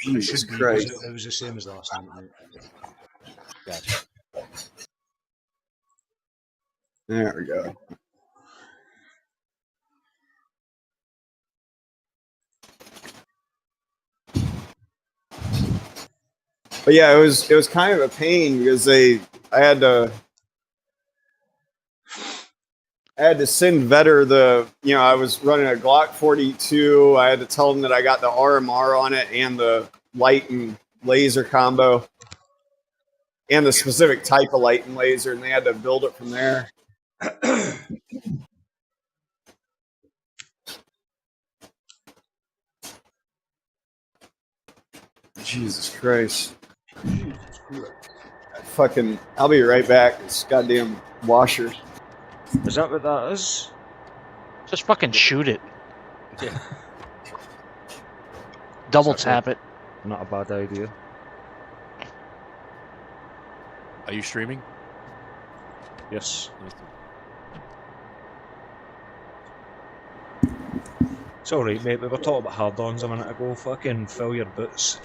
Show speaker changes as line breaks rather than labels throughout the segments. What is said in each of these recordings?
Jesus Christ.
It was the same as last night, mate.
Gotcha.
There we go. But yeah, it was kind of a pain because I had to send Vetter I was running a Glock 42. I had to tell him that I got the RMR on it and the light and laser combo and the specific type of light and laser, and they had to build it from there. Jesus Christ. I'll be right back. This goddamn washer.
Is that what that is?
Just fucking shoot it.
Yeah.
Double tap it.
Not a bad idea.
Are you streaming?
Yes. It's alright, mate. We were talking about hard-ons a minute ago. Fucking fill your boots.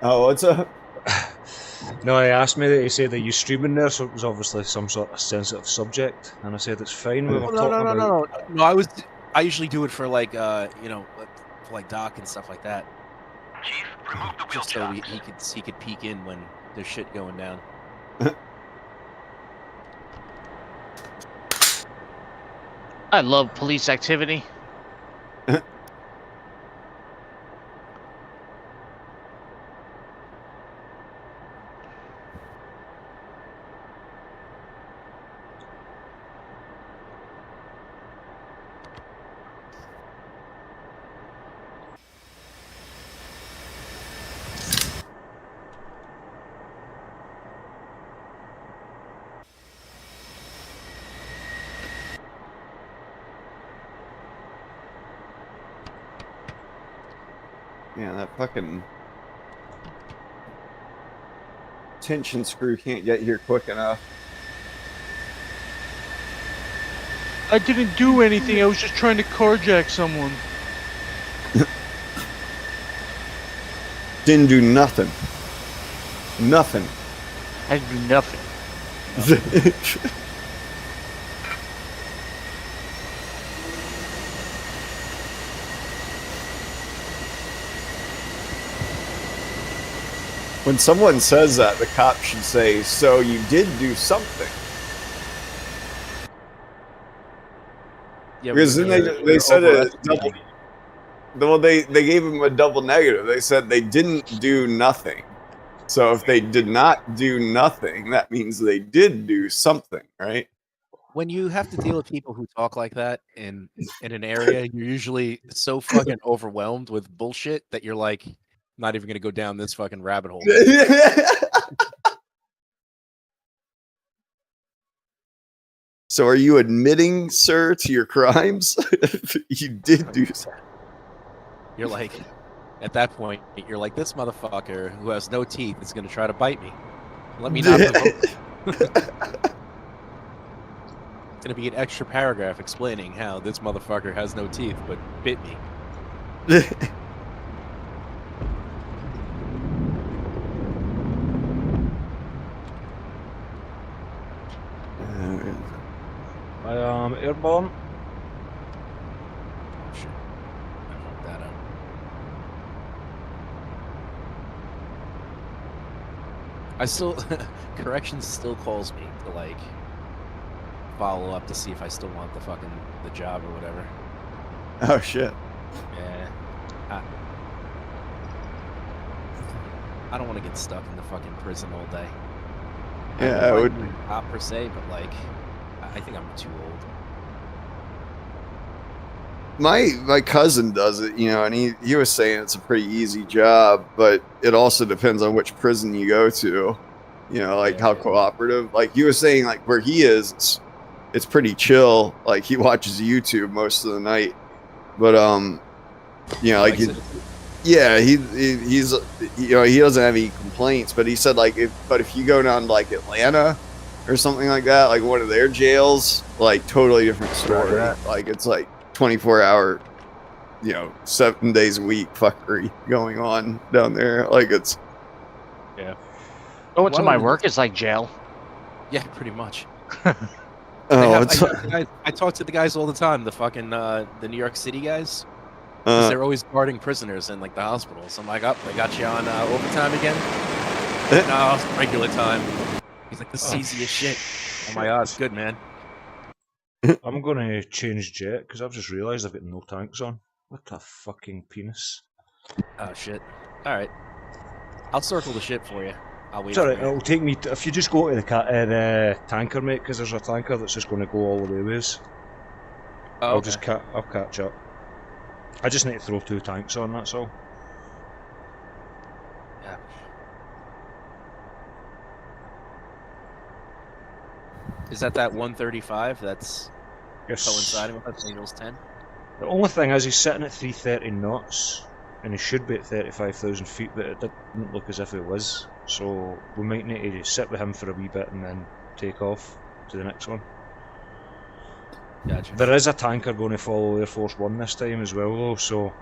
Oh, what's up?
No, he asked me that. He said that you streaming there, so it was obviously some sort of sensitive subject, and I said it's fine. We were talking about.
No. I usually do it for like for like Doc and stuff like that.
Chief, remove the wheel
Just so
chocks.
he could peek in when there's shit going down.
I love police activity.
Yeah, that fucking tension screw can't get here quick enough.
I didn't do anything. I was just trying to carjack someone.
Didn't do nothing. Nothing.
I didn't do nothing.
When someone says that, the cop should say, "So you did do something."
Yeah,
Because then they said a double. Well, they gave him a double negative. They said they didn't do nothing. So if they did not do nothing, that means they did do something, right?
When you have to deal with people who talk like that in an area, you're usually so fucking overwhelmed with bullshit that you're like, not even gonna go down this fucking rabbit hole.
So are you admitting, sir, to your crimes? You did do something.
You're like, at that point, you're like, this motherfucker who has no teeth is gonna try to bite me. Let me not provoke. It's gonna be an extra paragraph explaining how this motherfucker has no teeth but bit me.
I am airborne.
Oh shit. I fucked that up. I still corrections still calls me to like follow up to see if I still want the job or whatever.
Oh shit.
Yeah. I don't want to get stuck in the fucking prison all day.
Yeah, I would.
Not per se, but like, I think I'm too old.
My cousin does it, and he was saying it's a pretty easy job, but it also depends on which prison you go to. How cooperative. Like he was saying, like where he is, it's pretty chill. Like he watches YouTube most of the night, but like he's he doesn't have any complaints. But he said like if you go down to like Atlanta or something like that, like one of their jails, like totally different story. Like it's like 24-hour 7 days a week fuckery going on down there. Like it's
Going to
Why
my
would-
work is like jail.
Yeah, pretty much.
oh, it's
I talk to the guys all the time. The fucking the New York City guys. 'Cause they're always guarding prisoners in like the hospitals. I'm like, oh, they got you on overtime again? No, it's regular time. He's like, this is easy as shit. Oh my god, it's good, man.
I'm gonna change jet because I've just realised I've got no tanks on. What a fucking penis.
Oh shit. All right, I'll circle the ship for you. I'll wait.
It's alright,
for you.
it'll take me. If you just go to the tanker, mate, because there's a tanker that's just going to go all the way with us.
Oh,
I'll
okay.
just I'll catch up. I just need to throw 2 tanks on. That's all.
Yeah. Is that 135? That's
Yes.
coinciding with Angel's 10.
The only thing is he's sitting at 330 knots, and he should be at 35,000 feet, but it didn't look as if it was. So we might need to sit with him for a wee bit and then take off to the next one.
Gotcha.
There is a tanker going to follow Air Force One this time as well, though. So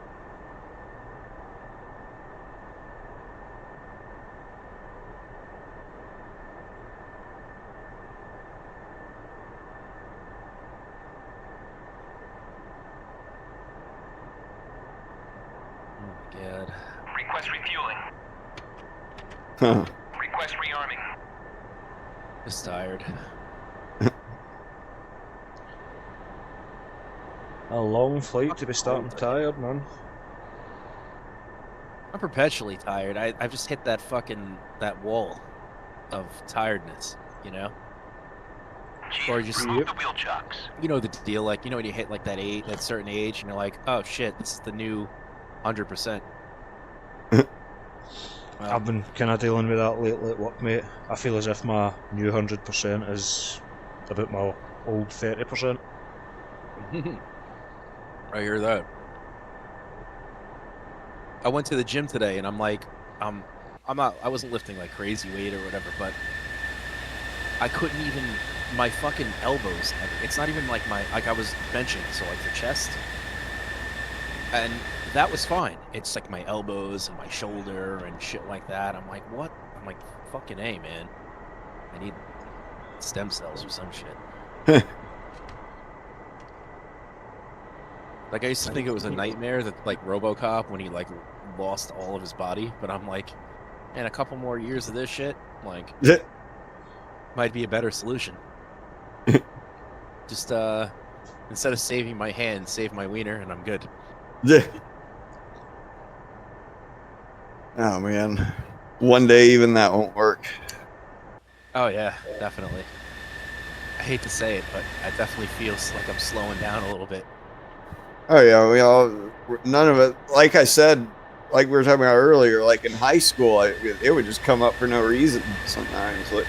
Oh my god.
Request refueling.
Huh.
Request rearming.
Just tired.
a long flight to be starting tired, man.
I'm perpetually tired. I've just hit that wall of tiredness, you know?
Chief,
Or just
remove the wheel chocks.
you know the deal, like when you hit like that certain age and you're like, oh shit, this is the new 100%.
I've been kind of dealing with that lately at work, mate. I feel as if my new 100% is about my old 30%.
I hear that. I went to the gym today and I'm like, I wasn't lifting like crazy weight or whatever, but I couldn't even, my fucking elbows, it's not even like I was benching, so like the chest, and that was fine. It's like my elbows and my shoulder and shit like that. I'm like, what? I'm like, fucking A, man. I need stem cells or some shit. Like, I used to think it was a nightmare that, like, RoboCop, when he, like, lost all of his body, but I'm like, man, a couple more years of this shit, like, might be a better solution. Just, instead of saving my hand, save my wiener, and I'm good.
Yeah. Oh man, one day even that won't work.
Oh, yeah, definitely. I hate to say it, but I definitely feel like I'm slowing down a little bit.
Oh yeah, none of it. Like I said, like we were talking about earlier, like in high school, it would just come up for no reason sometimes. Like,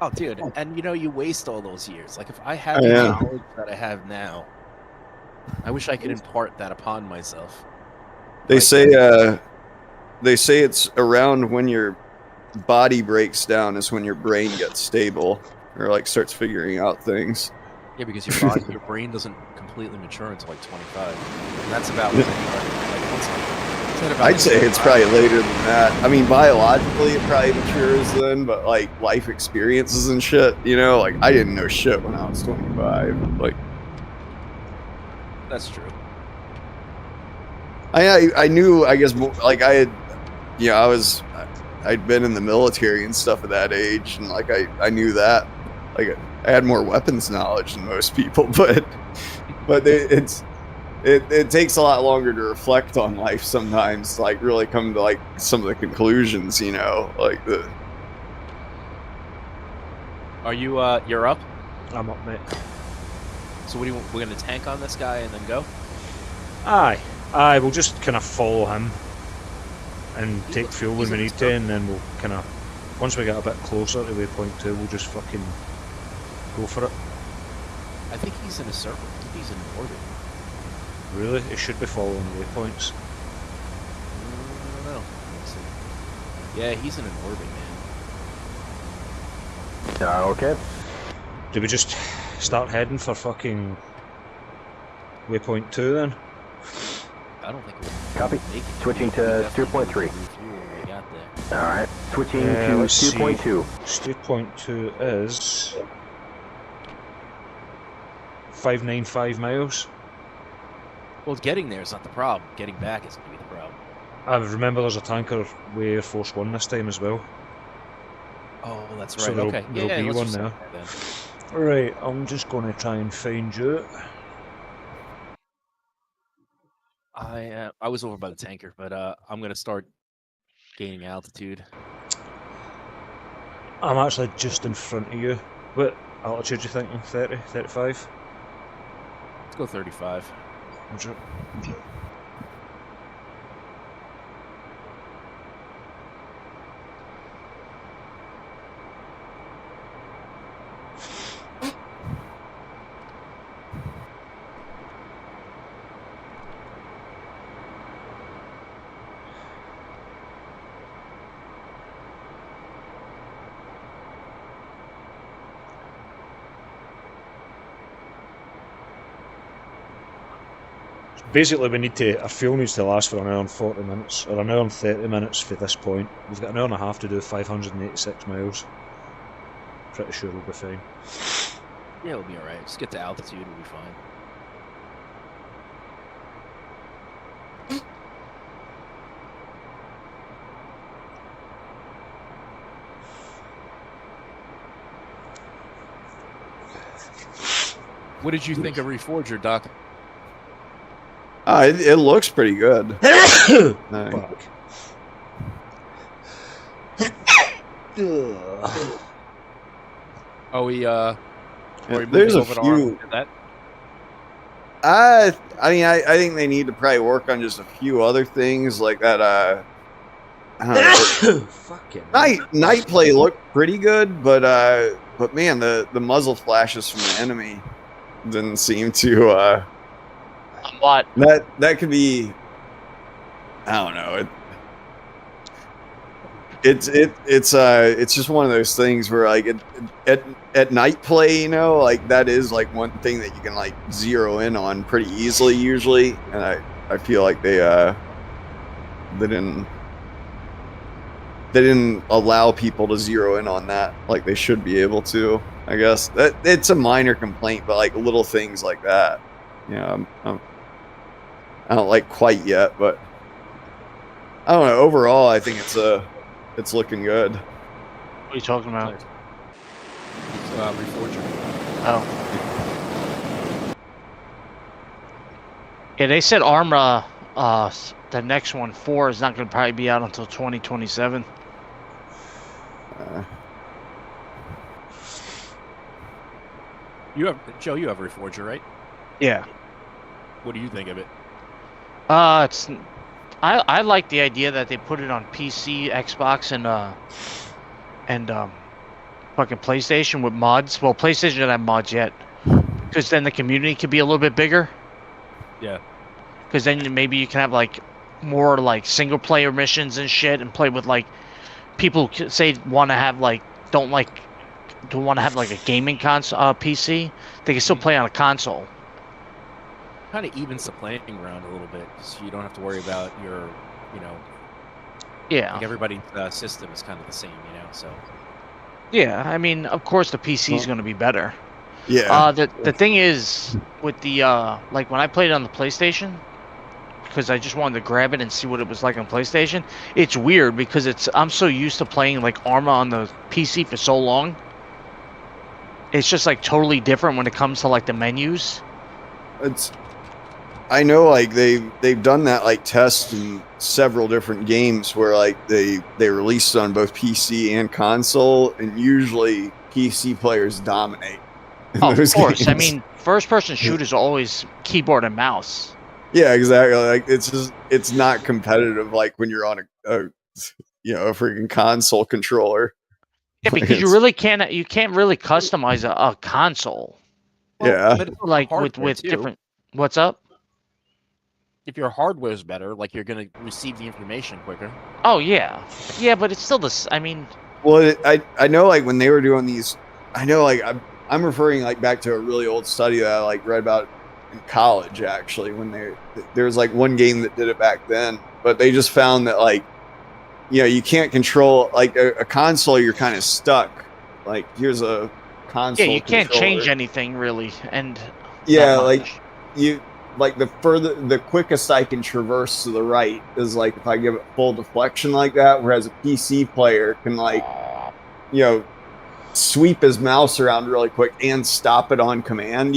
Oh, dude, and you waste all those years. Like, if I had
Oh,
the
yeah.
knowledge that I have now, I wish I could impart that upon myself.
they
Like-
say it's around when your body breaks down is when your brain gets stable or like starts figuring out things.
Yeah, because your brain doesn't completely mature until like 25. And that's about when
I'd say it's probably later than that. I mean, biologically, it probably matures then, but like life experiences and shit, like I didn't know shit when I was 25. Like,
That's true.
I knew, I guess, like I had, I'd been in the military and stuff at that age, and like I knew that, like I had more weapons knowledge than most people, but it takes a lot longer to reflect on life sometimes, like really come to like some of the conclusions, like the.
Are you, you're up?
I'm up, mate.
So what do you want? We're going to tank on this guy and then go?
Aye, we'll just kind of follow him and take fuel when we need to, and then we'll kind of, once we get a bit closer to waypoint 2, we'll just fucking go for it.
I think he's in a circle. I think he's in an orbit.
Really? It should be following waypoints.
I don't know. Let's see. Yeah, he's in an orbit, man.
Yeah, okay.
Do we just start heading for fucking waypoint 2 then?
I don't think we'll
Copy.
make it.
Switching to
Definitely
steer point 3.
refuel when we got there.
Alright. Switching
Yeah,
to
let's see.
steer point 2.
Steer point 2 is 595 miles.
Well, getting there is not the problem. Getting back is going to be the problem.
I remember there's a tanker with Air Force One this time as well.
Oh, that's
So
right.
there'll-
Okay.
there'll
Yeah,
be
let's
one
just
there.
say that then.
Right, I'm just going to try and find you.
I was over by the tanker, but I'm going to start gaining altitude.
I'm actually just in front of you. What altitude do you think? 30, 35?
Let's go 35.
Roger. Basically, we need to. Our fuel needs to last for an hour and 40 minutes, or an hour and 30 minutes for this point. We've got an hour and a half to do 586 miles. Pretty sure we'll be fine.
Yeah, we'll be all right. Just get to altitude, we'll be fine. What did you think of Reforger, Doc?
It looks pretty good. Nice.
Fuck. Ugh.
Oh, we
There's a
over to
few.
Arm did that.
I mean, I think they need to probably work on just a few other things like that. I don't know.
Fucking
Night play looked pretty good, but man, the muzzle flashes from the enemy didn't seem to.
What?
That could be. I don't know. It's just one of those things where like at night play, you know, like that is like one thing that you can like zero in on pretty easily usually, and I feel like they didn't allow people to zero in on that like they should be able to. I guess that it's a minor complaint, but like little things like that, you know, I don't like quite yet, but I don't know. Overall, I think it's looking good.
What are you talking about?
Reforger.
Oh. Yeah, they said Armra, the next one, 4, is not going to probably be out until 2027.
You have Joe. You have Reforger, right?
Yeah.
What do you think of it?
I like the idea that they put it on PC, Xbox, and fucking PlayStation with mods. Well, PlayStation doesn't have mods yet, because then the community could be a little bit bigger.
Yeah.
Because then maybe you can have like more like single player missions and shit, and play with like people who say want to have like don't want to have like a gaming console PC. They can still play on a console.
Kind of evens the playing ground a little bit, so you don't have to worry about your,
Yeah.
like everybody's system is kind of the same, so.
Yeah. I mean, of course the PC is going to be better.
Yeah.
The thing is with the like when I played on the PlayStation, because I just wanted to grab it and see what it was like on PlayStation. It's weird because I'm so used to playing like Arma on the PC for so long. It's just like totally different when it comes to like the menus.
I know like they've done that like test in several different games where like they released it on both PC and console, and usually PC players dominate.
Oh, of course.
Games.
I mean, first-person shooters are always keyboard and mouse.
Yeah, exactly. Like it's not competitive like when you're on a freaking console controller.
Yeah, because you can't really customize a console.
Yeah.
But it's
Like
hardware,
with
too.
different. What's up?
If your hardware is better, like you're gonna receive the information quicker.
Oh yeah, yeah, but it's still this. I mean,
Well, I know like when they were doing these, I know like I'm referring like back to a really old study that I like read about in college actually when there was like one game that did it back then, but they just found that like you can't control like a console. You're kind of stuck. Like here's a console.
Yeah, you can't
controller.
change anything really, and
Yeah,
that
like
much.
the quickest I can traverse to the right is like if I give it full deflection like that, whereas a PC player can like sweep his mouse around really quick and stop it on command,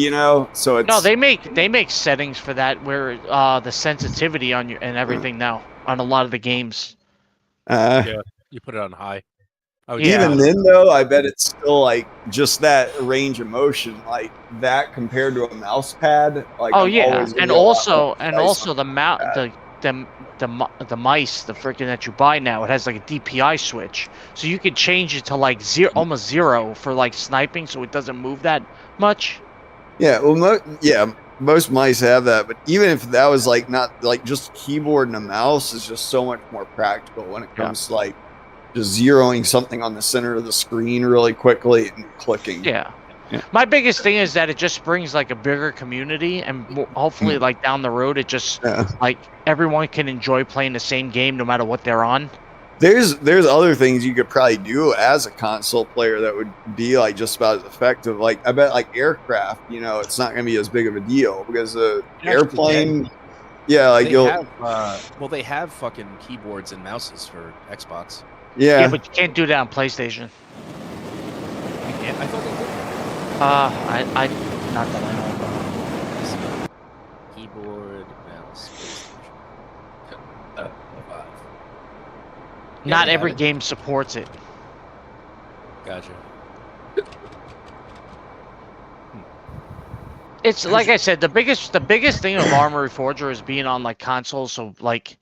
so it's
No, they make settings for that where the sensitivity on your and everything now on a lot of the games.
Yeah, you put it on high. Oh,
Yeah.
Even then though, I bet it's still like just that range of motion like that compared to a mouse pad. Like
Oh
I'm
yeah,
always gonna
and
be a lot
also
more precise on
the
that.
the mice, the freaking that you buy now, it has like a DPI switch, so you can change it to like almost zero for like sniping, so it doesn't move that much.
Yeah, well, most mice have that, but even if that was like not like just keyboard and a mouse is just so much more practical when it comes to like just zeroing something on the center of the screen really quickly and clicking.
Yeah.
Yeah.
My biggest thing is that it just brings like a bigger community, and hopefully like down the road it just like everyone can enjoy playing the same game no matter what they're on.
There's other things you could probably do as a console player that would be like just about as effective. Like I bet like aircraft, it's not going to be as big of a deal because the airplane. Yeah, like
they have fucking keyboards and mouses for Xbox.
Yeah, but you can't do that on PlayStation.
You can't? I thought they did.
I not that I know of.
Keyboard, mouse, PlayStation.
Not every game supports it.
Gotcha.
It's like I said, the biggest thing of Armory Forger is being on like consoles, so like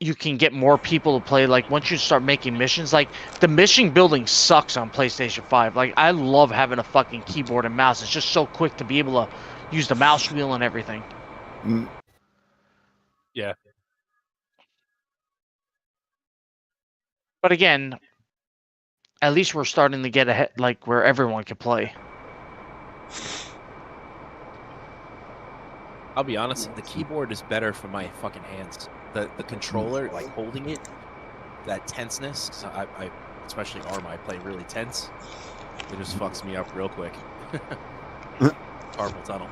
you can get more people to play. Like once you start making missions, like the mission building sucks on PlayStation 5. Like I love having a fucking keyboard and mouse. It's just so quick to be able to use the mouse wheel and everything.
Yeah.
But again, at least we're starting to get ahead, like where everyone can play.
I'll be honest, the keyboard is better for my fucking hands. The controller, like holding it, that tenseness. So I especially Arma, I play really tense. It just fucks me up real quick. Carpal tunnel.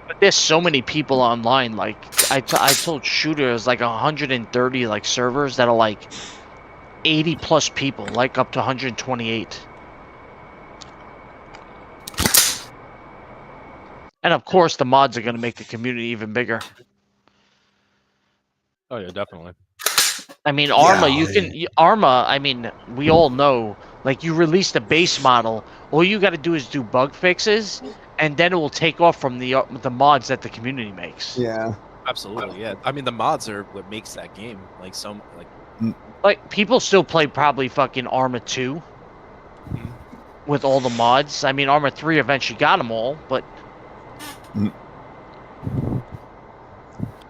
But there's so many people online. Like I told Shooter, there's like 130 like servers that are like 80 plus people, like up to 128. And of course, the mods are going to make the community even bigger.
Oh yeah, definitely.
I mean, Arma, Arma, I mean, we all know, like, you release the base model, all you got to do is do bug fixes, and then it will take off from the mods that the community makes.
Yeah.
Absolutely, yeah. I mean, the mods are what makes that game.
Like, people still play probably fucking Arma 2 with all the mods. I mean, Arma 3 eventually got them all, but...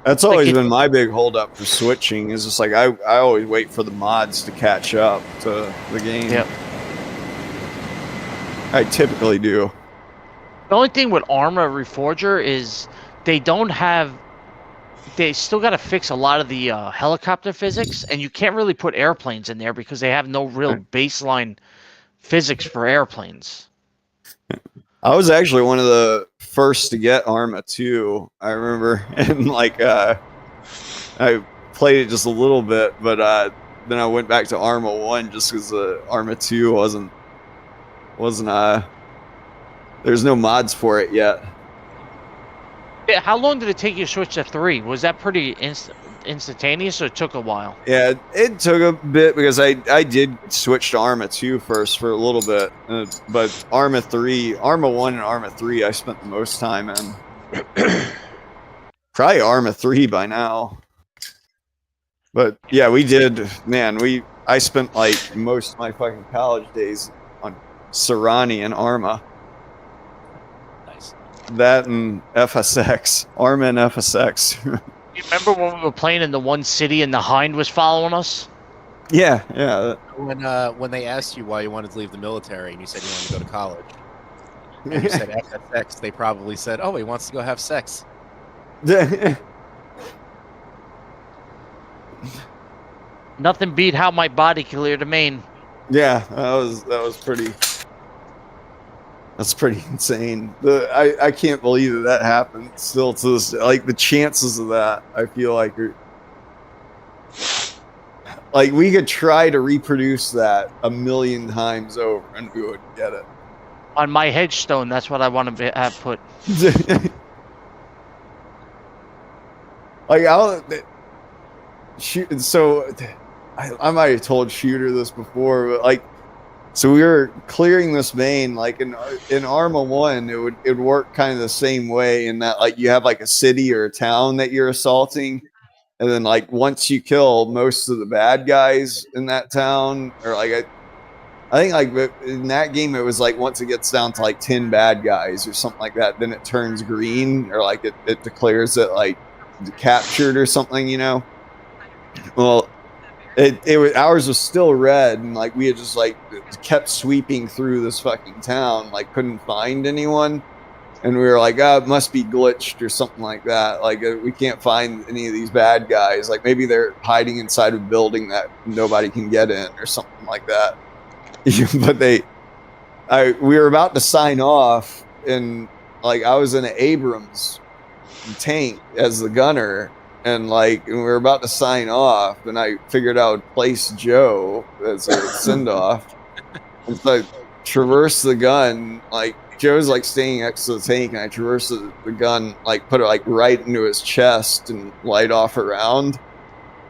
That's always been my big holdup for switching. Is just like I always wait for the mods to catch up to the game.
Yep.
I typically do.
The only thing with Arma Reforger is they don't have... They still got to fix a lot of the helicopter physics, and you can't really put airplanes in there because they have no real baseline physics for airplanes.
I was actually one of the first to get Arma 2, I remember, and like I played it just a little bit, but then I went back to Arma 1 just because Arma 2 wasn't there's no mods for it yet.
Yeah, how long did it take you to switch to 3? Was that pretty instantaneous, or it took a while?
Yeah, it took a bit because I did switch to Arma 2 first for a little bit, but Arma 1 and Arma 3 I spent the most time in. Probably Arma 3 by now. But yeah, we did, man, I spent like most of my fucking college days on Serrani and Arma.
Nice.
That and FSX. Arma and FSX.
You remember when we were playing in the one city and the Hind was following us?
Yeah.
When they asked you why you wanted to leave the military and you said you wanted to go to college, and you said after sex, they probably said, "Oh, he wants to go have sex."
Nothing beat how my body cleared the main.
Yeah, that was pretty. That's pretty insane. I can't believe that happened. Still to this, like the chances of that, I feel like are like we could try to reproduce that 1,000,000 times over, and we wouldn't get it.
On my headstone, that's what I want to have put.
Like I'll shoot. So I might have told Shooter this before, but like. So we were clearing this main, like in Arma 1, it would work kind of the same way in that like you have like a city or a town that you're assaulting, and then like once you kill most of the bad guys in that town, or like I think like in that game it was like once it gets down to like 10 bad guys or something like that, then it turns green, or like it declares it like captured or something, you know. Well, it was, ours was still red, and like we had just like kept sweeping through this fucking town, like couldn't find anyone, and we were like, oh, it must be glitched or something like that. Like we can't find any of these bad guys. Like maybe they're hiding inside a building that nobody can get in or something like that. But we were about to sign off, and like I was in an Abrams tank as the gunner. And like we were about to sign off, and I figured I would place Joe as a send off. And so I traverse the gun, like Joe's like staying next to the tank, and I traverse the gun, like put it like right into his chest and light off around.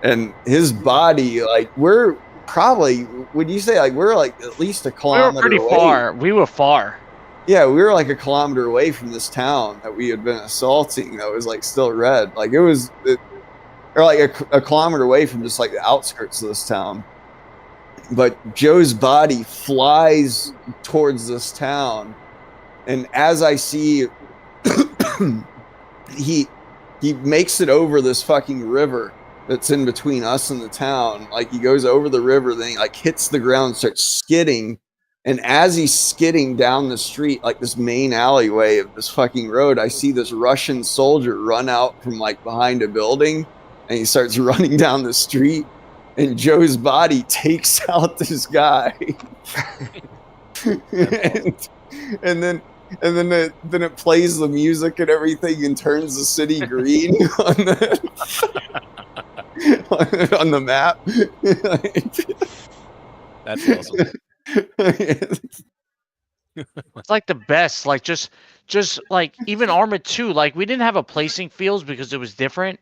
And his body, like we're probably, would you say like we're like at least a kilometer
We were pretty far. We were far.
Yeah, we were like a kilometer away from this town that we had been assaulting that was like still red. Like or like a kilometer away from just like the outskirts of this town. But Joe's body flies towards this town, and as I see he makes it over this fucking river that's in between us and the town. Like he goes over the river, then he like hits the ground, starts skidding. And as he's skidding down the street, like this main alleyway of this fucking road, I see this Russian soldier run out from like behind a building, and he starts running down the street, and Joe's body takes out this guy. and then it plays the music and everything and turns the city green on the map.
That's awesome.
It's like the best. Like just like even Arma 2, like we didn't have a placing fields because it was different,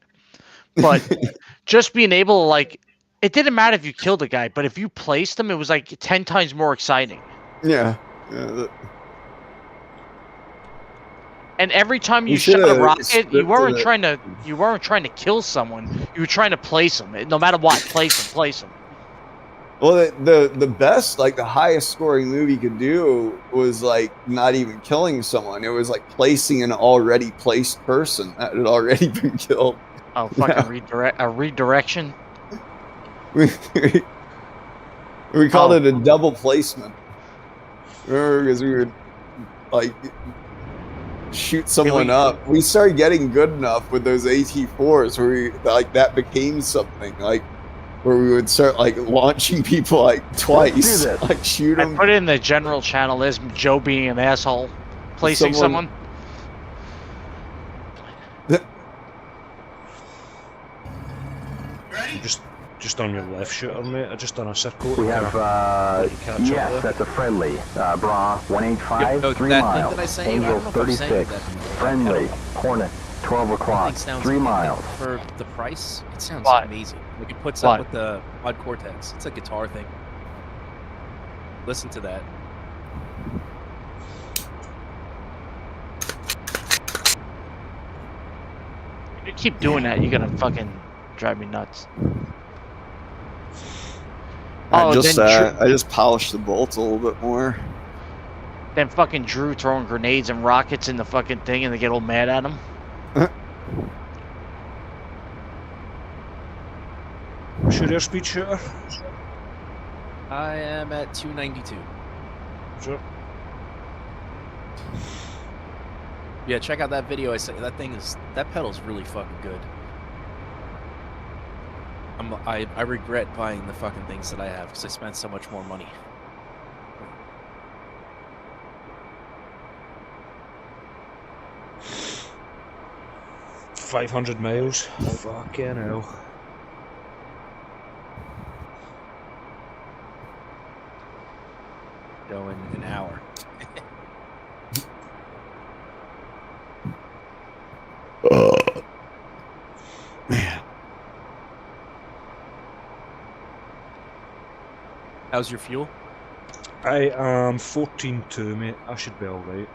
but just being able to like, it didn't matter if you killed a guy, but if you placed him, it was like 10 times more exciting.
Yeah.
And every time you shot a rocket, you weren't trying to kill someone. You were trying to place them. No matter what, place them.
Well, the best, like the highest scoring move you could do was like not even killing someone. It was like placing an already placed person that had already been killed.
Oh, fucking redirection.
We called it a double placement. Remember, because we would like shoot someone up. We started getting good enough with those AT4s where we like that became something like. Where we would start like launching people like twice, like shoot them.
I put it in the general channel as Joe being an asshole, placing someone.
Just on your left shooter, mate. I just done a circle.
We have, yes, that's a friendly. Bra, 185, 3 miles. Angel 36, friendly. Hornet, 12 o'clock, 3 miles.
For the price, it sounds amazing. Like it puts up with the Quad Cortex. It's a guitar thing. Listen to that.
If you keep doing that, you're gonna fucking drive me nuts.
I just polished the bolts a little bit more.
Then fucking Drew throwing grenades and rockets in the fucking thing, and they get all mad at him.
What's your airspeed shooter?
I am at 292.
Sure.
Yeah, check out that video. I said that pedal's really fucking good. I regret buying the fucking things that I have because I spent so much more money.
$500 miles. Fucking hell.
Go in an hour.
Man.
How's your fuel?
I am 14.2, mate. I should be alright.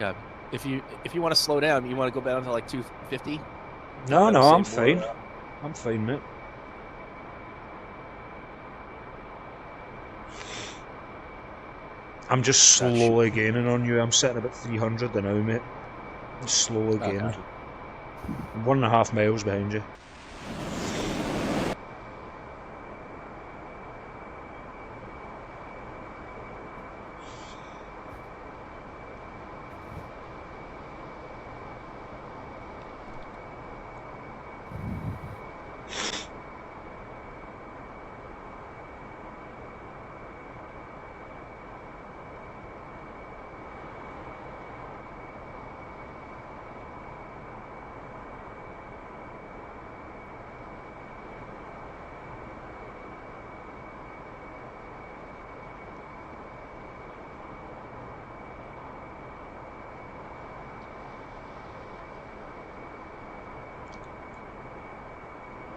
Yeah. If you want to slow down, you want to go down to like 250?
No,
That'll
I'm
save more.
fine. I'm fine, mate. I'm just slowly gaining on you. I'm sitting about 300 now, mate. I'm slowly gaining.
Okay.
I'm 1.5 miles behind you.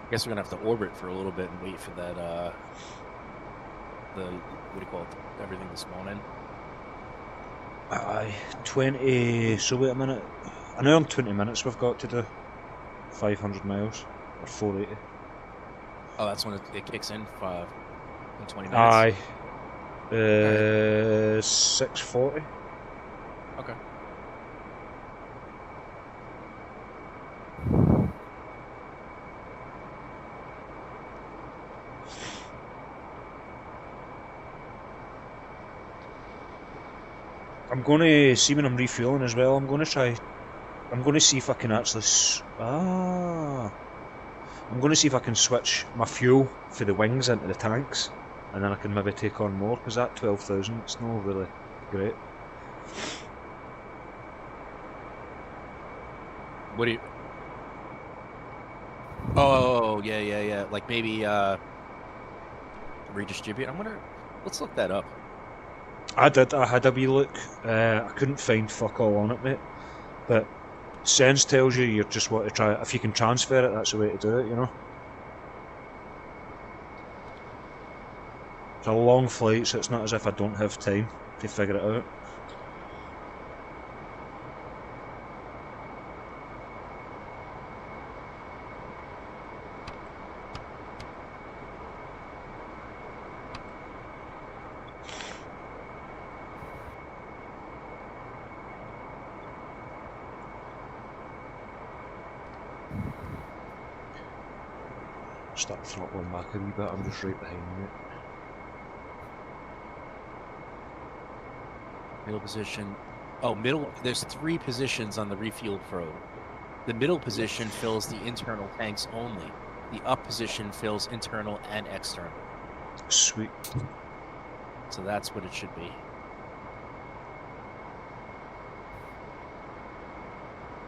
I guess we're gonna have to orbit for a little bit and wait for that. What do you call it? Everything to spawn in.
Aye, 20. So wait a minute. I know I'm 20 minutes. We've got to do 500 miles or 480.
Oh, that's when it kicks in 20 minutes.
Aye. 640.
Okay.
I'm going to see when I'm refueling as well. I'm going to see if I can actually. I'm going to see if I can switch my fuel for the wings into the tanks, and then I can maybe take on more. Because that 12,000, it's not really great.
What do you? Oh, yeah. Like maybe redistribute. I wonder. Let's look that up.
I had a wee look. I couldn't find fuck all on it, mate. But Sense tells you just want to try it. If you can transfer it, that's the way to do it, you know. It's a long flight, so it's not as if I don't have time to figure it out. Start throttling back a wee bit, I'm just right behind you.
Middle position. Oh, middle. There's 3 positions on the refuel probe. The middle position fills the internal tanks only. The up position fills internal and external.
Sweet.
So that's what it should be.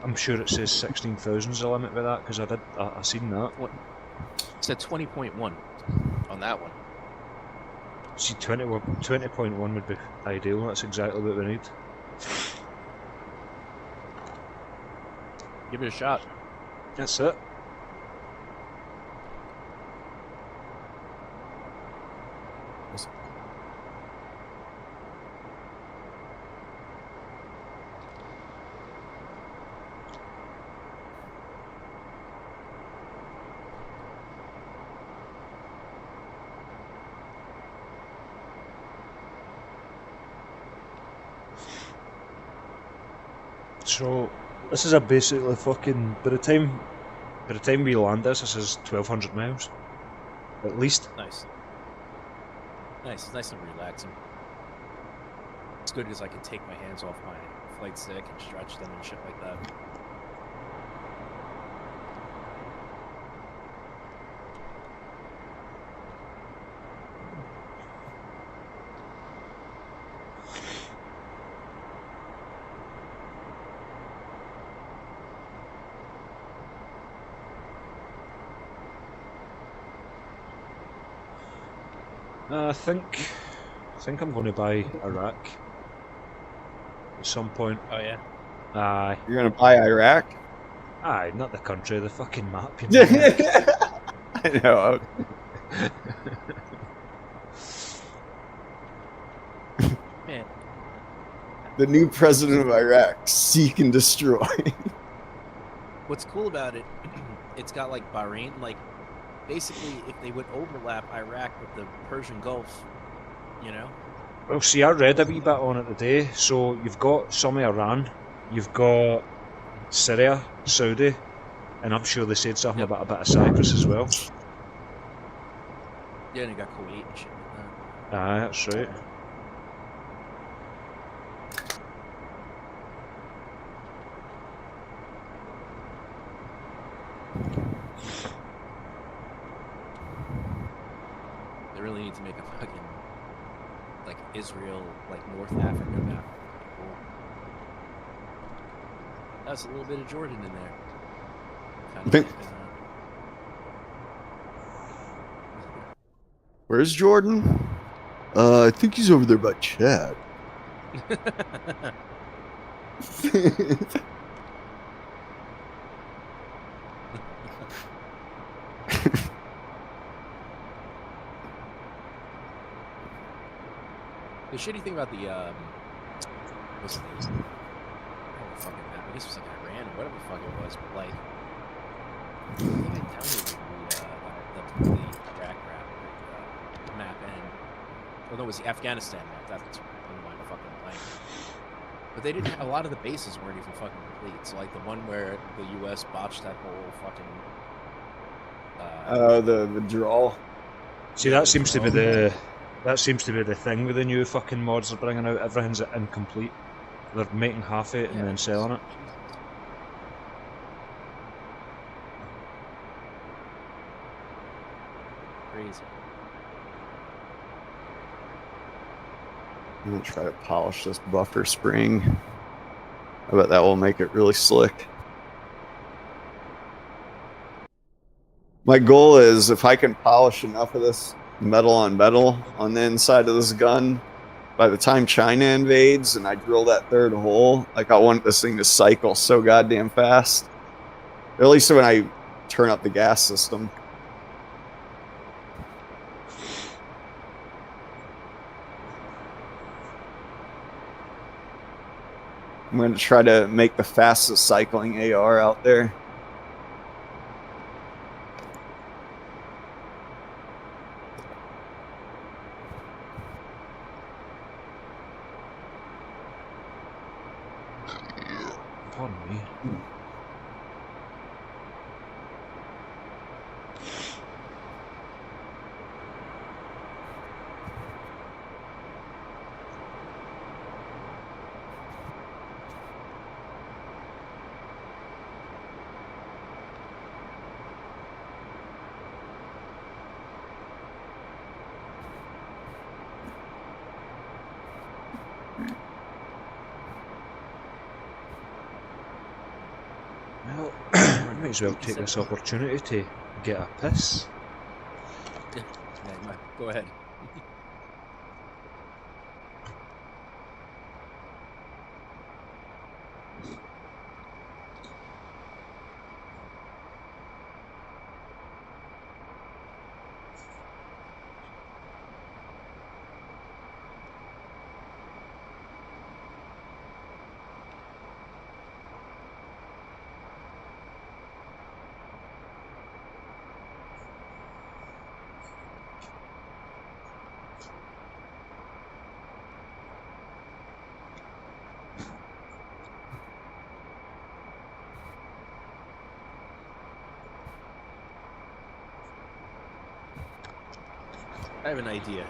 I'm sure it says 16,000 is the limit with that, because I seen that.
What? It said 20.1 on that one.
See, 20.1 would be ideal. That's exactly what we need.
Give it a shot.
That's it. So this is a basically fucking by the time we land this is 1,200 miles. At least.
Nice. Nice. It's nice and relaxing. It's good because I can take my hands off my flight stick and stretch them and shit like that.
I think I'm going to buy Iraq at some point.
Oh yeah.
Aye.
You're gonna buy Iraq?
Aye, not the country, the fucking map. You know?
I know.
Man.
The new president of Iraq, seek and destroy.
What's cool about it, it's got like Bahrain, like basically if they would overlap Iraq with the Persian Gulf, you know?
Well, see, I read a wee bit on it today. So you've got some of Iran, you've got Syria, Saudi, and I'm sure they said something about a bit of Cyprus as well.
Yeah, and you got Kuwait and shit like that.
Aye, that's right.
They really need to make a fucking like Israel, like North Africa map. Cool. That's a little bit of Jordan in there. Kind of
Where's Jordan? I think he's over there by Chad.
The shitty thing about the what's the name? I don't know the fucking map. I guess it was like Iran or whatever the fuck it was, but like I think I downloaded the Iraq map and well no, it was the Afghanistan map. That's under my fucking blank. But they didn't have, a lot of the bases weren't even fucking complete. So like the one where the US botched that whole fucking
the withdrawal.
See, that seems to be the thing with the new fucking mods they're bringing out. Everything's incomplete. They're making half it and then selling it.
Crazy.
I'm gonna try to polish this buffer spring. I bet that will make it really slick. My goal is if I can polish enough of this metal on the inside of this gun, by the time China invades and I drill that third hole, like I want this thing to cycle so goddamn fast. At least when I turn up the gas system. I'm going to try to make the fastest cycling AR out there.
Pardon me. Well, I might as well take this opportunity to get a piss.
Yeah, you might. Go ahead. I have an idea.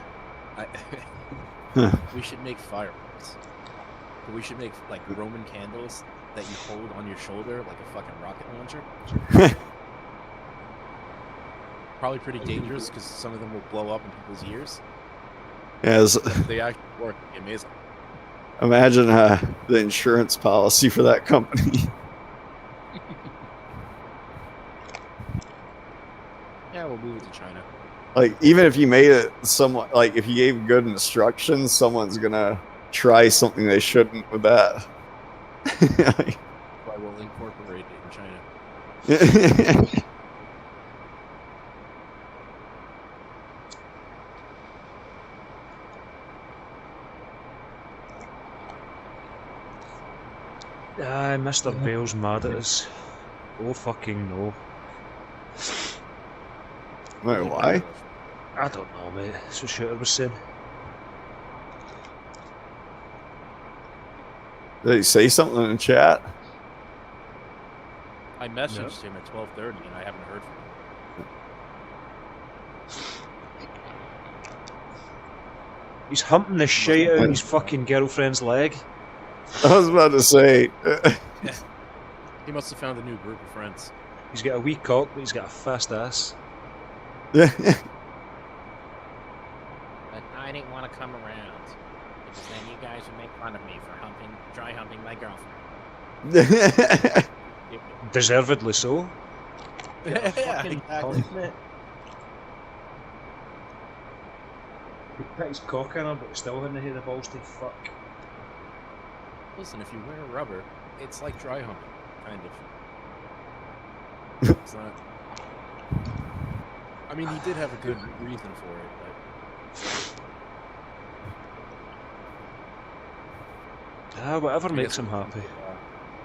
We should make fireworks. We should make like Roman candles that you hold on your shoulder like a fucking rocket launcher. Probably pretty dangerous because some of them will blow up in people's ears.
Yes.
If they actually work, it'd be amazing.
Imagine the insurance policy for that company.
Yeah, we'll move it to China.
Like, even if you made it somewhat, like, if you gave good instructions, someone's gonna try something they shouldn't with that.
Like, why we'll incorporate it in China.
Aye, Mr. Bale's mad at us. Oh fucking no.
Wait, why?
I don't know, mate. That's what Shooter was saying.
Did he say something in the chat?
I messaged him at 12:30 and I haven't heard from him.
He's humping the shit out of his fucking girlfriend's leg.
I was about to say.
He must have found a new group of friends.
He's got a wee cock, but he's got a fast ass.
But I didn't want to come around because then you guys would make fun of me for dry humping my girlfriend.
Deservedly so.
Yeah, exactly.
He put his cock in her, but still hadn't hit the balls to fuck.
Listen, if you wear rubber, it's like dry humping, kind of. It's not. I mean, he did have a good reason for it, but.
Whatever makes him happy.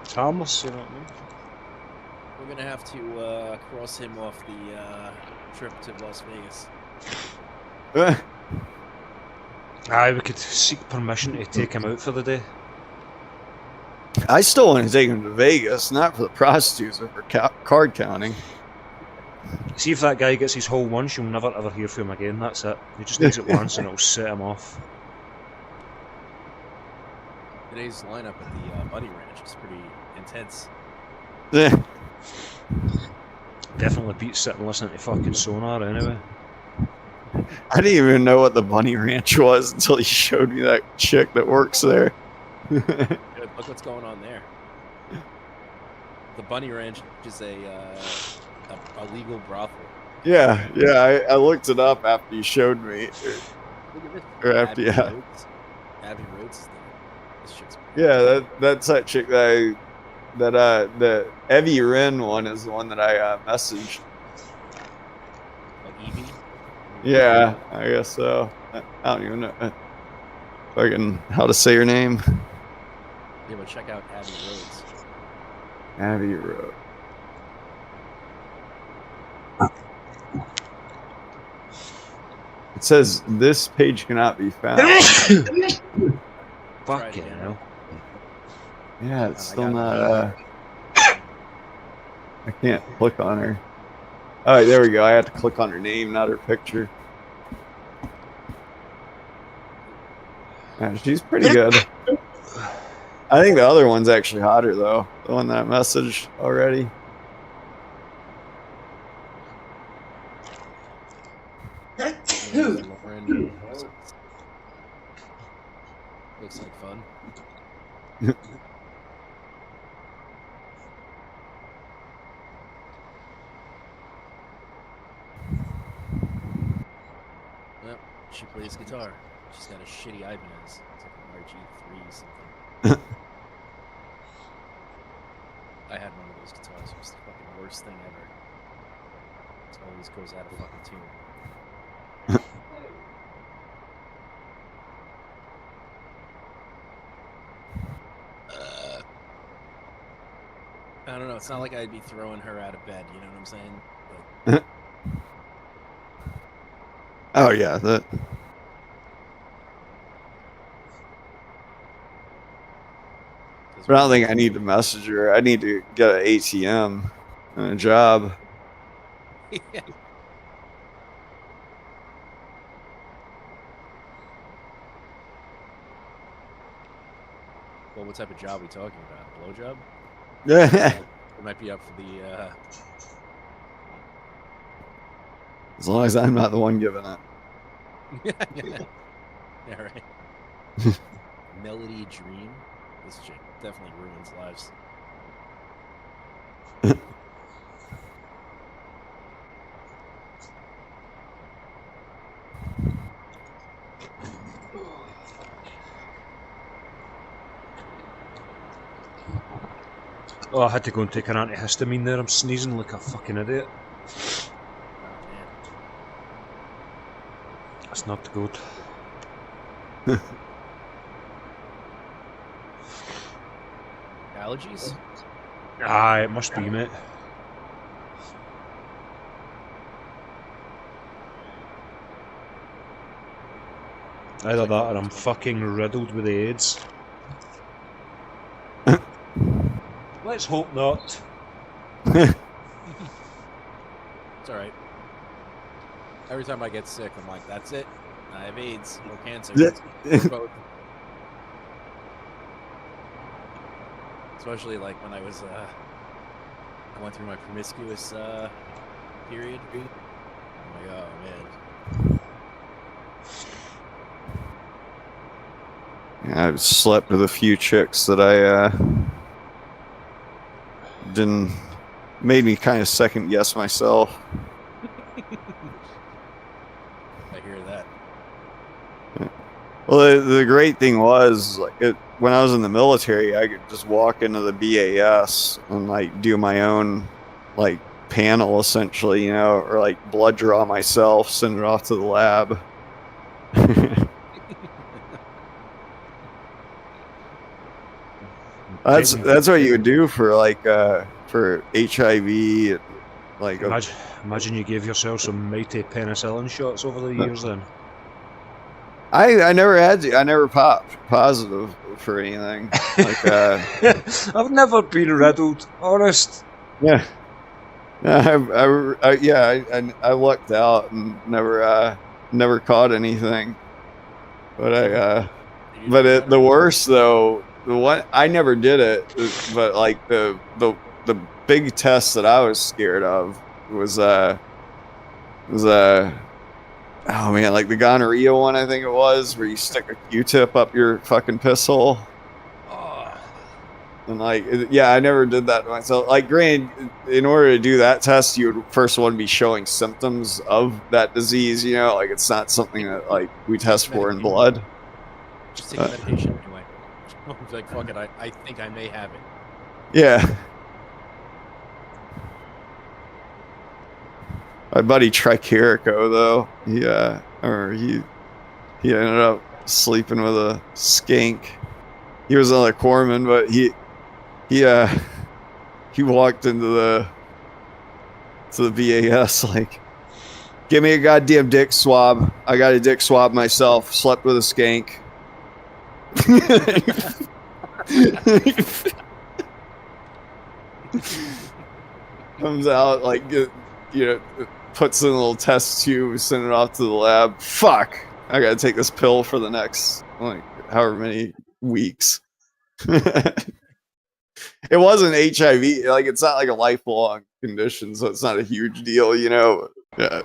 It's harmless, you know what I mean?
We're gonna have to cross him off the trip to Las Vegas.
Aye, we could seek permission to take him out for the day.
I still want to take him to Vegas, not for the prostitutes, but for card counting.
See if that guy gets his hole once, you'll never ever hear from him again. That's it. He just needs it once and it'll set him off.
Today's lineup at the Bunny Ranch is pretty intense.
Yeah.
Definitely beats sitting listening to fucking Sonar anyway.
I didn't even know what the Bunny Ranch was until he showed me that chick that works there.
Good. Look what's going on there. The Bunny Ranch is a legal brothel.
Yeah, I looked it up after you showed me.
Look at this.
Or after, yeah.
Abby Rhodes is there. This chick's
Yeah, that's that chick that the Evie Wren one is the one that I messaged.
like Evie.
Yeah, I guess so. I don't even know fucking how to say her name.
Yeah, but check out Abby Rhodes.
Abbey Road. It says this page cannot be found.
Fucking hell.
Yeah, it's still not. I can't click on her. All right, there we go. I have to click on her name, not her picture. Yeah, she's pretty good. I think the other one's actually hotter though. The one that I messaged already.
Looks like fun. Yep, she plays guitar. She's got a shitty Ibanez. It's like an RG3 something. I had one of those guitars. It was the fucking worst thing ever. It always goes out of fucking tune. I don't know. It's not like I'd be throwing her out of bed. You know what I'm saying? But
Oh yeah, that. But I don't think I need to message her. I need to get an ATM and a job.
yeah. Well, what type of job are we talking about? A blowjob?
Yeah.
It might be up for the.
As long as I'm not the one giving it.
Yeah, right. Melody Dream. This chick definitely ruins lives.
Oh, I had to go and take an antihistamine there. I'm sneezing like a fucking idiot. That's not good.
Allergies?
Ah, it must be, mate. Either that or I'm fucking riddled with AIDS. Let's hope not.
It's alright. Every time I get sick, I'm like, that's it. I have AIDS or cancer. Or both. Especially like when I was, I went through my promiscuous period. I'm like, oh man.
Yeah, I've slept with a few chicks that I didn't made me kind of second guess myself.
I hear that.
Well, the great thing was, like, when I was in the military, I could just walk into the BAS and like do my own like panel essentially, you know, or like blood draw myself, send it off to the lab. That's what you would do for like for HIV, like
imagine you gave yourself some mighty penicillin shots over the years then.
I never had to. I never popped positive for anything. Like
I've never been riddled, honest.
Yeah. I lucked out and never caught anything. But the worst though, the one I never did it, but like the big test that I was scared of was oh man, like the gonorrhea one, I think it was, where you stick a Q-tip up your fucking piss hole. And like, yeah, I never did that to myself. Like, granted, in order to do that test, you would first want to be showing symptoms of that disease. You know, like it's not something that like we test for in blood.
Just take medication anyway. Like, fuck it, I think I may have it.
Yeah. My buddy Tricarico, though, he ended up sleeping with a skank. He was another corpsman, but he walked into the BAS like, give me a goddamn dick swab. I got a dick swab myself. Slept with a skank. Comes out like, you know, puts in a little test tube, send it off to the lab. Fuck, I gotta take this pill for the next like however many weeks. It wasn't HIV, like it's not like a lifelong condition, so it's not a huge deal, you know. Yeah.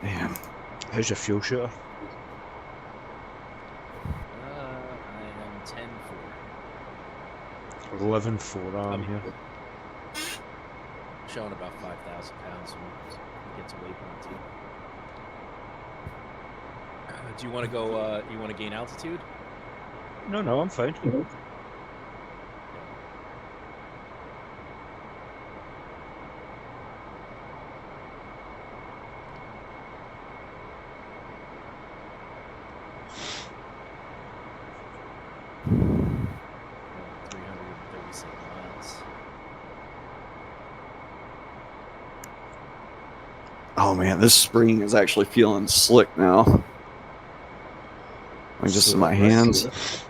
Damn.
How's your fuel shooter?
I am 10-4.
11-4 I'm here.
Showing about 5,000 pounds when it gets away from the team. Do you want to go? You want to gain altitude?
No, I'm fine.
Oh man, this spring is actually feeling slick now. Like just
So
in my
right
hands.
through it.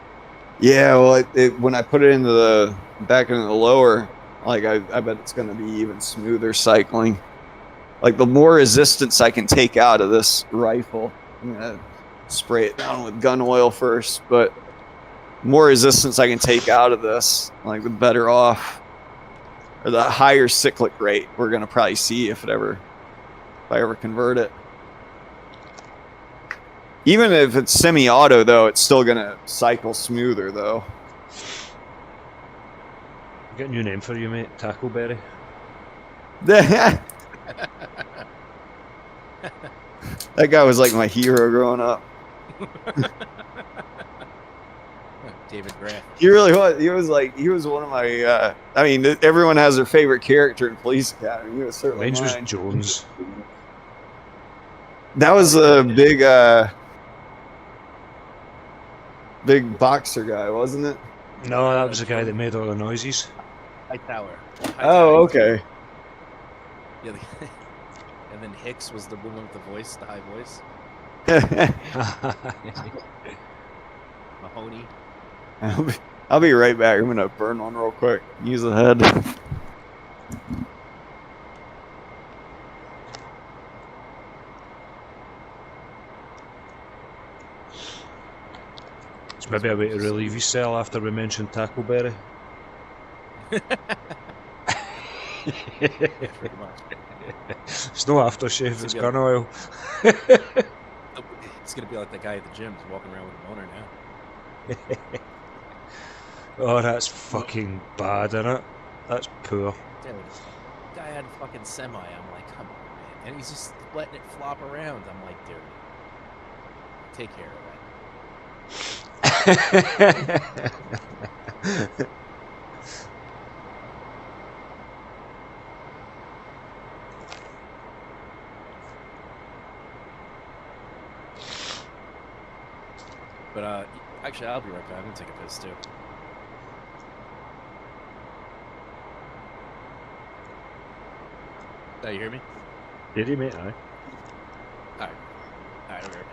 Yeah, well, when I put it into the back into the lower, like I bet it's going to be even smoother cycling. Like the more resistance I can take out of this rifle, I'm going to spray it down with gun oil first, but the more resistance I can take out of this, like the better off, or the higher cyclic rate we're going to probably see if I ever convert it. Even if it's semi-auto, though, it's still going to cycle smoother, though.
Get a new name for you, mate. Tackleberry.
That guy was like my hero growing up.
David Grant.
He really was. He was one of my. I mean, everyone has their favorite character in Police Academy. He was certainly
Mine's was
mine.
Jones.
That was a big boxer guy, wasn't it?
No, that was the guy that made all the noises.
Hightower.
Oh, okay.
Yeah, and then Hicks was the woman with the voice, the high voice. Mahoney.
I'll be right back. I'm gonna burn one real quick. Use the head.
It's maybe a way to relieve yourself after we mentioned Tackleberry.
Pretty much.
It's no aftershave, it's gun oil.
It's gonna be like the guy at the gym who's walking around with a boner now.
Oh, that's fucking bad, innit? That's poor.
Dude, guy had a fucking semi. I'm like, come on, man. And he's just letting it flop around. I'm like, dude, take care of that. But actually, I'll be right back. I'm gonna take a piss too. Oh, you hear me?
Did he, mate? Aye.
Alright. Alright, I'll be right back.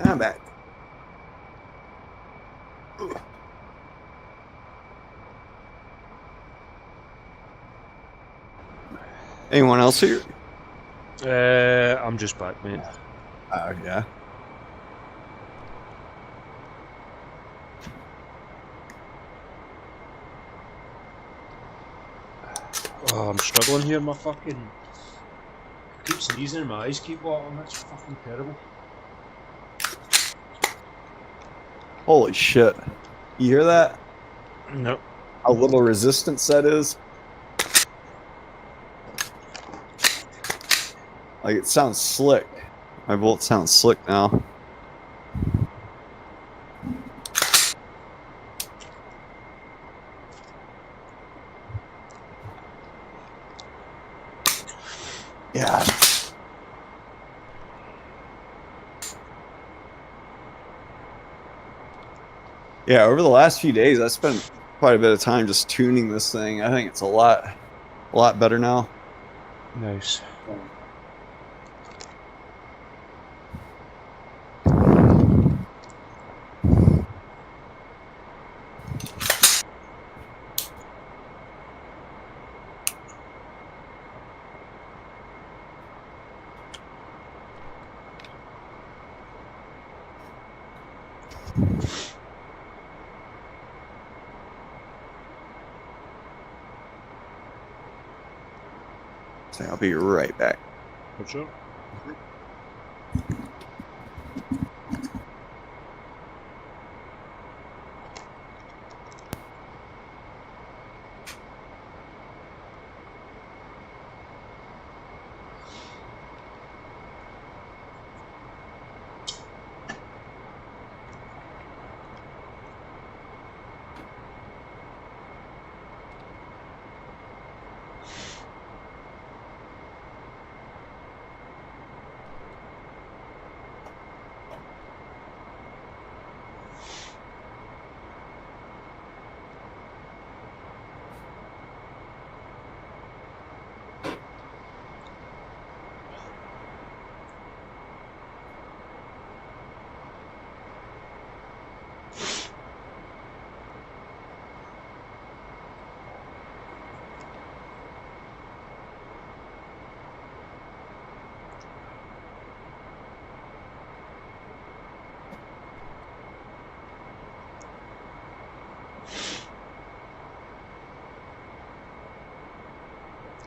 I'm back. Anyone else here?
I'm just back, mate.
Yeah.
Oh, I'm struggling here. My fucking keep sneezing and my eyes keep watering. That's fucking terrible.
Holy shit. You hear that?
No.
How little resistance that is? Like, it sounds slick. My bolt sounds slick now. Yeah. Yeah, over the last few days, I spent quite a bit of time just tuning this thing. I think it's a lot better now.
Nice.
So I'll be right back.
For sure.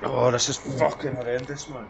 Oh, this is fucking horrendous, man.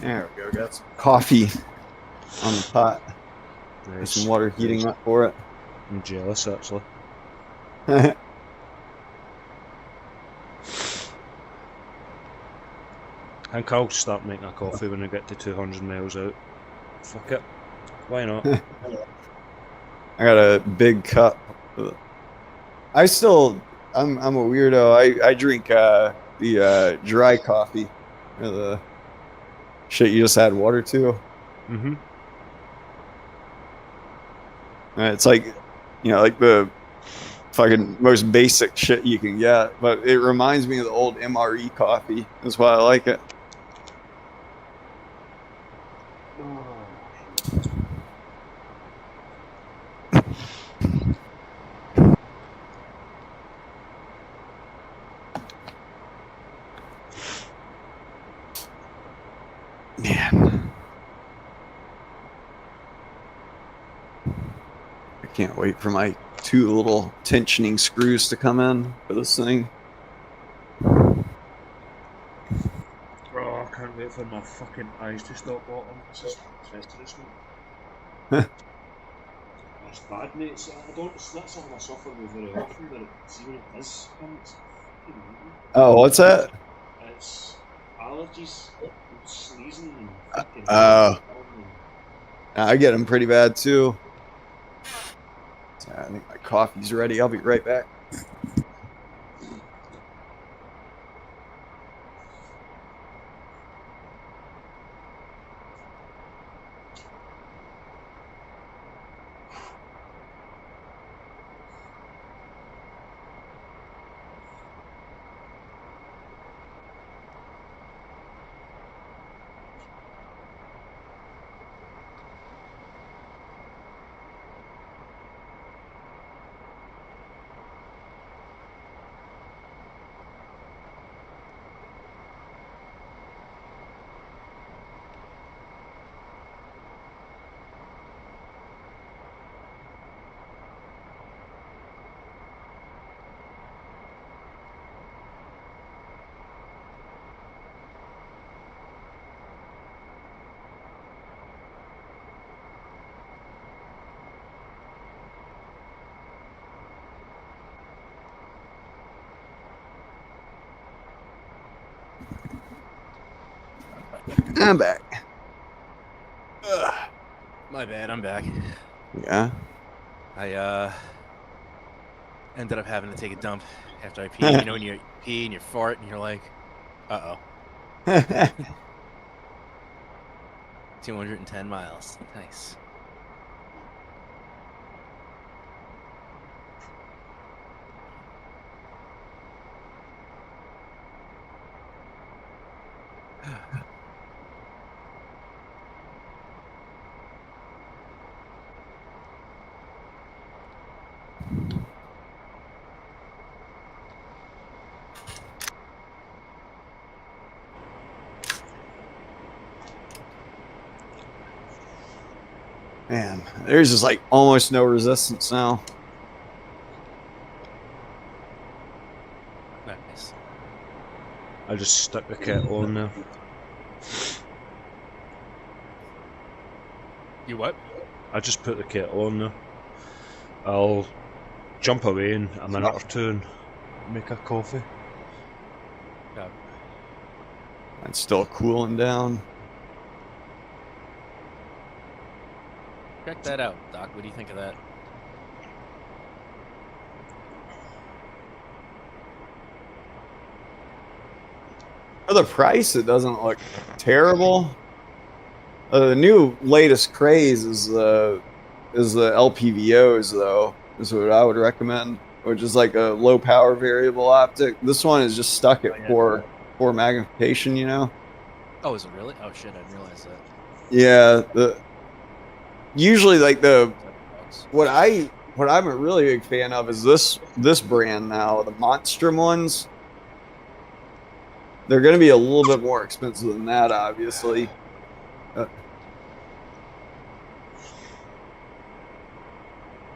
There we go. Got some coffee on the pot. There's
Nice.
some water heating up for it.
I'm jealous, actually.
Yeah,
I think I'll start making a coffee when I get to 200 miles out. Fuck it. Why not?
I got a big cup. I'm a weirdo. I drink the dry coffee, or the shit you just add water to.
Mm-hmm.
It's like, like the fucking most basic shit you can get, but it reminds me of the old MRE coffee. That's why I like it. Man. I can't wait for my 2 little tensioning screws to come in for this thing.
Oh, I can't wait for my fucking eyes to stop watering. This is treacherous, mate. That's bad, mate. It's, it's not something I suffer with very often, but see when it does come, it's
Oh, what's that?
It's allergies, and sneezing, and fucking.
I get them pretty bad too. So I think my coffee's ready. I'll be right back. I'm back. Ugh.
My bad, I'm back.
Yeah.
I ended up having to take a dump after I peed. You know when you pee and you fart and you're like, uh-oh. 210 miles. Nice.
Man, there's just like almost no resistance now.
Nice.
I just stuck the kettle on there.
You what?
I just put the kettle on there. I'll jump away in a minute or two and make a coffee.
Yeah.
It's still cooling down.
Check that out, Doc. What do you think of that?
For the price, it doesn't look terrible. The new latest craze is the LPVOs, though, is what I would recommend, which is like a low power variable optic. This one is just stuck at poor magnification, you know?
Oh, is it really? Oh shit, I didn't realize that.
Yeah, usually like what I'm a really big fan of is this brand now, the Monstrum ones. They're going to be a little bit more expensive than that, obviously.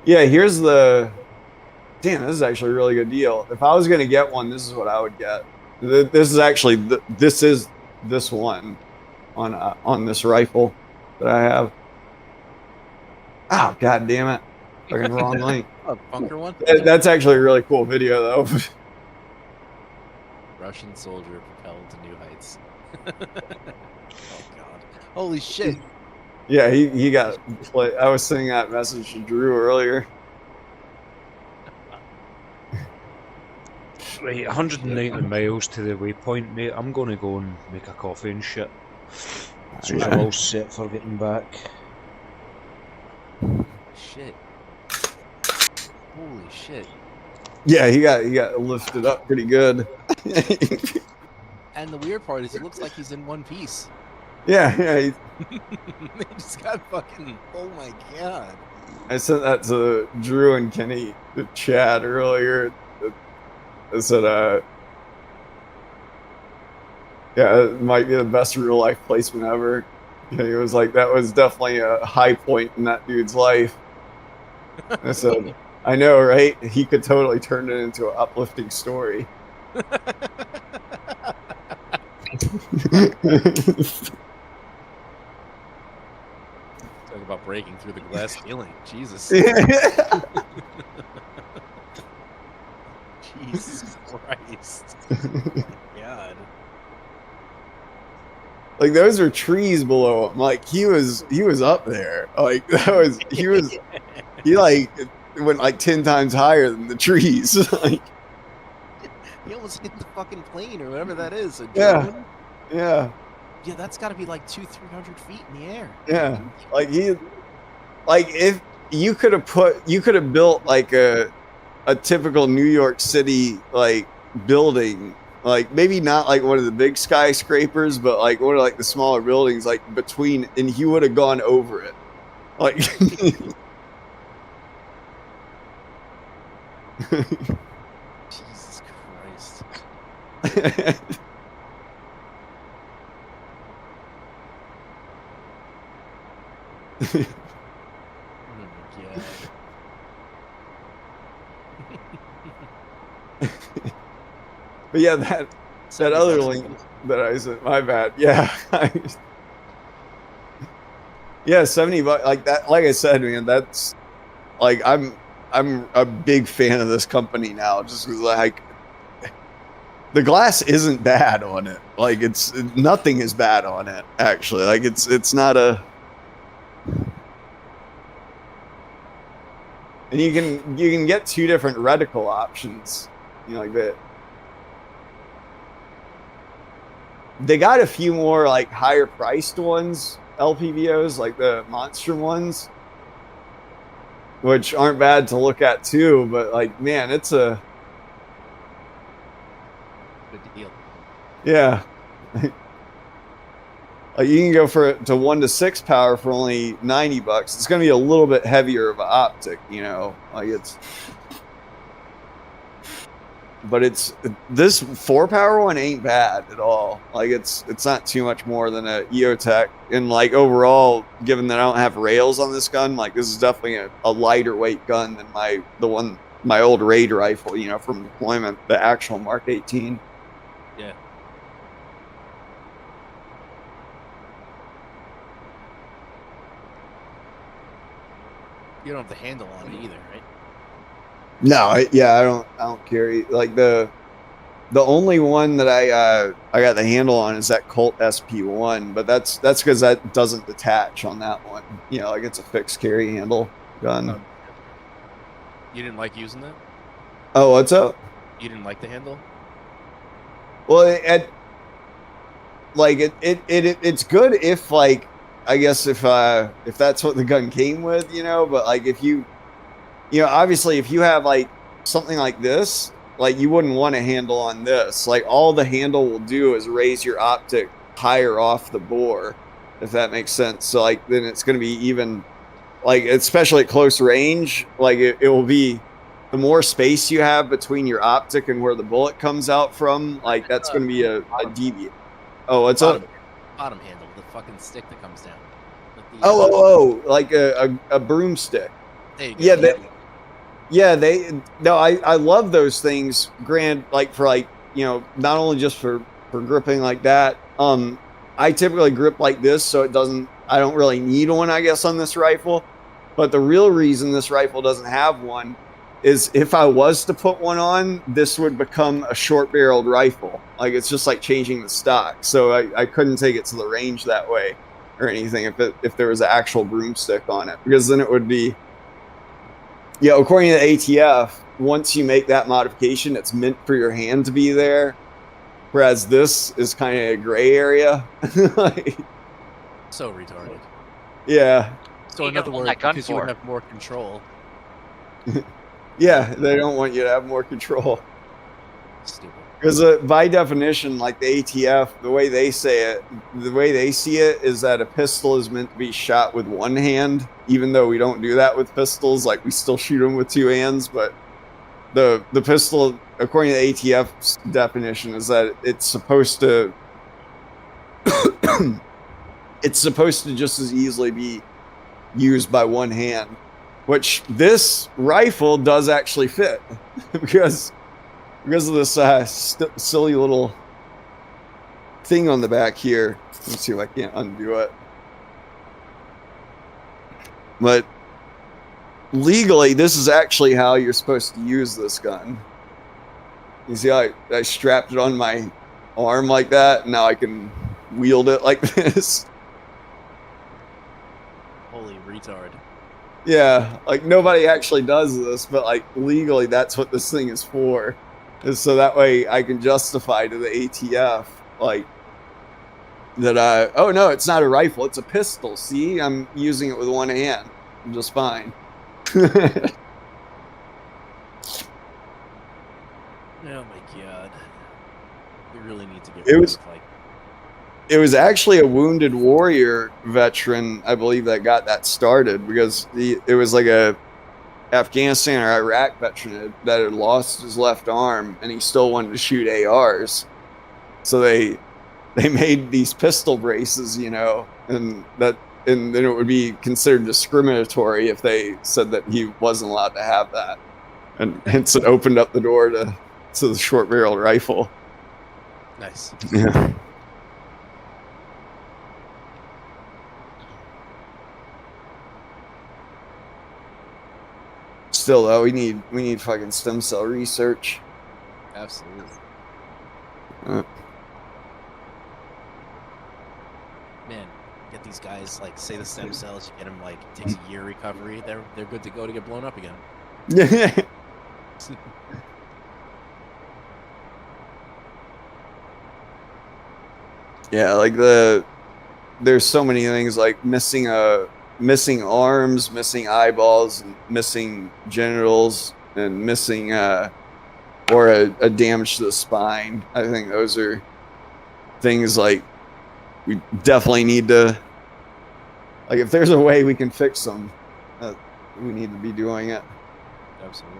Yeah, here's the... Damn, this is actually a really good deal. If I was going to get one, this is what I would get. This is actually... This is this one. on this rifle that I have. Oh, god damn it. Fucking wrong link.
A bunker one?
That's actually a really cool video, though.
Russian soldier propelled to new heights. Oh, God. Holy shit.
Yeah, he got play. I was sending that message to Drew earlier.
Right, 190 miles to the waypoint, mate. I'm going to go and make a coffee and shit. So
Yeah.
I'm all set for getting back.
Shit. Holy shit.
Yeah, he got lifted up pretty good.
And the weird part is it looks like he's in one piece.
Yeah.
He just got fucking... Oh my god.
I sent that to Drew and Kenny, the chat earlier. I said, yeah, it might be the best real life placement ever. And he was like, that was definitely a high point in that dude's life. I said, I know, right? He could totally turn it into an uplifting story.
Talk about breaking through the glass ceiling. Jesus. Jesus Christ. God.
Like those are trees below him. Like he was up there. Like he like went like 10 times higher than the trees. Like
He almost hit the fucking plane or whatever that is. A
Yeah.
drone?
yeah.
Yeah, that's got to be like 200-300 feet in the air.
Yeah. If you could have built like a typical New York City like building, like maybe not like one of the big skyscrapers, but like one of like the smaller buildings, like between, and he would have gone over it. Like
Jesus Christ. Oh my god.
But yeah, that other link that I sent, my bad. Yeah. Yeah, $70 like that. Like I said, man, that's like I'm a big fan of this company now, just 'cause, like the glass isn't bad on it. Like nothing is bad on it actually. Like it's not a. And you can get two different reticle options, you know, like that. They got a few more like higher priced ones, LPVOs, like the monster ones, which aren't bad to look at too. But like, man, it's a
Good deal.
yeah. Like you can go to 1 to 6 power for only $90. It's going to be a little bit heavier of an optic, you know. Like but this 4 power one ain't bad at all. Like it's not too much more than a EOTech, and like overall, given that I don't have rails on this gun, like this is definitely a lighter weight gun than my old raid rifle, you know, from deployment, the actual Mark 18.
Yeah. You don't have the handle on it either, right?
No, I don't carry like the only one that I got the handle on is that Colt SP1, but that's because that doesn't detach on that one. You know, like it's a fixed carry handle gun.
You didn't like using that?
Oh, what's up?
You didn't like the handle?
Well, it's good if like I guess if that's what the gun came with, you know, but like if you know, obviously if you have like something like this, like you wouldn't want a handle on this. Like all the handle will do is raise your optic higher off the bore, if that makes sense. So like then it's going to be even like, especially at close range, like it will be the more space you have between your optic and where the bullet comes out from, like that's going to be a deviate. Oh, what's up?
Bottom handle, the fucking stick that comes down.
Like a broomstick.
There you go.
I love those things. Like for like, you know, not only just for gripping like that. I I typically grip like this, so I don't really need one, I guess, on this rifle. But the real reason this rifle doesn't have one is if I was to put one on, this would become a short-barreled rifle. Like, it's just like changing the stock. So I couldn't take it to the range that way or anything if there was an actual broomstick on it. Because then it would be... Yeah, according to the ATF, once you make that modification, it's meant for your hand to be there. Whereas this is kind of a gray area. Like,
so retarded.
Yeah.
So in other words, because you would have more control.
Yeah, they don't want you to have more control.
Stupid.
Because by definition, like the ATF, the way they say it, the way they see it is that a pistol is meant to be shot with one hand, even though we don't do that with pistols. Like, we still shoot them with two hands, but the pistol, according to the ATF's definition, is that it's supposed to it's supposed to just as easily be used by one hand, which this rifle does actually fit because of this silly little thing on the back here. Let's see if I can't undo it. But legally, this is actually how you're supposed to use this gun. You see how I strapped it on my arm like that, and now I can wield it like this.
Holy retard.
Yeah, like nobody actually does this, but like legally that's what this thing is for. Is so that way I can justify to the ATF like that oh no, it's not a rifle, it's a pistol. See, I'm using it with one hand. I'm just fine.
Oh my god. We really need to get
It
rid
was-
of like
It was actually a wounded warrior veteran, I believe, that got that started because it was like a Afghanistan or Iraq veteran that had lost his left arm and he still wanted to shoot ARs. So they made these pistol braces, you know, and then it would be considered discriminatory if they said that he wasn't allowed to have that. And hence it opened up the door to the short-barreled rifle.
nice.
Yeah. Still though, we need fucking stem cell research.
Absolutely. Man, get these guys like say the stem cells, you get them like it takes a year recovery. They're good to go to get blown up again.
Yeah. Yeah, like there's so many things like missing arms, missing eyeballs, and missing genitals, and missing or a damage to the spine. I think those are things like we definitely need to, like, if there's a way we can fix them, we need to be doing it.
Absolutely.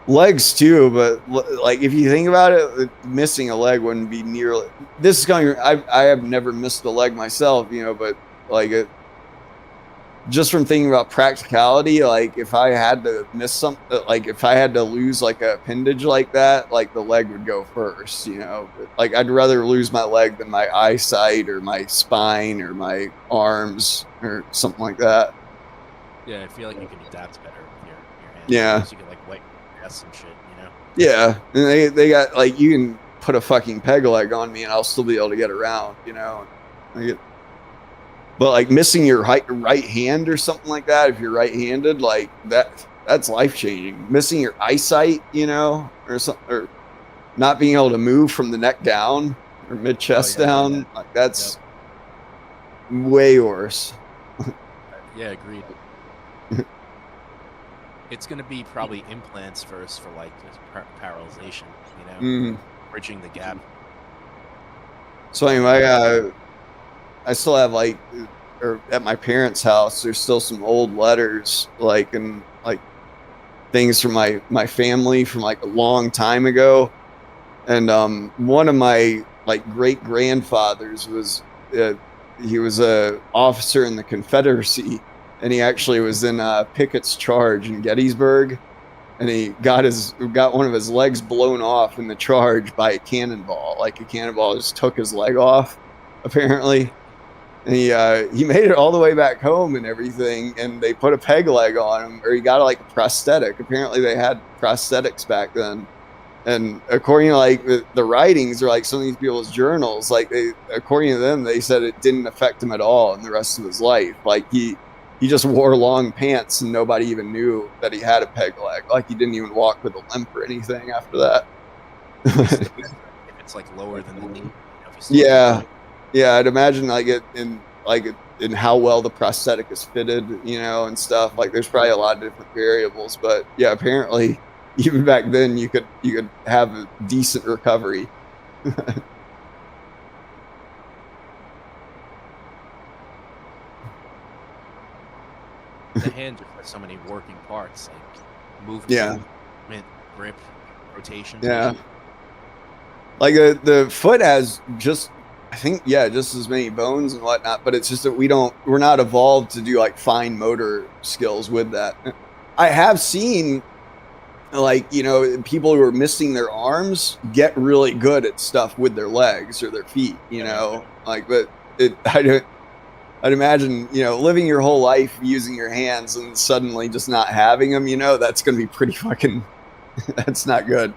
Legs too, but like if you think about it, missing a leg wouldn't be nearly. This is going. I have never missed a leg myself, you know, but like it. Just from thinking about practicality, like if I had to miss something, like if I had to lose like a appendage like that, like the leg would go first, you know. Like I'd rather lose my leg than my eyesight or my spine or my arms or something like that.
Yeah, I feel like you can adapt better with your hands.
Yeah.
So you can like wipe your ass and shit, you know.
Yeah, and they got like you can put a fucking peg leg on me and I'll still be able to get around, you know. But like missing your right hand or something like that, if you're right-handed, like that's life-changing. Missing your eyesight, you know, or something, or not being able to move from the neck down or mid-chest down, like that's way worse.
Yeah, agreed. It's gonna be probably implants first for like this paralyzation, you know, bridging the gap.
So anyway, I still have like, or at my parents' house, there's still some old letters, like and like things from my family from like a long time ago, and one of my like great grandfathers was he was a officer in the Confederacy. And he actually was in Pickett's charge in Gettysburg. and he got one of his legs blown off in the charge by a cannonball. Like a cannonball just took his leg off, apparently. And he made it all the way back home and everything, and they put a peg leg on him, or he got like a prosthetic. Apparently they had prosthetics back then. And according to like the writings or like some of these people's journals, like according to them, they said it didn't affect him at all in the rest of his life. Like he just wore long pants and nobody even knew that he had a peg leg. Like he didn't even walk with a limp or anything after that.
If it's like lower than the knee.
Yeah. Yeah, I'd imagine like in how well the prosthetic is fitted, and stuff. Like there's probably a lot of different variables, but yeah, apparently even back then you could have a decent recovery.
The hand just has so many working parts, like movement, grip, rotation.
Yeah. Like the foot has just as many bones and whatnot, but it's just that we're not evolved to do like fine motor skills with that. I have seen like, people who are missing their arms get really good at stuff with their legs or their feet, like, but I'd imagine, living your whole life using your hands and suddenly just not having them, that's going to be pretty fucking, that's not good.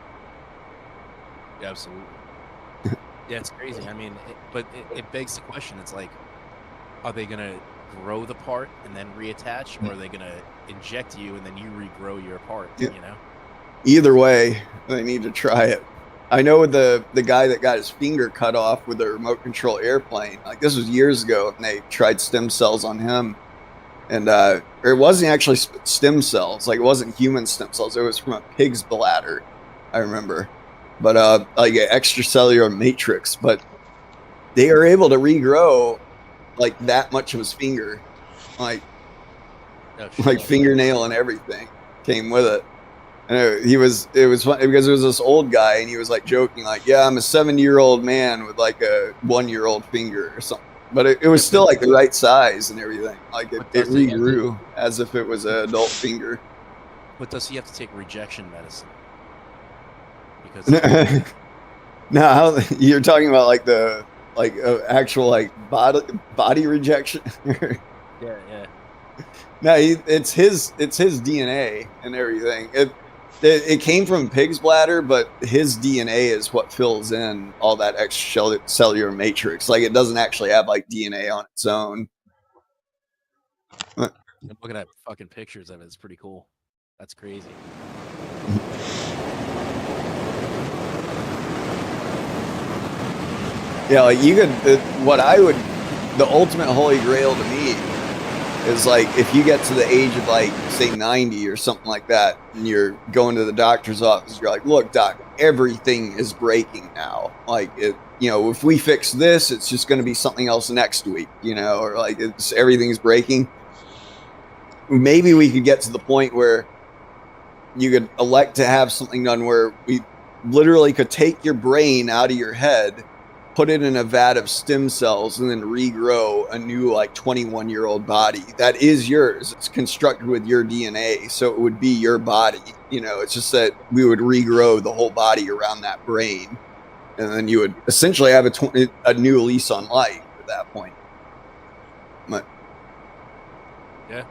Yeah, absolutely. Yeah, it's crazy. I mean, it begs the question. It's like, are they going to grow the part and then reattach, or are they going to inject you and then you regrow your part,
Either way, they need to try it. I know with the guy that got his finger cut off with a remote control airplane, like this was years ago, and they tried stem cells on him. And it wasn't actually stem cells, like it wasn't human stem cells. It was from a pig's bladder, I remember. But like an extracellular matrix, but they are able to regrow like that much of his finger, like fingernail and everything came with it. And it was funny because it was this old guy, and he was like joking, like, yeah, I'm a 70-year-old man with like a 1-year-old finger or something. But it was still like the right size and everything. Like it regrew as if it was an adult finger.
But does he have to take rejection medicine? Because
no, you're talking about like the actual like body rejection.
Yeah.
No, it's his DNA and everything. It came from pig's bladder, but his DNA is what fills in all that extracellular matrix. Like it doesn't actually have like DNA on its own.
I'm looking at fucking pictures of it. It's pretty cool. That's crazy.
Yeah, like you could. The ultimate holy grail to me is like if you get to the age of like say 90 or something like that, and you're going to the doctor's office, you're like, look, doc, everything is breaking now. Like if we fix this, it's just going to be something else next week, or like everything's breaking. Maybe we could get to the point where you could elect to have something done where we literally could take your brain out of your head, put it in a vat of stem cells, and then regrow a new like 21-year-old body that is yours. It's constructed with your DNA, so it would be your body. It's just that we would regrow the whole body around that brain, and then you would essentially have a new lease on life at that point. But
yeah.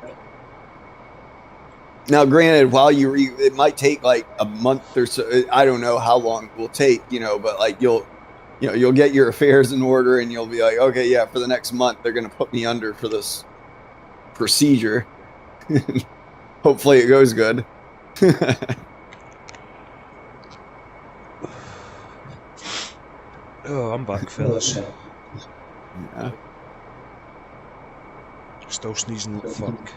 Now, granted, while it might take like a month or so. I don't know how long it will take, but like you'll get your affairs in order, and you'll be like, okay, yeah, for the next month, they're going to put me under for this procedure. Hopefully it goes good.
Oh, I'm back, fellas.
Yeah.
Still sneezing like fuck.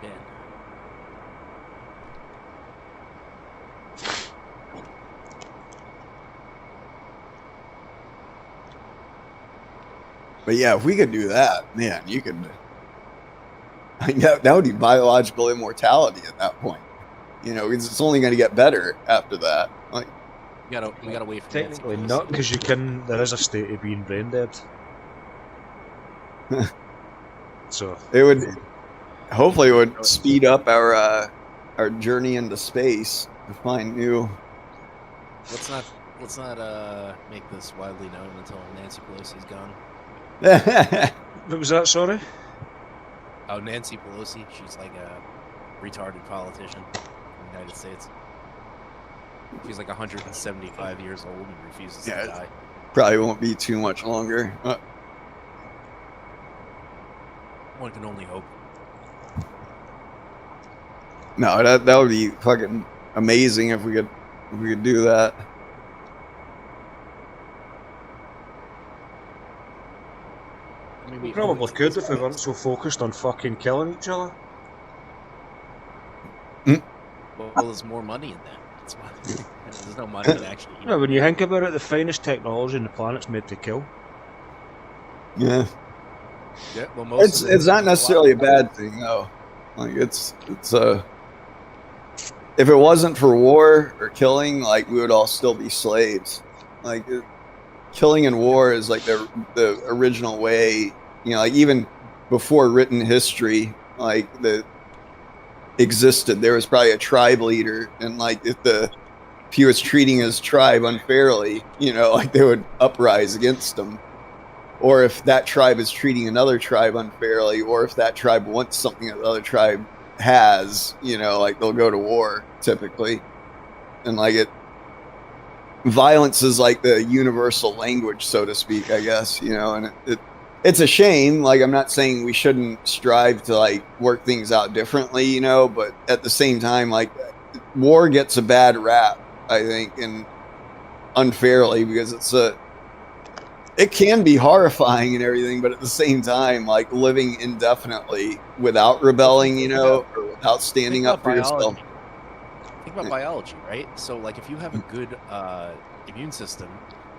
Yeah.
But yeah, if we could do that, man, you could. That would be biological immortality at that point. It's only going to get better after that. Like,
we gotta wait for
technically not, because there is a state of being brain dead. So
it would. hopefully it would speed up our journey into space to find new.
Let's not make this widely known until Nancy Pelosi's gone.
What was that? Sorry.
Oh, Nancy Pelosi. She's like a retarded politician in the United States. She's like 175 years old and refuses to die.
Probably won't be too much longer.
One can only hope.
No, that would be fucking amazing if we could do that.
We probably could if we weren't so focused on fucking killing each other.
Well, there's more money in that. That's why. There's no money in actually.
No, when you think about it, the finest technology on the planet's made to kill.
Yeah.
Yeah. Well,
it's not necessarily a bad thing though. Like it's if it wasn't for war or killing, like we would all still be slaves. Like killing in war is like the original way. You know, like even before written history, like the existed, there was probably a tribe leader, and like if he was treating his tribe unfairly, you know, like they would uprise against him. Or if that tribe is treating another tribe unfairly, or if that tribe wants something that the other tribe has, you know, like they'll go to war typically. And like violence is like the universal language, so to speak, I guess, you know, and it's a shame. Like, I'm not saying we shouldn't strive to like work things out differently, you know, but at the same time, like war gets a bad rap, I think, and unfairly, because it can be horrifying and everything, but at the same time, like living indefinitely without rebelling, you know, or without standing up for yourself.
Think about biology, right? So, like, if you have a good immune system,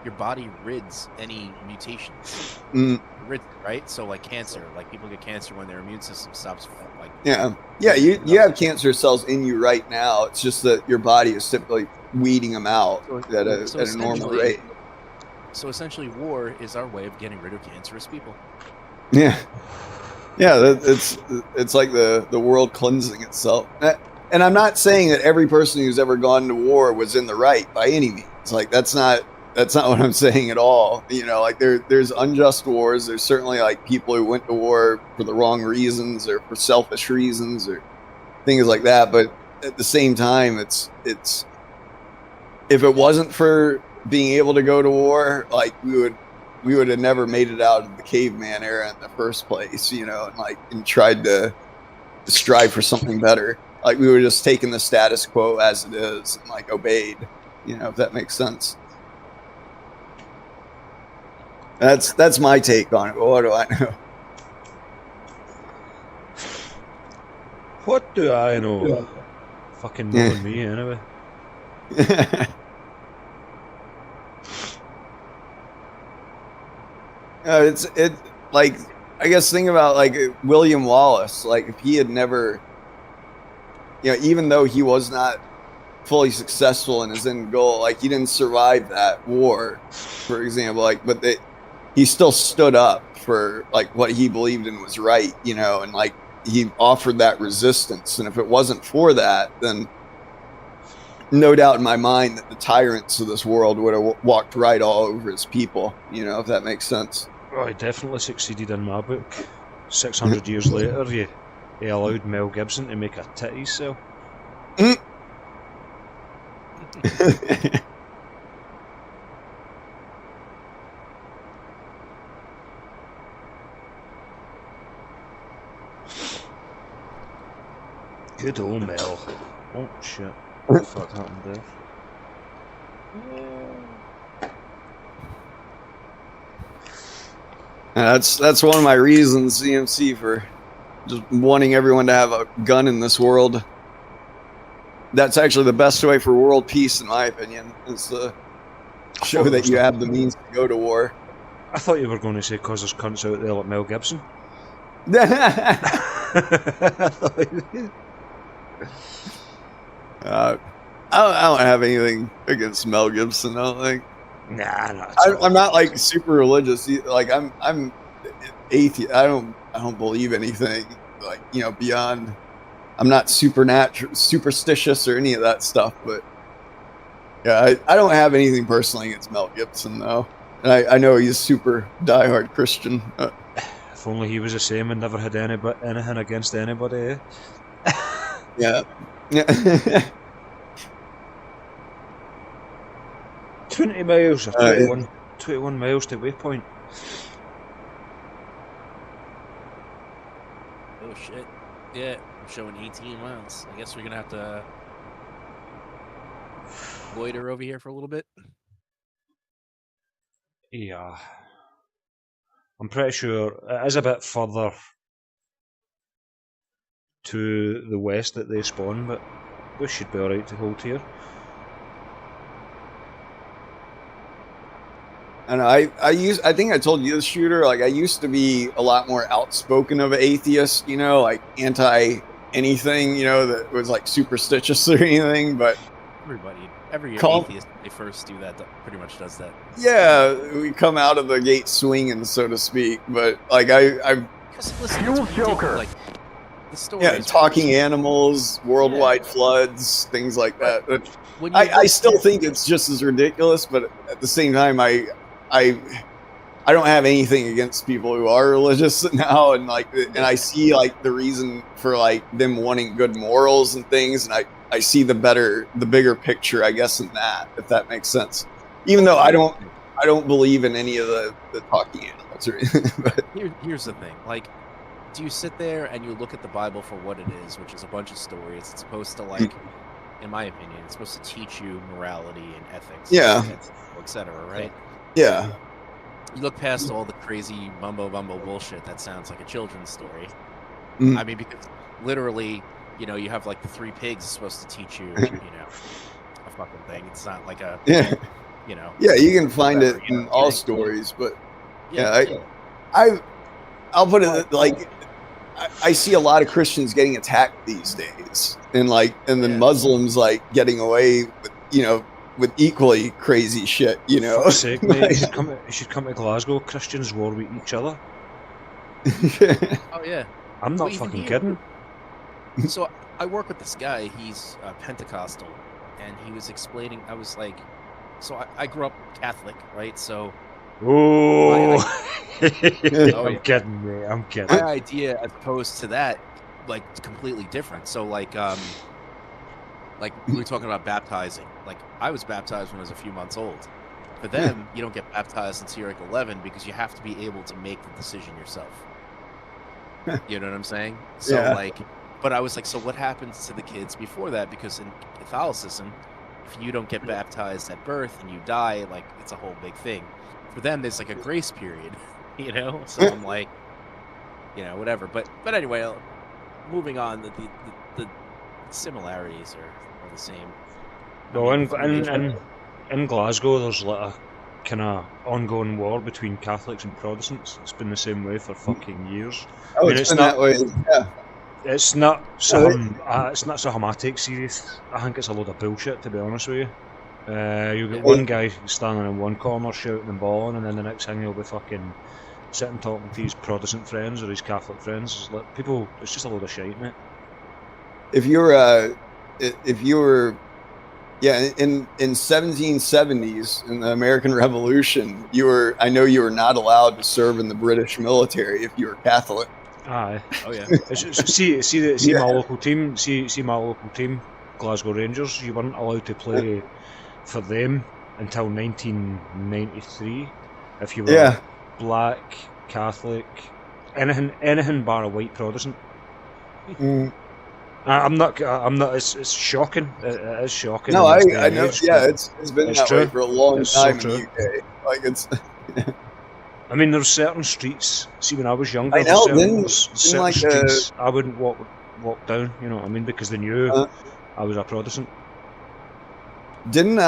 your body rids any mutations. Right? So, like cancer, like people get cancer when their immune system stops. Like,
you have cancer cells in you right now. It's just that your body is typically weeding them out at a normal rate.
So essentially, war is our way of getting rid of cancerous people.
Yeah, it's like the world cleansing itself. And I'm not saying that every person who's ever gone to war was in the right by any means. Like that's not what I'm saying at all. You know, like there's unjust wars. There's certainly like people who went to war for the wrong reasons or for selfish reasons or things like that. But at the same time, it's if it wasn't for being able to go to war, like we would have never made it out of the caveman era in the first place, you know, and tried to strive for something better. Like we would have just taken the status quo as it is and like obeyed, you know, if that makes sense. That's my take on it. But what do I know?
What do I know? Fucking knowing me anyway.
It like I guess think about like William Wallace. Like if he had never, you know, even though he was not fully successful in his end goal, like he didn't survive that war, for example. Like, but he still stood up for like what he believed in was right, you know, and like he offered that resistance. And if it wasn't for that, then no doubt in my mind that the tyrants of this world would have walked right all over his people, you know, if that makes sense.
Well, he definitely succeeded in my book. 600 years later, he allowed Mel Gibson to make a titty sale. Good old Mel. Oh shit. What the fuck happened there?
That's one of my reasons, CMC, for just wanting everyone to have a gun in this world. That's actually the best way for world peace, in my opinion, is to show that you have the means to go to war.
I thought you were going to say because there's cunts out there like Mel Gibson.
I don't have anything against Mel Gibson, I don't think.
Nah, not
I'm not like super religious. Like I'm atheist. I don't believe anything. like, you know, beyond. I'm not superstitious or any of that stuff, but yeah, I don't have anything personally against Mel Gibson though, and I know he's super diehard Christian.
If only he was the same and never had anything against anybody.
Yeah.
20 miles or 21 miles to waypoint.
Oh shit. Yeah, I'm showing 18 miles. I guess we're gonna have to loiter over here for a little bit.
Yeah. I'm pretty sure it is a bit further to the west that they spawn, but we should be alright to hold here.
And I think I told you, the shooter, like I used to be a lot more outspoken of an atheist, you know, like anti anything, you know, that was like superstitious or anything, but
every atheist they first do that pretty much does that.
Yeah, we come out of the gate swinging, so to speak, but like I
fuel Joker, like the story.
Yeah, talking animals, worldwide floods, things like that. But I still think it's just as ridiculous, but at the same time, I don't have anything against people who are religious now, and like, and I see like the reason for like them wanting good morals and things, and I see the bigger picture, I guess, in that, if that makes sense. Even though I don't believe in any of the talking animals or anything. But
here's the thing, like, do you sit there and you look at the Bible for what it is, which is a bunch of stories? It's supposed to, like, in my opinion, it's supposed to teach you morality and ethics, etc., right?
Yeah.
You look past all the crazy mumbo bullshit that sounds like a children's story. I mean, because literally, you know, you have like the three pigs supposed to teach you, you know, a fucking thing. It's not like a, you know.
Yeah, you can find it in all stories, but I'll put it like, I see a lot of Christians getting attacked these days, and then Muslims like getting away with, you know, with equally crazy shit, you know.
For sake, mate, you should come to Glasgow. Christians war with each other.
Oh yeah,
I'm not fucking kidding.
So I work with this guy. He's Pentecostal, and he was explaining. I was like, so I grew up Catholic, right? So.
I'm kidding, mate. I'm kidding.
My idea, as opposed to that, like, completely different. So, like we were talking about baptizing. Like, I was baptized when I was a few months old. For them, you don't get baptized until you're like 11 because you have to be able to make the decision yourself. You know what I'm saying? So, like, but I was like, so what happens to the kids before that? Because in Catholicism, if you don't get baptized at birth and you die, like, it's a whole big thing. For them, there's like a grace period, you know. So I'm like, you know, whatever. But anyway, moving on. The similarities are the same.
No, in Glasgow, there's like a kind of ongoing war between Catholics and Protestants. It's been the same way for fucking years.
Oh, I mean, it's been that way. Yeah.
It's not something I take serious. I think it's a load of bullshit, to be honest with you. You'll get one guy standing in one corner shouting and bawling, and then the next thing he'll be fucking sitting talking to his Protestant friends or his Catholic friends. It's like it's just a load of shite, mate.
If you were in 1770s in the American Revolution, I know you were not allowed to serve in the British military if you were Catholic.
Aye.
Oh yeah.
See my local team. See my local team, Glasgow Rangers. You weren't allowed to play for them until 1993 if you were black, Catholic, anything bar a white Protestant. I'm not. It's shocking. It is shocking.
No, I know. Yeah, it's been that way for a long time in the UK. Like it's.
I mean, there's certain streets. See, when I was younger,
I know,
certain streets I wouldn't walk down. You know what I mean? Because they knew I was a Protestant.
I think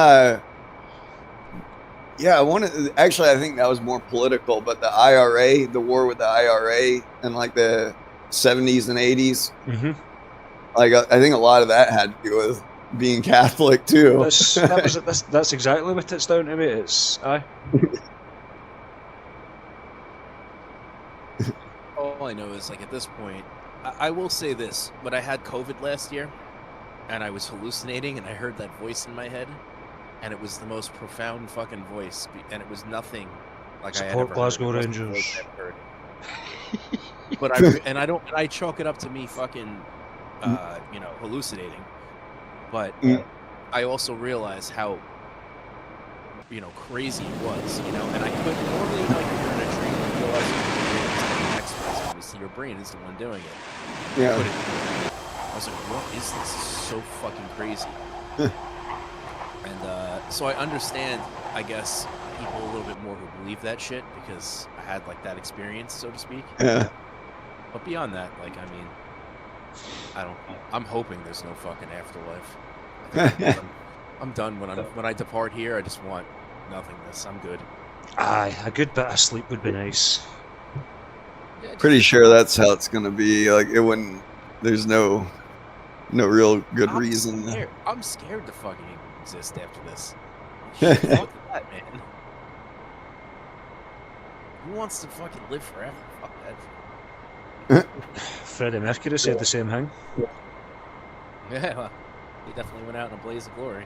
that was more political, but the IRA, the war with the IRA in like the 70s and 80s, like I think a lot of that had to do with being Catholic too.
That's exactly what it's down to, mate. It's aye.
All I know is, like, at this point, I will say this: when I had COVID last year, and I was hallucinating, and I heard that voice in my head, and it was the most profound fucking voice, and it was nothing like I had
Support
ever
Glasgow
heard. It wasn't the
Rangers.
voice I ever heard. But I chalk it up to me fucking, hallucinating. But I also realize how, crazy it was, and I couldn't normally, like, when you're in a dream, you realize you're experts. Obviously, your brain is the one doing it.
Yeah.
I was like, what is this? This is so fucking crazy. And so I understand, I guess, people a little bit more who believe that shit because I had, like, that experience, so to speak.
Yeah.
But beyond that, like, I mean, I'm hoping there's no fucking afterlife. I'm done when I depart here. I just want nothingness. I'm good.
Aye, a good bit of sleep would be nice.
Yeah,
Pretty sure that's how it's gonna be. Like, it wouldn't. There's no real good reason.
I'm scared to fucking exist after this. Fuck that, man. Who wants to fucking live forever? Fuck that.
Freddie Mercury said the same thing.
Yeah, well, he definitely went out in a blaze of glory.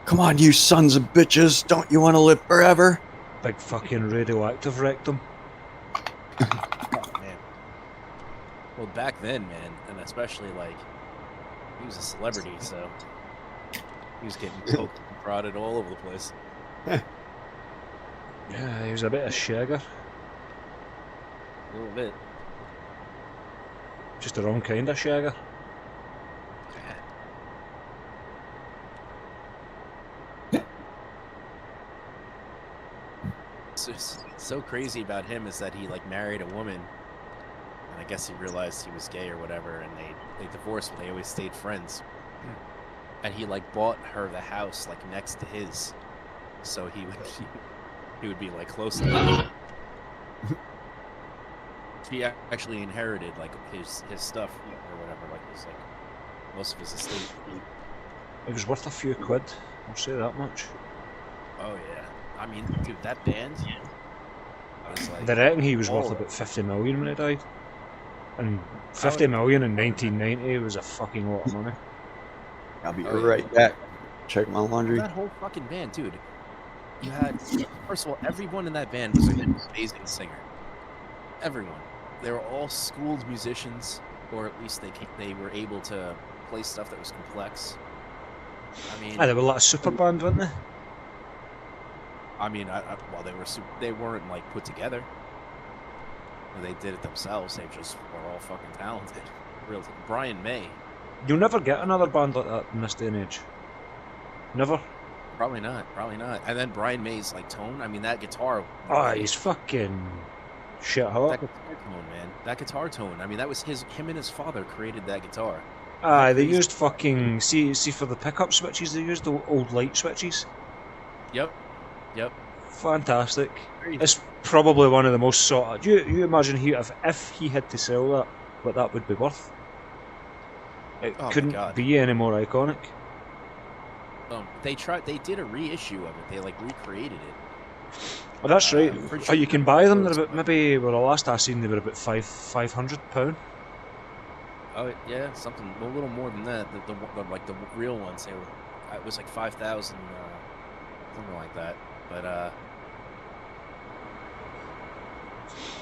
Come on, you sons of bitches! Don't you want to live forever?
Big fucking radioactive rectum.
Oh, man. Well, back then, man, and especially, like, he was a celebrity, so he was getting poked and prodded all over the place.
Yeah, he was a bit of shagger.
A little bit.
Just the wrong kind of shagger.
So crazy about him is that he, like, married a woman, and I guess he realized he was gay or whatever, and they divorced, but they always stayed friends. And he, like, bought her the house, like, next to his, so he would be, like, close to him. He actually inherited, like, his stuff or whatever, like, his, like, most of his estate.
It was worth a few quid, I'll say that much.
Oh yeah, I mean, dude, that band was like.
They reckon he was worth about 50 million when he died. And 50 million in 1990 was a fucking lot of money.
I'll be right back. Check my laundry.
That whole fucking band, dude. You had, first of all, everyone in that band was an amazing singer. Everyone. They were all schooled musicians, or at least they were able to play stuff that was complex. I mean,
They were like a super band, weren't they?
I mean, well, they weren't, like, put together. They did it themselves. They just were all fucking talented. Real. Brian May.
You'll never get another band like that in this day and age. Never.
Probably not. Probably not. And then Brian May's, like, tone. I mean, that guitar.
Oh, he's fucking shit hot.
That guitar tone, man. That guitar tone. I mean, that was him and his father created that guitar.
Aye, they used fucking see for the pickup switches. They used the old light switches.
Yep.
Fantastic. It's probably one of the most sought out. You imagine if he had to sell that, what that would be worth. It couldn't be any more iconic.
They did a reissue of it. They, like, recreated it.
Well, that's right. Oh, you can buy them. They're about, maybe, well, the last I seen they were about £500.
Oh yeah, something a little more than that. The like the real ones, it was like 5,000, something like that.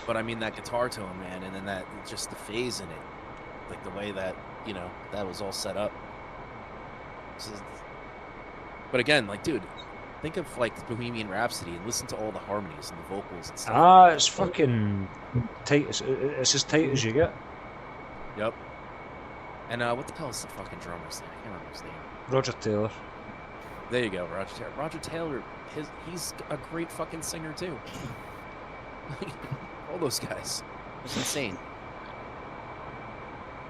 But I mean, that guitar tone, man, and then that just the phase in it, like the way that that was all set up. But again, like, dude, think of, like, Bohemian Rhapsody and listen to all the harmonies and the vocals and stuff.
It's fucking tight. It's as tight as you get.
Yep. And what the hell is the fucking drummer's name? I can't remember his name.
Roger Taylor.
There you go, Roger Taylor. Roger Taylor, he's a great fucking singer too. All those guys. It's insane.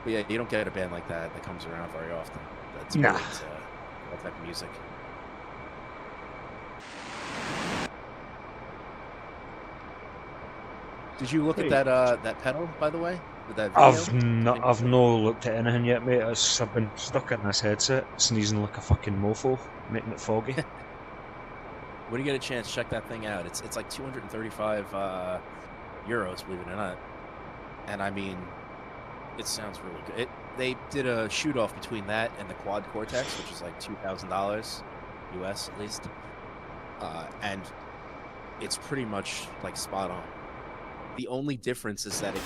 But yeah, you don't get a band like that comes around very often. That's great, that type of music. Did you look at that pedal, by the way? With that video?
I've no looked at anything yet, mate. I've been stuck in this headset, sneezing like a fucking mofo, making it foggy.
When you get a chance, check that thing out. It's like 235 euros, believe it or not. And I mean, It sounds really good. They did a shoot off between that and the Quad Cortex, which is like $2,000 US at least, and it's pretty much like spot on. The only difference is that you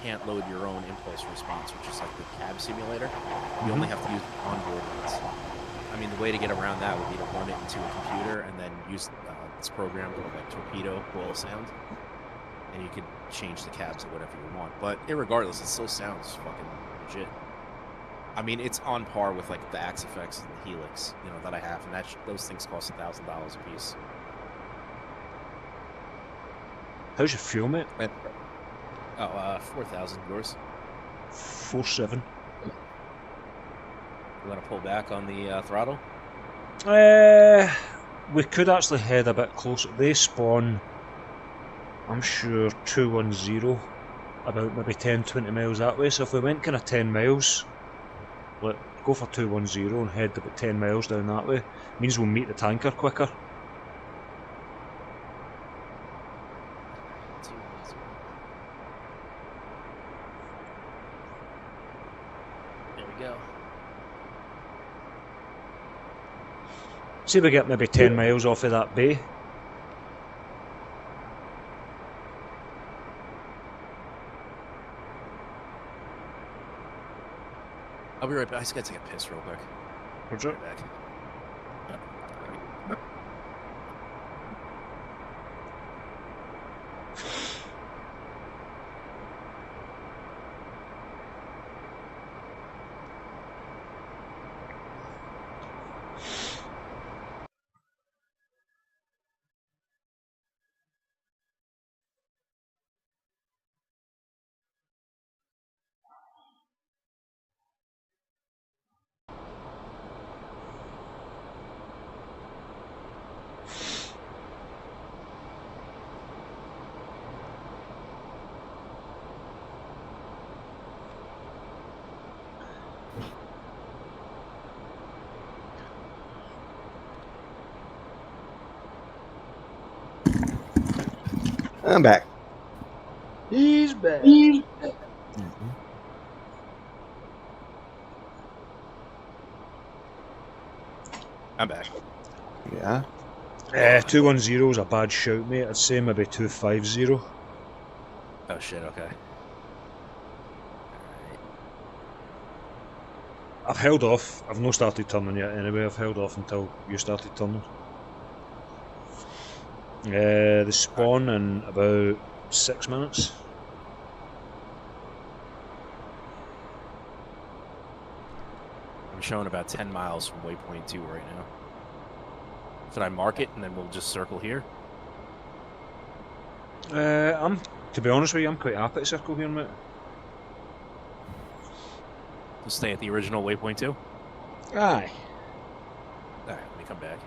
can't load your own impulse response, which is like the cab simulator. You only have to use onboard ones. I mean, the way to get around that would be to run it into a computer and then use this program called like torpedo coil sound, and you could change the cabs or whatever you want. But irregardless, it still sounds fucking legit. I mean, it's on par with like the Axe Effects and the Helix, you know, that I have, and those things cost $1,000 a piece.
How's your fuel, mate?
4,000. Yours?
4.7.
You want to pull back on the throttle?
We could actually head a bit closer. They spawn, I'm sure, 210, about maybe 10-20 miles that way. So if we went kind of 10 miles, go for 210 and head about 10 miles down that way. Means we'll meet the tanker quicker.
There we go.
See if we get maybe 10 miles off of that bay.
I'll be right back. I just gotta take a piss real quick.
Roger.
Right back.
I'm back.
He's back.
I'm back.
Yeah.
210 is a bad shout, mate. I'd say maybe 250.
Oh shit, okay.
I've held off. I've not started turning yet anyway. I've held off until you started turning. They spawn in about 6 minutes.
I'm showing about 10 miles from waypoint 2 right now. Should I mark it and then we'll just circle here?
To be honest with you, I'm quite happy to circle here, mate.
We'll stay at the original waypoint 2?
Aye.
Alright, let me come back.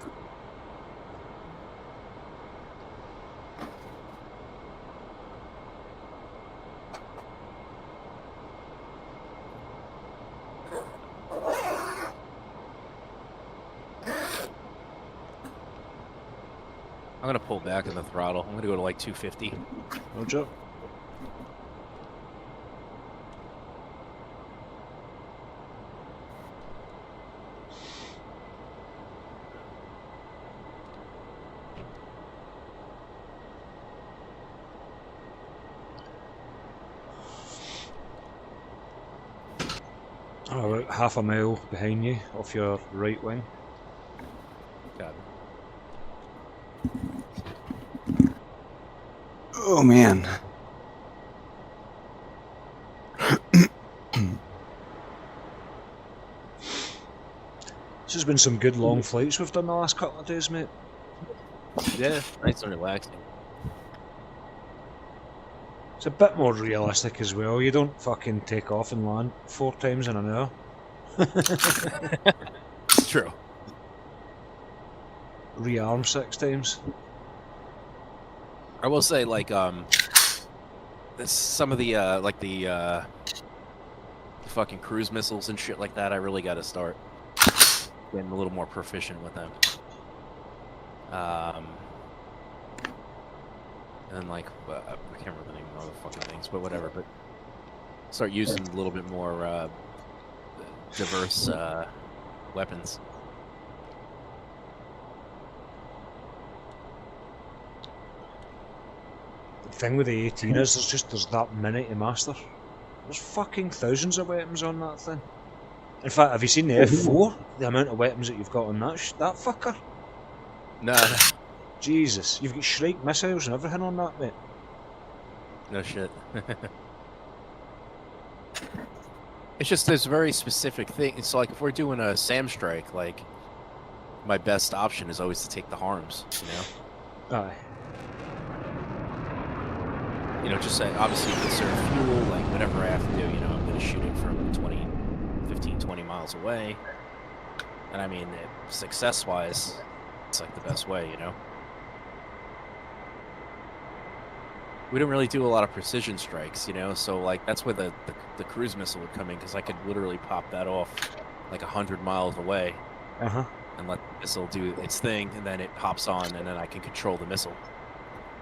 I'm gonna pull back on the throttle. I'm gonna go to like 250.
Roger. About half a mile behind you, off your right wing.
Got it.
Oh man.
This has been some good long flights we've done the last couple of days, mate.
Yeah, nice and relaxing.
It's a bit more realistic as well. You don't fucking take off and land 4 times in an hour.
It's true.
Rearm 6 times.
I will say, like, some of the the fucking cruise missiles and shit like that, I really got to start getting a little more proficient with them. And like, I can't remember the name of all the fucking things, but whatever. But start using a little bit more diverse weapons.
The thing with the 18 is there's that many to master. There's fucking thousands of weapons on that thing. In fact, have you seen the F4? The amount of weapons that you've got on that fucker?
No.
Jesus, you've got Shrike missiles and everything on that, mate.
No shit. It's just there's very specific things. It's like if we're doing a SAM strike, like my best option is always to take the harms, you know?
Aye.
You know, just obviously conserve fuel, like whatever I have to do, you know, I'm going to shoot it from 15, 20 miles away. And I mean, success-wise, it's like the best way, you know? We don't really do a lot of precision strikes, you know, so like that's where the cruise missile would come in, because I could literally pop that off like 100 miles away and let the missile do its thing, and then it hops on, and then I can control the missile,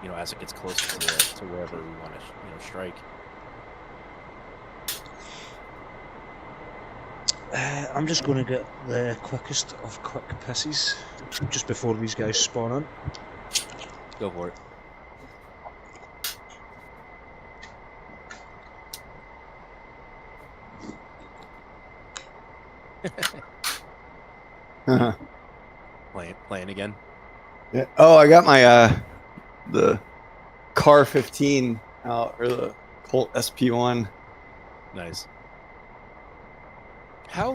you know, as it gets closer to wherever we want to, you know, strike.
I'm just going to get the quickest of quick pisses just before these guys spawn in.
Go for it. Playing again.
Yeah. Oh, I got my the Car 15 out, or the Colt SP1.
Nice. How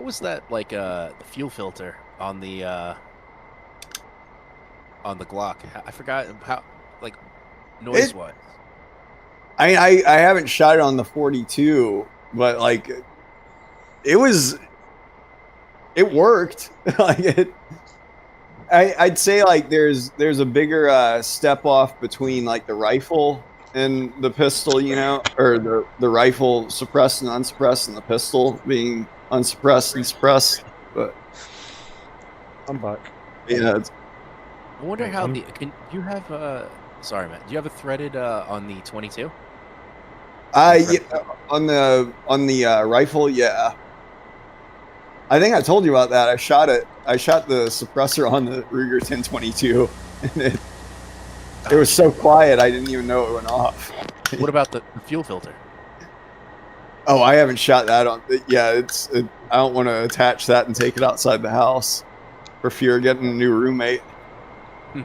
was that, like the fuel filter on the Glock? I forgot how, like, noise wise.
I haven't shot it on the 42, but like it worked. Like I'd say like there's a bigger step off between like the rifle and the pistol, you know, or the rifle suppressed and unsuppressed, and the pistol being unsuppressed and suppressed. But
I'm back.
Yeah.
I wonder how can you have sorry, Matt. Do you have a threaded on the 22?
Yeah, on the rifle, yeah. I think I told you about that. I shot the suppressor on the Ruger 1022, and it was so quiet I didn't even know it went off.
What about the fuel filter?
Oh, I haven't shot that on. Yeah, I don't want to attach that and take it outside the house for fear of getting a new roommate.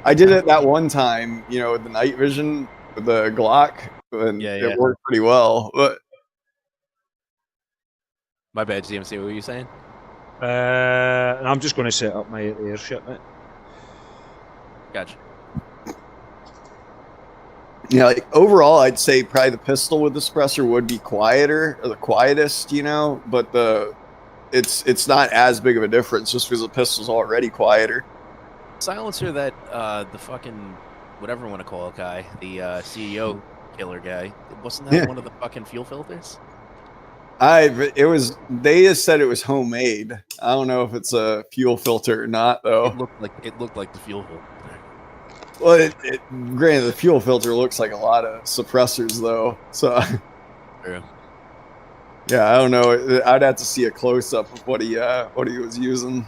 I did it that one time, you know, with the night vision with the Glock, and it worked pretty well. But
my bad, GMC. What were you saying?
I'm just going to set up my airship, mate.
Gotcha.
Yeah, like overall, I'd say probably the pistol with the suppressor would be quieter, or the quietest, you know. But it's not as big of a difference just because the pistol's already quieter.
Silencer that the fucking whatever you want to call it guy, the CEO killer guy, wasn't that one of the fucking fuel filters?
They just said it was homemade. I don't know if it's a fuel filter or not, though.
It looked like the fuel filter.
Well, granted, the fuel filter looks like a lot of suppressors, though. So,
true.
Yeah, I don't know. I'd have to see a close up of what he was using.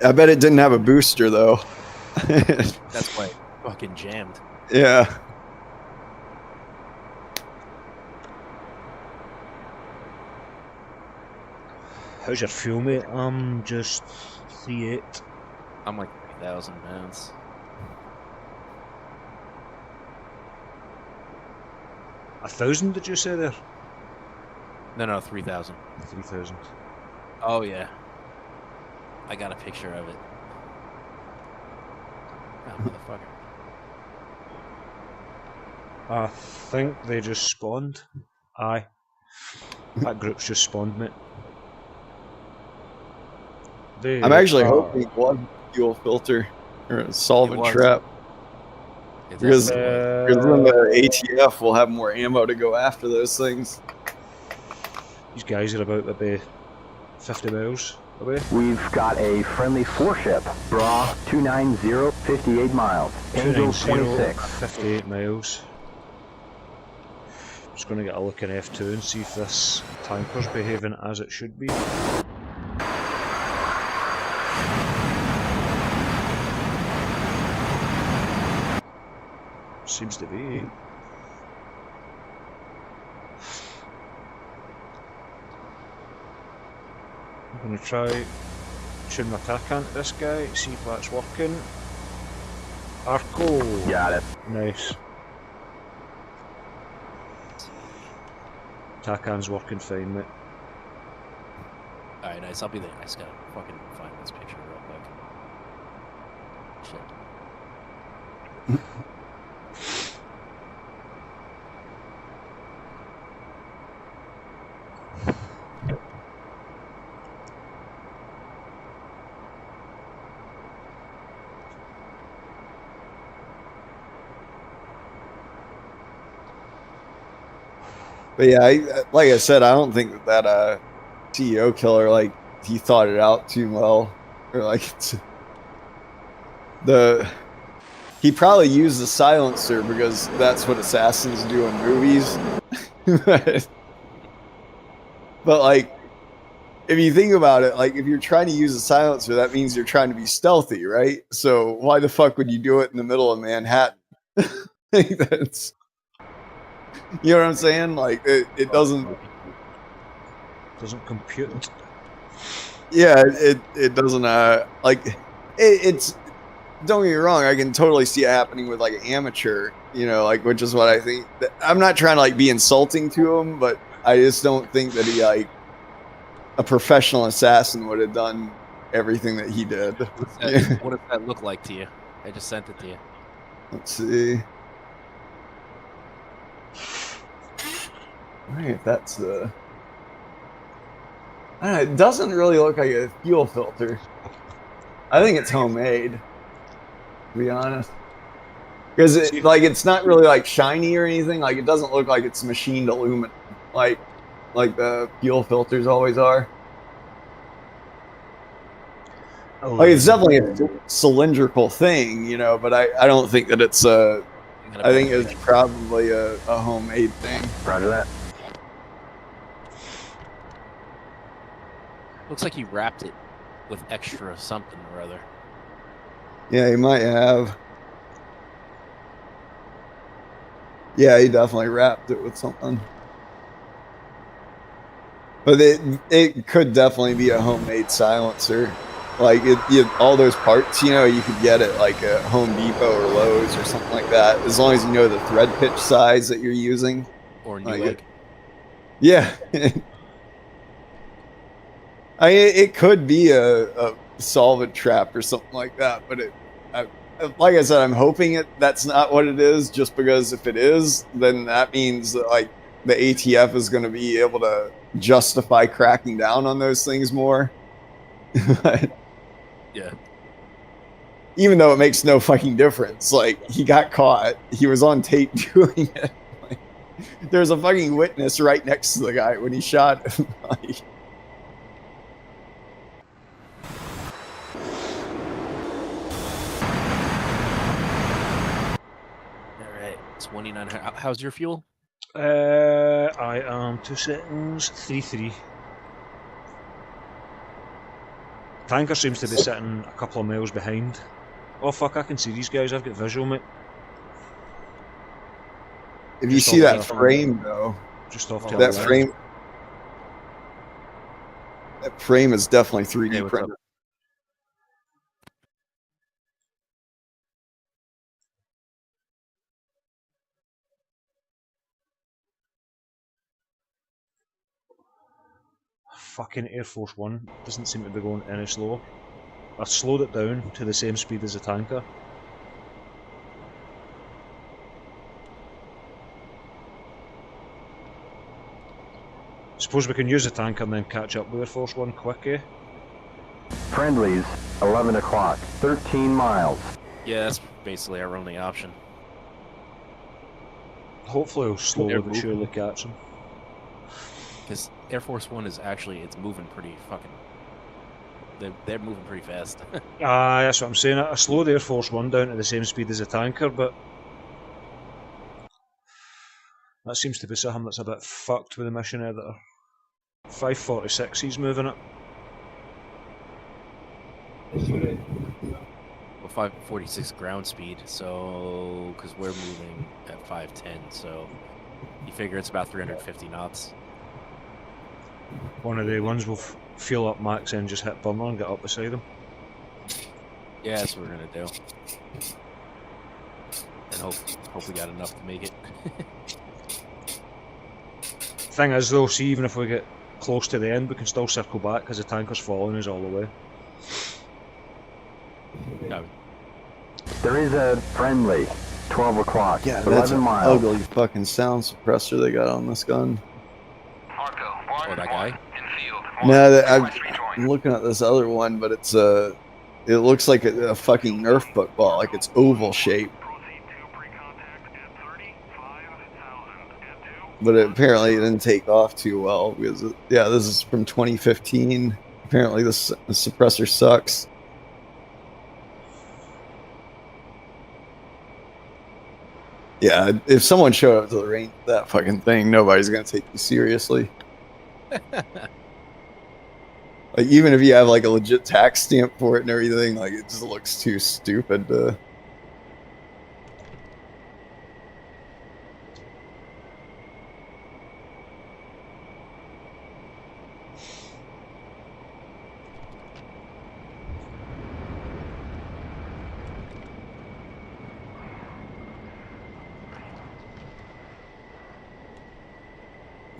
I bet it didn't have a booster, though.
That's why it fucking jammed.
Yeah.
How's your fuel, mate? I'm just 3.8.
I'm like 3,000 pounds.
A 1,000, did you say there?
No, 3,000.
3,000.
Oh yeah. I got a picture of it. Oh, motherfucker.
I think they just spawned. Aye. That group's just spawned, mate.
I'm actually hoping one fuel filter or a solvent trap. Because then the ATF will have more ammo to go after those things.
These guys are about to be 50 miles. Away.
We've got a friendly 4-ship. Bra 290, 58 miles. Angel 26.
58 miles. Just going to get a look in F2 and see if this tanker's behaving as it should be. Seems to be. I'm going to try tune my TACAN to this guy, see if that's working. Arco!
Got it.
Nice. TACAN's working fine, mate.
Alright, nice. I'll be there. I just gotta fucking find this picture real quick. Shit.
But yeah, like I said, I don't think that CEO killer, like, he thought it out too well, or like he probably used the silencer because that's what assassins do in movies. But like, if you think about it, like, if you're trying to use a silencer, that means you're trying to be stealthy, right? So why the fuck would you do it in the middle of Manhattan? That's, you know what I'm saying? Like, it doesn't
compute.
Yeah, it doesn't like it's, don't get me wrong, I can totally see it happening with like an amateur, you know, like, which is what I think. I'm not trying to like be insulting to him, but I just don't think that he, like, a professional assassin would have done everything that he did.
What does that look like to you? I just sent it to you.
Let's see. Alright, that's the... I don't know, it doesn't really look like a fuel filter. I think it's homemade, to be honest. Because it, like, it's not really like shiny or anything. Like, it doesn't look like it's machined aluminum, like the fuel filters always are.
Oh,
like, it's definitely a cylindrical thing, you know, but I don't think that it's a... I think it's probably a homemade thing.
Roger that.
Looks like he wrapped it with extra something or other.
Yeah, he might have. Yeah, he definitely wrapped it with something. But it could definitely be a homemade silencer. Like, all those parts, you know, you could get at like a Home Depot or Lowe's or something like that, as long as you know the thread pitch size that you're using.
Or
like
Newegg.
Yeah. It could be a solvent trap or something like that, but like I said, I'm hoping that's not what it is, just because if it is, then that means that, like, the ATF is going to be able to justify cracking down on those things more.
Yeah.
Even though it makes no fucking difference. Like, he got caught. He was on tape doing it. Like, there's a fucking witness right next to the guy when he shot him. Like,
Alright, 29. How's your fuel?
I am 2 seconds, 3-3. Tanker seems to be sitting a couple of miles behind. Oh fuck, I can see these guys, I've got visual, mate.
if you see that frame, though,
just off to
that frame, that frame is definitely 3D printed.
Fucking Air Force One doesn't seem to be going any slower. I slowed it down to the same speed as a tanker. Suppose we can use the tanker and then catch up with Air Force One quick, eh?
Friendlies, 11 o'clock, 13 miles.
Yeah, that's basically our only option.
Hopefully we'll slowly but surely catch them.
Because Air Force One is actually, it's moving pretty fucking they're moving pretty fast.
That's what I'm saying. I slowed Air Force One down to the same speed as a tanker, but that seems to be something that's a bit fucked with the mission editor. 546, he's moving it.
Well, 546 ground speed, so because we're moving at 510, so you figure it's about 350 knots.
One of the ones will fuel up max and just hit burner and get up beside him.
Yeah, that's what we're gonna do, and hope we got enough to make it.
Thing is, though, see, even if we get close to the end, we can still circle back because the tanker's following us all the way.
No.
There is a friendly, 12 o'clock,
Yeah,
11
that's an
miles.
ugly fucking sound suppressor they got on this gun.
Oh, that guy?
No, I'm looking at this other one, but it's it looks like a fucking Nerf football, like it's oval shaped. But apparently it didn't take off too well because, yeah, this is from 2015. Apparently the suppressor sucks. Yeah, if someone showed up to the range with that fucking thing, nobody's gonna take you seriously. Like, even if you have like a legit tax stamp for it and everything, like it just looks too stupid to.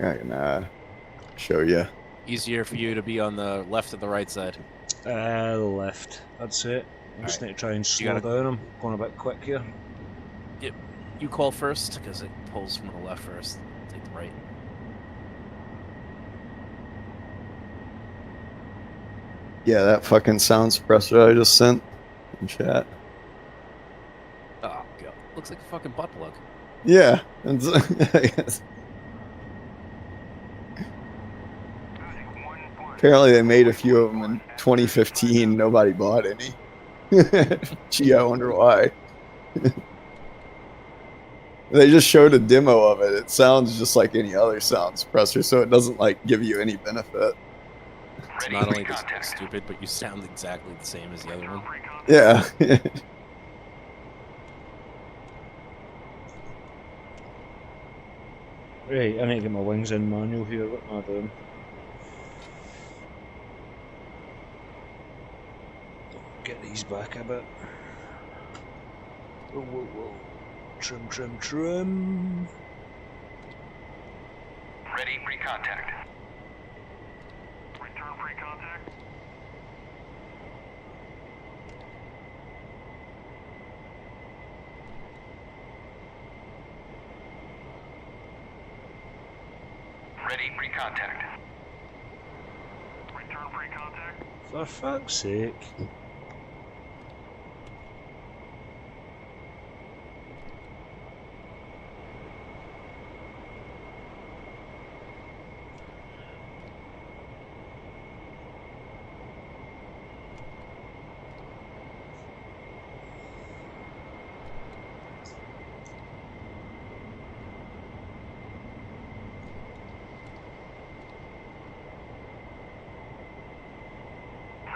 I can show you.
Easier for you to be on the left or the right side?
The left, I'd say. I just need to try and slow down. I'm going a bit quick here.
Yep. You call first, because it pulls from the left first. Take the right.
Yeah, that fucking sound suppressor I just sent in chat.
Oh, God. Looks like a fucking butt plug.
Yeah. I guess. Apparently they made a few of them in 2015. Nobody bought any. Gee, I wonder why. They just showed a demo of it. It sounds just like any other sound suppressor, so it doesn't like give you any benefit.
It's not only this stupid, but you sound exactly the same as the other one.
Yeah.
Right, I need to get my wings in manual here. What am I doing? Get these back a bit. Whoa, whoa, whoa. Trim, trim, trim.
Ready, pre-contact. Return pre-contact. Ready, pre-contact. Return pre-contact.
For fuck's sake.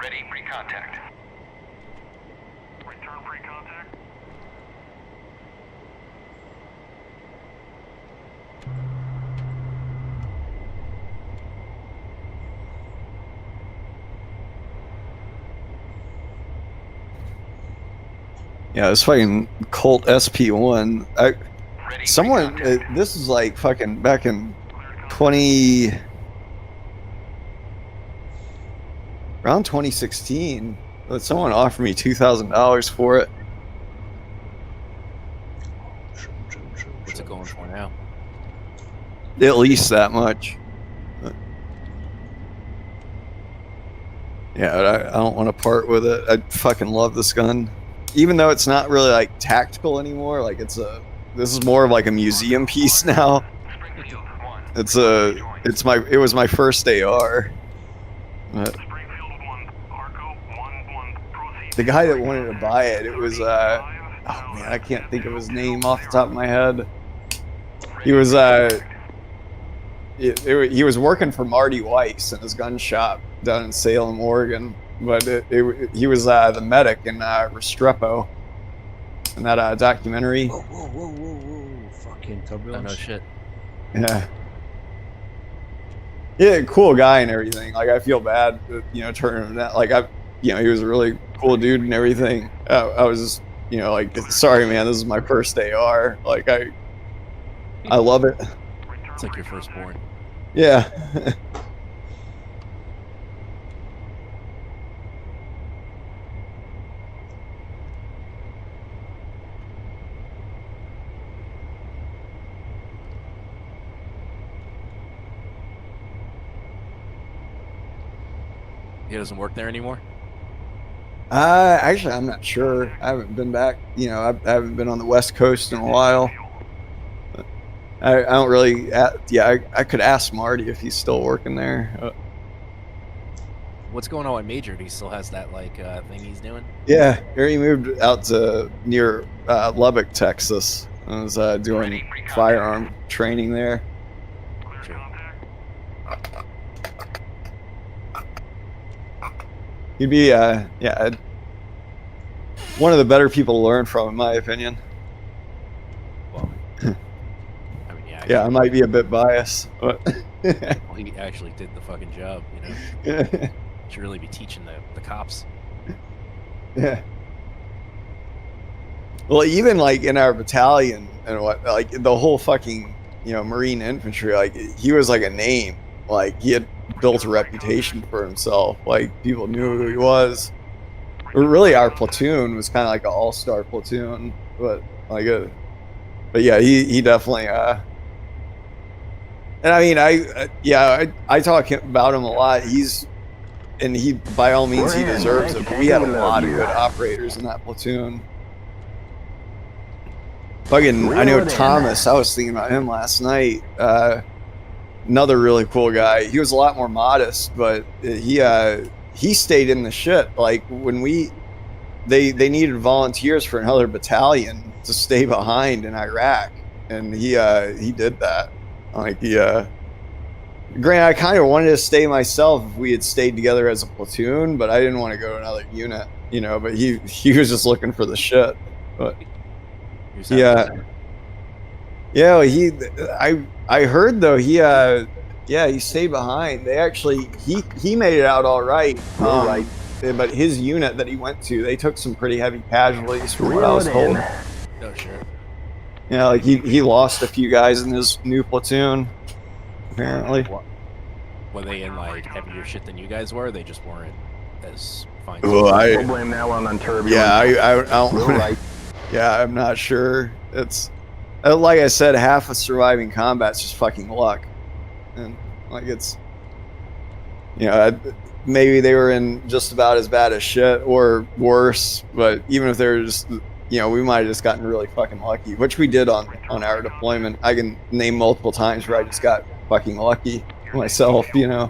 Ready, pre-contact. Return pre-contact.
Yeah, this fucking Colt SP1. Someone, this is like fucking back in 20. Around 2016, but someone offered me $2,000 for it.
What's it going for now?
At least that much. Yeah, I don't want to part with it. I fucking love this gun, even though it's not really like tactical anymore. Like this is more of like a museum piece now. It was my first AR. the guy that wanted to buy it, it was oh man, I can't think of his name off the top of my head. He was he was working for Marty Weiss in his gun shop down in Salem, Oregon. But he was the medic in Restrepo in that documentary.
Whoa. Fucking turbulence.
Oh, no shit.
Yeah. Yeah, cool guy and everything. Like, I feel bad, turning him down. Like, he was a really cool dude and everything. I was just, like, sorry, man, this is my first AR. Like, I love it.
It's like your firstborn.
Yeah.
He doesn't work there anymore?
Actually, I'm not sure. I haven't been back. I haven't been on the West Coast in a while. I don't really. I could ask Marty if he's still working there.
What's going on with Major? He still has that thing he's doing?
Yeah, he moved out to near Lubbock, Texas. I was doing firearm training there. He'd be one of the better people to learn from, in my opinion.
Well, I mean,
yeah, I might be a bit biased, but
well, he actually did the fucking job, Should really be teaching the cops.
Yeah. Well, even like in our battalion and the whole fucking Marine infantry, like he was like a name. Like he had built a reputation for himself. Like people knew who he was. Really, our platoon was kind of like an all-star platoon, but yeah, he definitely. And I mean, I talk about him a lot. He by all means he deserves it. But we had a lot of good operators in that platoon. Fucking, I know Thomas. I was thinking about him last night. Another really cool guy. He was a lot more modest, but he stayed in the shit. Like when they needed volunteers for another battalion to stay behind in Iraq, and he did that. Like granted, I kind of wanted to stay myself if we had stayed together as a platoon, but I didn't want to go to another unit, But he was just looking for the shit. But yeah. I heard though he stayed behind. They actually he made it out all right. But his unit that he went to, they took some pretty heavy casualties from what I was told.
Oh sure.
Yeah, like he lost a few guys in his new platoon. Apparently.
Were they in like heavier shit than you guys were? They just weren't as fine.
Well, I blame that one on turbulence.
Yeah, I don't. Yeah, I'm not sure. It's like I said, half of surviving combat's just fucking luck, and like it's, maybe they were in just about as bad as shit or worse. But even if they're just, we might have just gotten really fucking lucky, which we did on our deployment. I can name multiple times where I just got fucking lucky myself,
Yeah.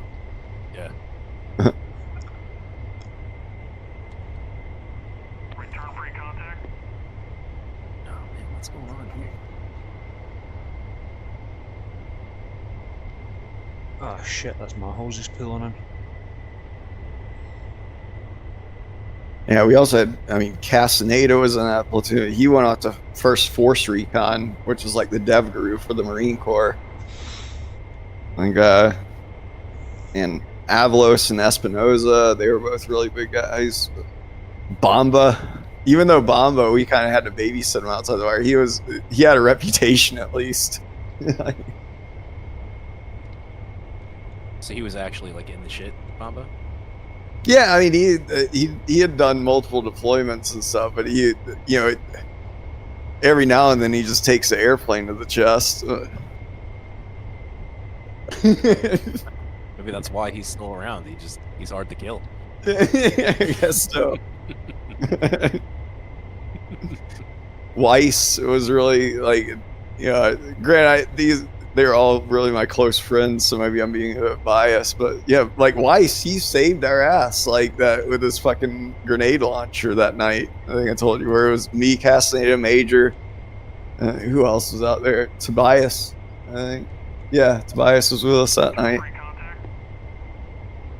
Return free contact.
Oh man, what's going on here?
Oh shit, that's my hoses pulling in.
Yeah, we also had, Castaneda was in that platoon. He went out to First Force Recon, which is like the dev group for the Marine Corps. And Avalos and Espinoza, they were both really big guys. Bomba, even though Bomba, we kind of had to babysit him outside the wire. He had a reputation at least.
So he was actually like in the shit, Bomba?
Yeah, he had done multiple deployments and stuff, but every now and then he just takes the airplane to the chest.
Maybe that's why he's still around. He's hard to kill.
I guess so. Weiss was really like, granted, they're all really my close friends, so maybe I'm being a bit biased, but yeah, like Weiss, he saved our ass like that with his fucking grenade launcher that night. I think I told you, where it was me, Castaneda, Major, who else was out there? Tobias, I think. Yeah, Tobias was with us that night.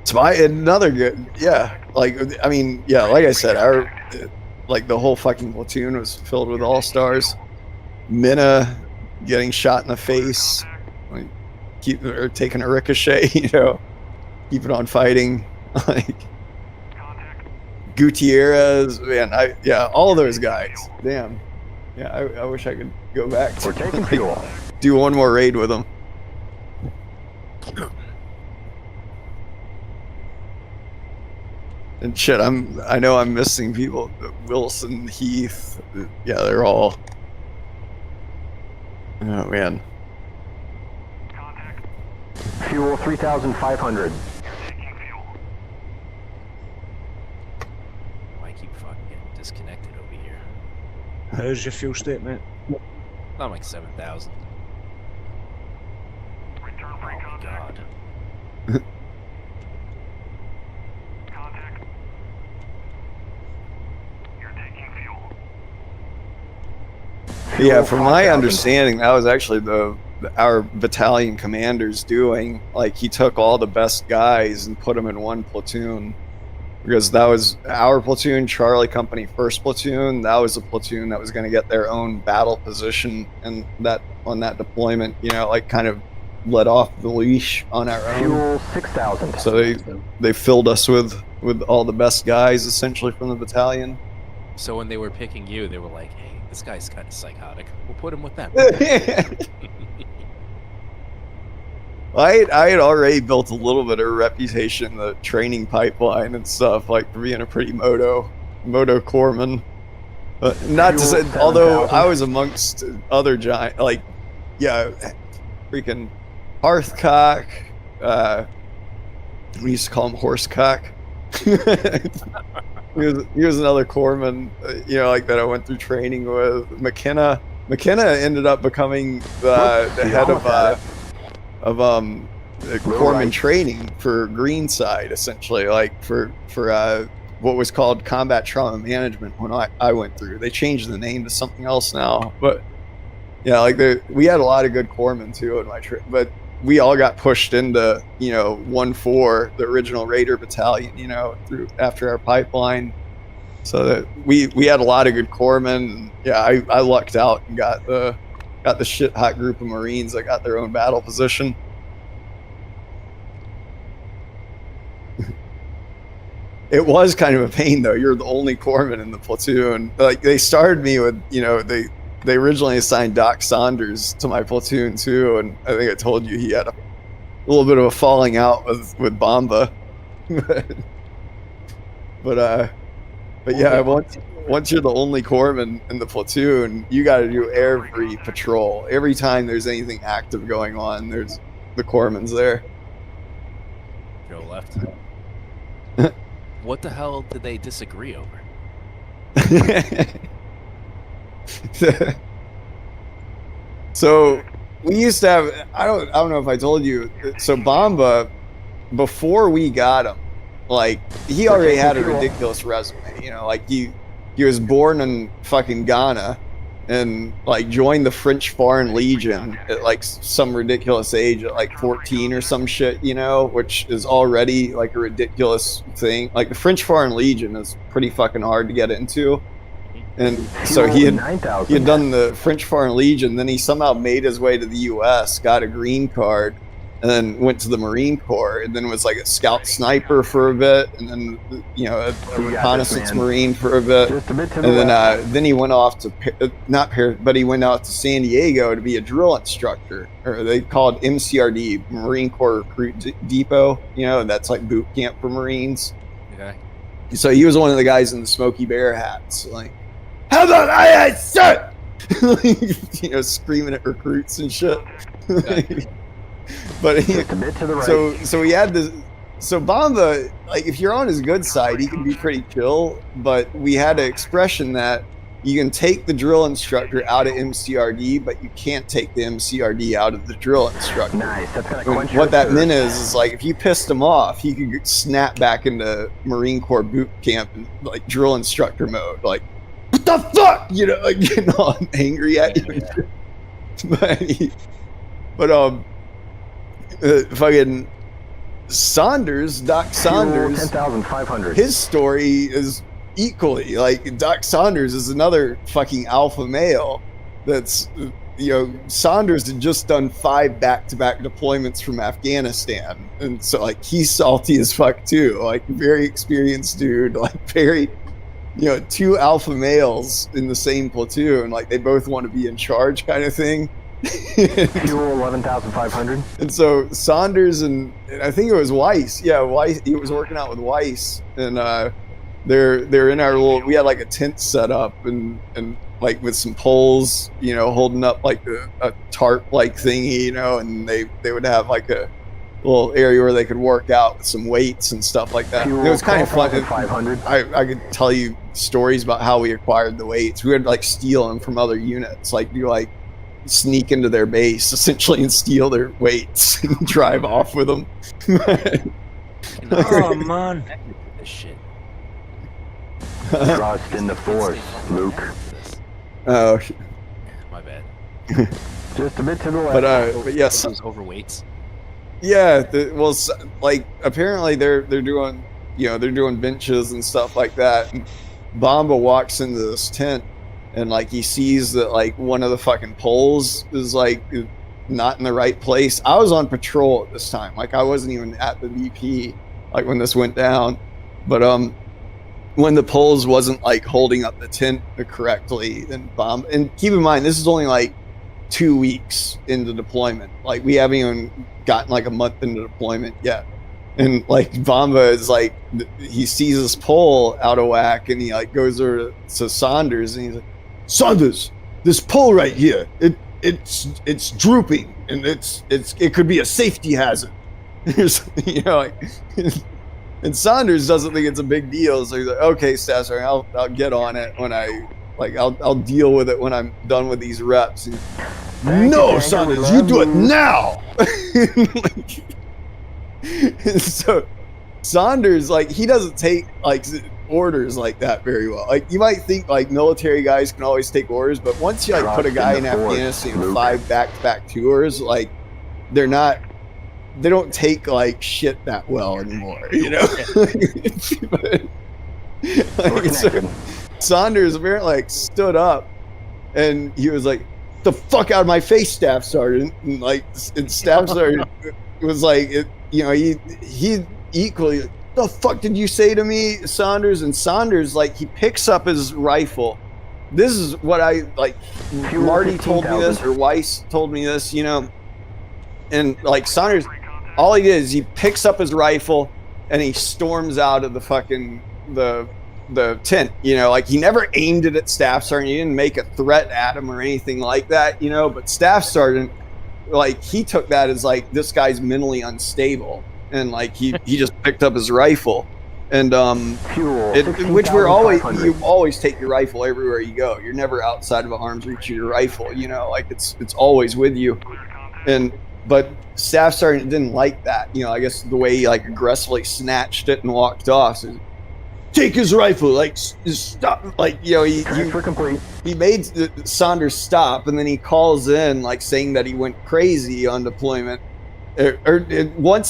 Tobias, another good, yeah. Like, I mean, yeah, like I said, like the whole fucking platoon was filled with all-stars. Minna getting shot in the face, like taking a ricochet, you know, keeping on fighting. Like Gutierrez, man, all those guys. Damn. Yeah, I wish I could go back to
taking fuel.
Do one more raid with them. And shit, I know I'm missing people. Wilson, Heath, yeah, they're all. Oh man.
Fuel 3,500.
I keep fucking getting disconnected over here.
How's your fuel state, mate?
I'm like 7,000.
Return
Oh
free
my
contact.
god.
Contact. You're taking fuel.
Yeah, from my understanding, that was actually our battalion commander's doing. Like, he took all the best guys and put them in one platoon. Because that was our platoon, Charlie Company 1st Platoon. That was a platoon that was going to get their own battle position, and that on that deployment, you know, like kind of let off the leash on our own.
Fuel 6,000.
So they filled us with all the best guys essentially from the battalion.
So when they were picking you, they were like, hey, this guy's kind of psychotic. We'll put him with them.
I had already built a little bit of a reputation in the training pipeline and stuff, like for being a pretty moto corpsman. Not to say, although I was amongst other giant, like, yeah, freaking Hearthcock. We used to call him Horsecock. he was another corpsman, you know, like that I went through training with. McKenna ended up becoming the head of corpsman training for Greenside, essentially, like for what was called combat trauma management when I went through. They changed the name to something else now, but yeah, like we had a lot of good corpsmen too in my trip, but we all got pushed into, you know, 1-4, the original Raider battalion, you know, through after our pipeline. So that we had a lot of good corpsmen. And yeah, I lucked out and got the shit hot group of Marines that got their own battle position. It was kind of a pain though. You're the only corpsman in the platoon. Like, they started me with, you know, they originally assigned Doc Saunders to my platoon too, and I think I told you he had a little bit of a falling out with Bomba. but yeah, once you're the only corpsman in the platoon, you got to do every patrol. Every time there's anything active going on, there's the corpsman's there.
Go left. What the hell did they disagree over?
So we used to have, I don't know if I told you, so Bomba, before we got him, like, he already had a ridiculous resume, you know, like he was born in fucking Ghana and like joined the French Foreign Legion at like some ridiculous age at like 14 or some shit, you know, which is already like a ridiculous thing. Like, the French Foreign Legion is pretty fucking hard to get into. And so he had done the French Foreign Legion, then he somehow made his way to the US, got a green card, and then went to the Marine Corps, and then was like a scout sniper for a bit, and then, you know, a reconnaissance Marine for a bit, and then he went off to not Paris, but he went out to San Diego to be a drill instructor, or they called MCRD, Marine Corps Recruit Depot. You know, that's like boot camp for Marines.
Okay.
So he was one of the guys in the Smokey Bear hats, like, how about I sir? You know, screaming at recruits and shit. But so he had this. So Bomba, like, if you're on his good side, he can be pretty chill. But we had an expression that you can take the drill instructor out of MCRD, but you can't take the MCRD out of the drill instructor.
Nice. That's gonna
And
quench
what that
your
meant
thirst.
is like if you pissed him off, he could snap back into Marine Corps boot camp and like drill instructor mode, like what the fuck, you know, like getting all angry at you. but fucking Saunders, Doc Saunders,
10,500.
his story is equally like Doc Saunders is another fucking alpha male. That's, you know, Saunders had just done 5 back-to-back deployments from Afghanistan, and so like he's salty as fuck too. Like very experienced dude, like very, you know, 2 alpha males in the same platoon. Like they both want to be in charge, kind of thing.
Fuel 11,500.
And so Saunders and I think it was Weiss. Yeah, Weiss. He was working out with Weiss, and they're in our little. We had like a tent set up and like with some poles, you know, holding up like a tarp like thingy, you know, and they would have like a little area where they could work out with some weights and stuff like that.
Fuel
It was kind of fun.
12,500.
I could tell you stories about how we acquired the weights. We would like steal them from other units, like do like sneak into their base essentially and steal their weights and drive off with them.
Oh man,
This shit.
Trust in the Force, Luke.
Oh,
My bad.
Just a bit to the left.
but yes,
Those overweights.
yeah. Well, like apparently they're doing, you know, they're doing benches and stuff like that. And Bomba walks into this tent and like he sees that like one of the fucking poles is like not in the right place. I was on patrol at this time, like I wasn't even at the VP like when this went down, but when the poles wasn't like holding up the tent correctly, and keep in mind this is only like 2 weeks into deployment, like we haven't even gotten like a month into deployment yet. And like Bomba is like, he sees this pole out of whack and he like goes over to Saunders and he's like, Saunders, this pole right here, it's drooping and it could be a safety hazard. You know, like, and Saunders doesn't think it's a big deal, so he's like, okay, Staff Sergeant, I'll get on it when I'll deal with it when I'm done with these reps. And, no, Saunders, you do it now. And so Saunders, like, he doesn't take like orders like that very well. Like you might think like military guys can always take orders, but once you like put a guy in Afghanistan with 5 back-to-back tours, like they don't take like shit that well anymore, you know. Like, so Saunders apparently like stood up and he was like, the fuck out of my face, Staff Sergeant. And like, and Staff Sergeant was like, you know, he equally, the fuck did you say to me, Saunders? And Saunders, like, he picks up his rifle. This is what I like. Marty told me this, or Weiss told me this, you know. And like Saunders, all he did is he picks up his rifle and he storms out of the fucking the tent. You know, like he never aimed it at Staff Sergeant. He didn't make a threat at him or anything like that. You know, but Staff Sergeant, like he took that as like this guy's mentally unstable. And like he just picked up his rifle, and which you always take your rifle everywhere you go. You're never outside of arm's reach of your rifle, you know, like it's always with you. But Staff Sergeant didn't like that, you know. I guess the way he like aggressively snatched it and walked off. So, take his rifle, like stop, like, you know, he made Saunders stop, and then he calls in like saying that he went crazy on deployment, when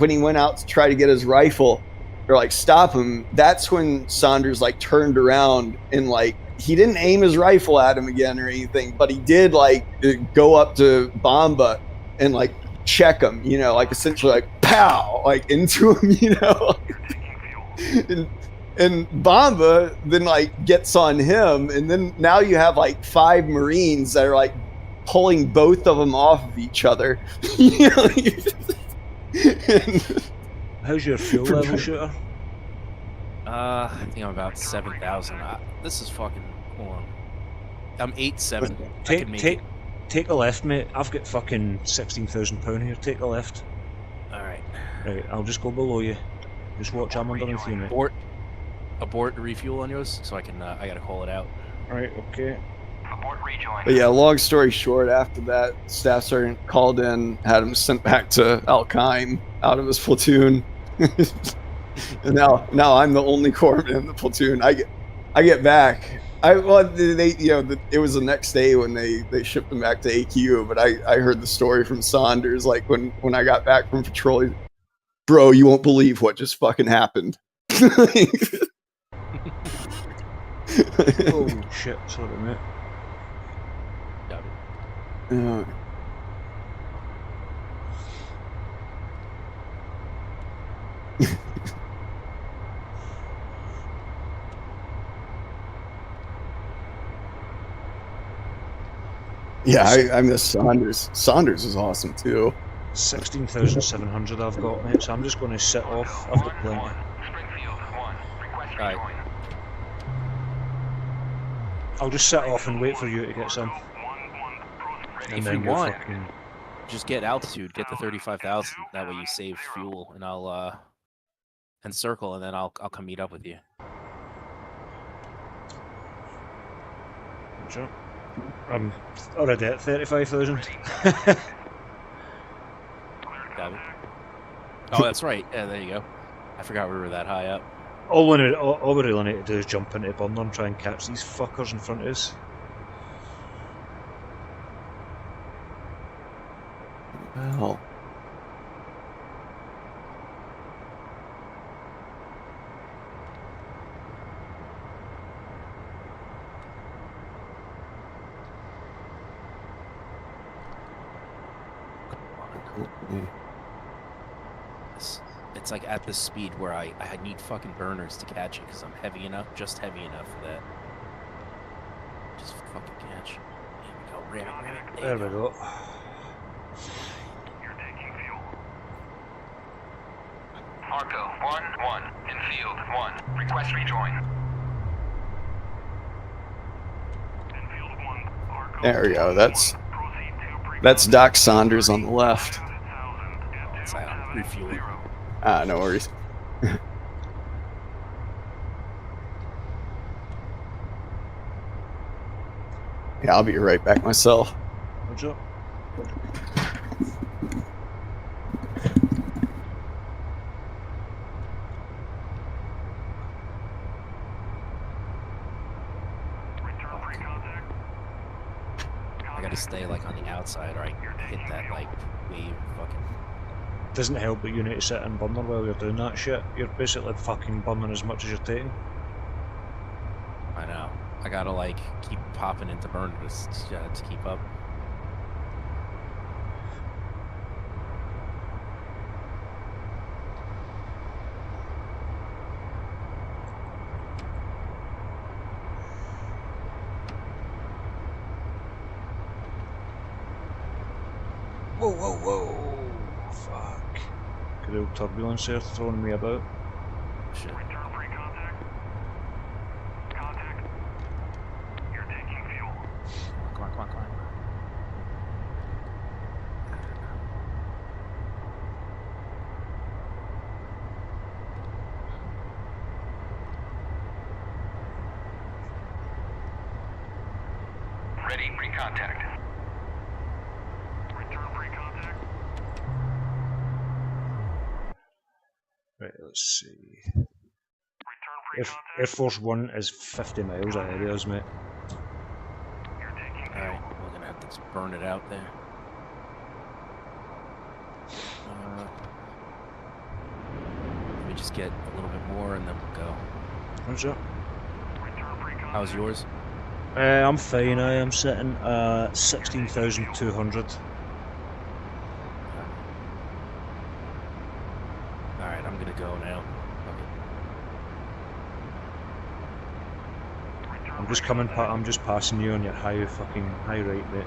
he went out to try to get his rifle or like stop him, that's when Saunders like turned around and like he didn't aim his rifle at him again or anything, but he did like go up to Bomba and like check him, you know, like essentially like pow, like into him, you know. and Bomba then like gets on him, and then now you have like 5 Marines that are like pulling both of them off of each other. You know,
how's your fuel level, shooter?
I think I'm about 7,000. This is fucking. Hold on. I'm 8.7.
Take a left, mate. I've got fucking £16,000 here. Take a left.
All right.
Right, I'll just go below you. Just watch. I'm underneath you, mate.
abort refuel on yours, so I can. I gotta call it out.
Right, okay.
Abort rejoin.
But yeah, long story short, after that, Staff Sergeant called in, had him sent back to Al-Qaim out of his platoon. And now I'm the only corpsman in the platoon. I get back. It was the next day when they shipped him back to AQ. But I heard the story from Saunders, like when I got back from patrol. Bro, you won't believe what just fucking happened.
Oh shit! Sorry, mate.
Yeah, I miss Saunders. Saunders is awesome too.
16,700 I've got, mate, so I'm just going to sit off. I've got plenty.
Springfield 1. Request
Right.
rejoin.
I'll just sit off and wait for you to get some.
If you want, just get altitude, get the 35,000. That way you save fuel, and I'll and circle, and then I'll come meet up with you.
Sure. I'm already at 35,000.
Got it. Oh, that's right. Yeah, there you go. I forgot we were that high up.
All we really need to do is jump into Burner and try and catch these fuckers in front of us.
Well.
It's like at the speed where I need fucking burners to catch it because I'm heavy enough, just heavy enough for that. Just fucking catch. Here we go, ram it.
There we go.
You're taking fuel. Arco 1-1 in field 1. Request rejoin. In field 1, Arco.
There we go. That's Doc Saunders on the left.
Refueling.
No worries. Yeah, I'll be right back myself.
What's up?
I gotta stay like on the outside, or I hit that like wave fucking.
Doesn't help that you need to sit in Burner while you're doing that shit. You're basically fucking burning as much as you're taking.
I know. I gotta like keep popping into burners to keep up.
Whoa, whoa, whoa. Fuck. Good old turbulence there throwing me about.
Shit.
Return free contact. Contact. You're taking fuel.
Come on.
Ready, pre-contact. Return free contact.
Right, let's see.
Return free contact.
Air Force One is 50 miles ahead of us, mate.
You're taking fuel.
Alright, we're gonna have to burn it out there. Let me just get a little bit more and then we'll go.
What's up?
Return free contact.
How's yours?
I'm fine. I am sitting at 16,200.
Alright, I'm gonna go now.
I'm just coming. I'm just passing you on your high right, mate.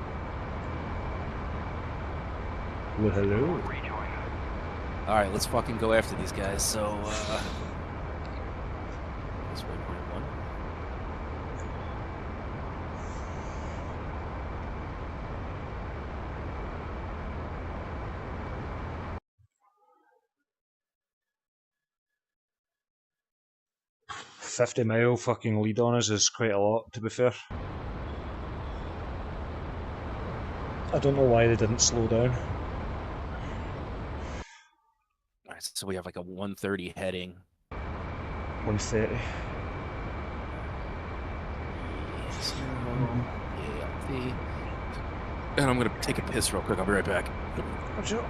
Well, hello.
Rejoin.
Alright, let's fucking go after these guys. So, this waypoint 1.
50-mile fucking lead on us is quite a lot, to be fair. I don't know why they didn't slow down.
Alright, so we have like a 130 heading.
130.
And I'm gonna take a piss real quick. I'll be right back.
Sure.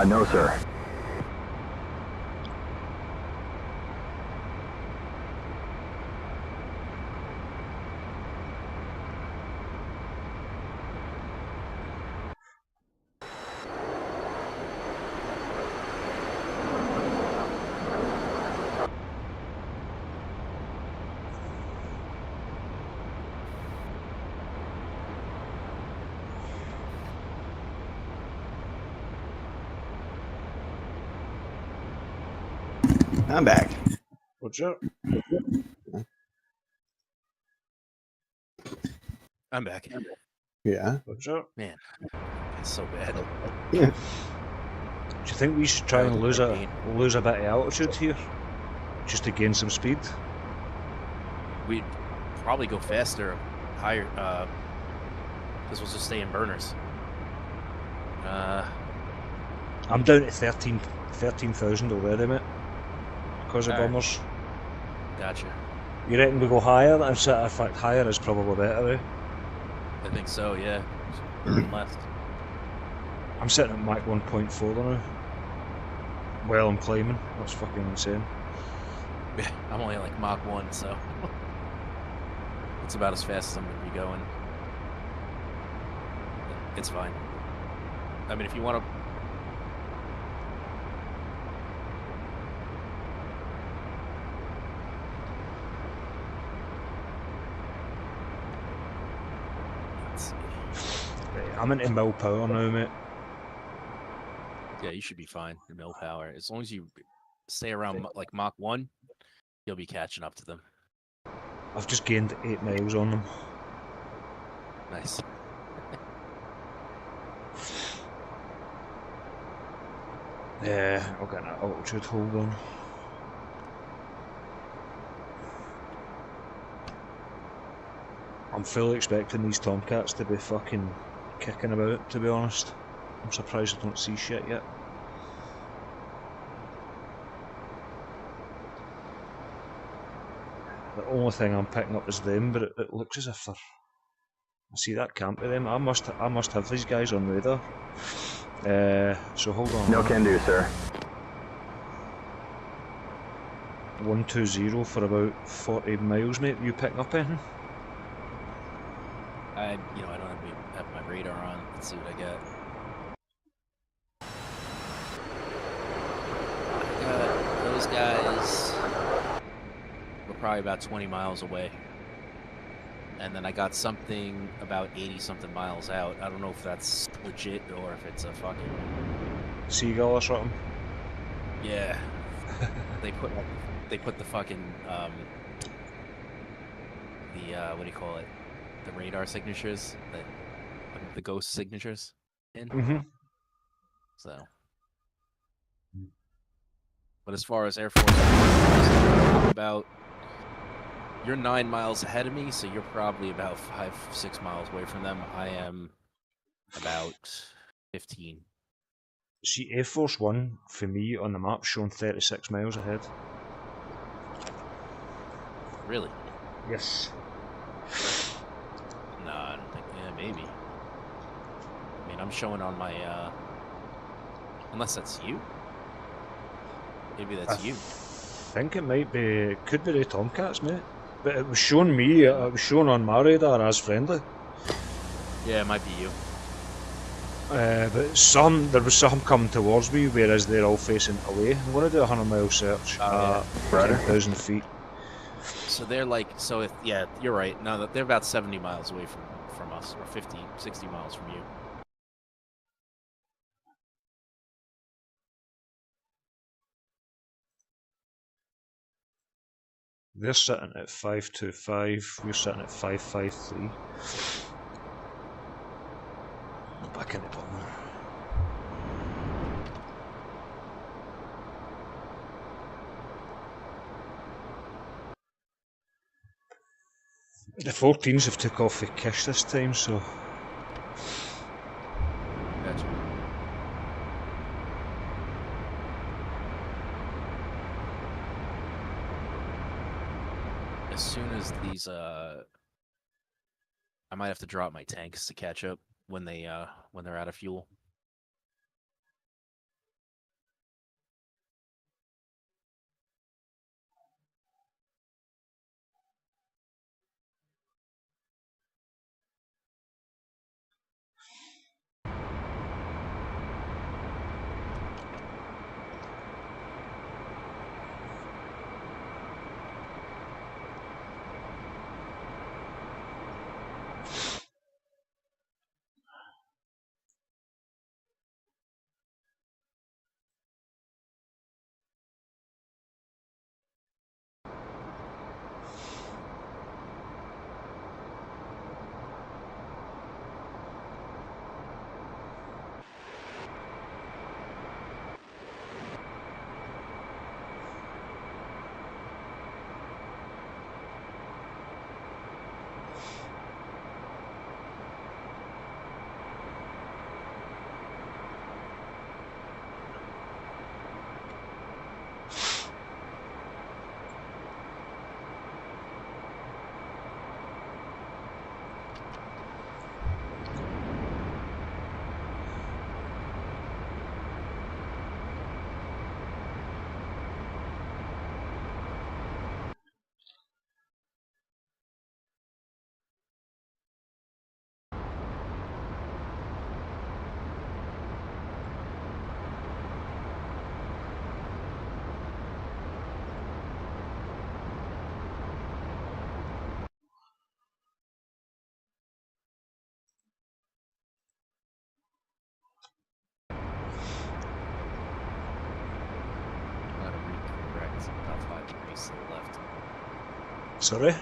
No, sir.
I'm back.
What's up?
I'm back.
Yeah.
What's up?
Man, it's so bad.
Yeah.
Do you think we should try and lose a bit of altitude here? Just to gain some speed?
We'd probably go faster, higher, because we'll just stay in burners.
I'm down to 13,000 already, mate. Because of bombers.
Gotcha.
You reckon we go higher? In fact, higher is probably better, eh?
I think so, yeah. Burn less.
I'm sitting at Mach 1.4 now. Well, I'm climbing. That's fucking insane.
Yeah, I'm only like Mach 1, so it's about as fast as I'm going to be going. It's fine. I mean, if you want to...
I'm into mill power now, mate.
Yeah, you should be fine in mill power. As long as you stay around like Mach 1, you'll be catching up to them.
I've just gained 8 miles on them.
Nice.
Yeah, I'll get that altitude, hold on. I'm fully expecting these Tomcats to be fucking kicking about, to be honest. I'm surprised I don't see shit yet. The only thing I'm picking up is them, but it looks as if they're... I see that camp of them. I must have these guys on radar. So hold on.
No can do, sir.
120 for about 40 miles, mate. You picking up anything?
I don't have my radar on. Let's see what I got. I got those guys. We're probably about 20 miles away. And then I got something about 80-something miles out. I don't know if that's legit or if it's a fucking...
Seagull or something?
Yeah. They put the fucking, what do you call it? The radar signatures, the ghost signatures in.
Mm-hmm.
So, but as far as Air Force, about you're 9 miles ahead of me, so you're probably about 5-6 miles away from them. I am about 15.
See, Air Force One for me on the map showing 36 miles ahead.
Really?
Yes.
No, I don't think. Yeah, maybe. I mean, I'm showing on my. Unless that's you. Maybe that's you.
I think it might be. It could be the Tomcats, mate. But it was showing me. It was shown on my radar as friendly.
Yeah, it might be you.
But there was some coming towards me, whereas they're all facing away. I'm going to do a 100-mile search at 10,000 feet.
So they're like, yeah, you're right. No, they're about 70 miles away from us, or 50, 60 miles from you.
They're sitting at 525, we're sitting at 553. Back in the bottom. The 14s have took off the Kish this time, so...
Gotcha. As soon as these, I might have to drop my tanks to catch up when they're out of fuel.
Sorry?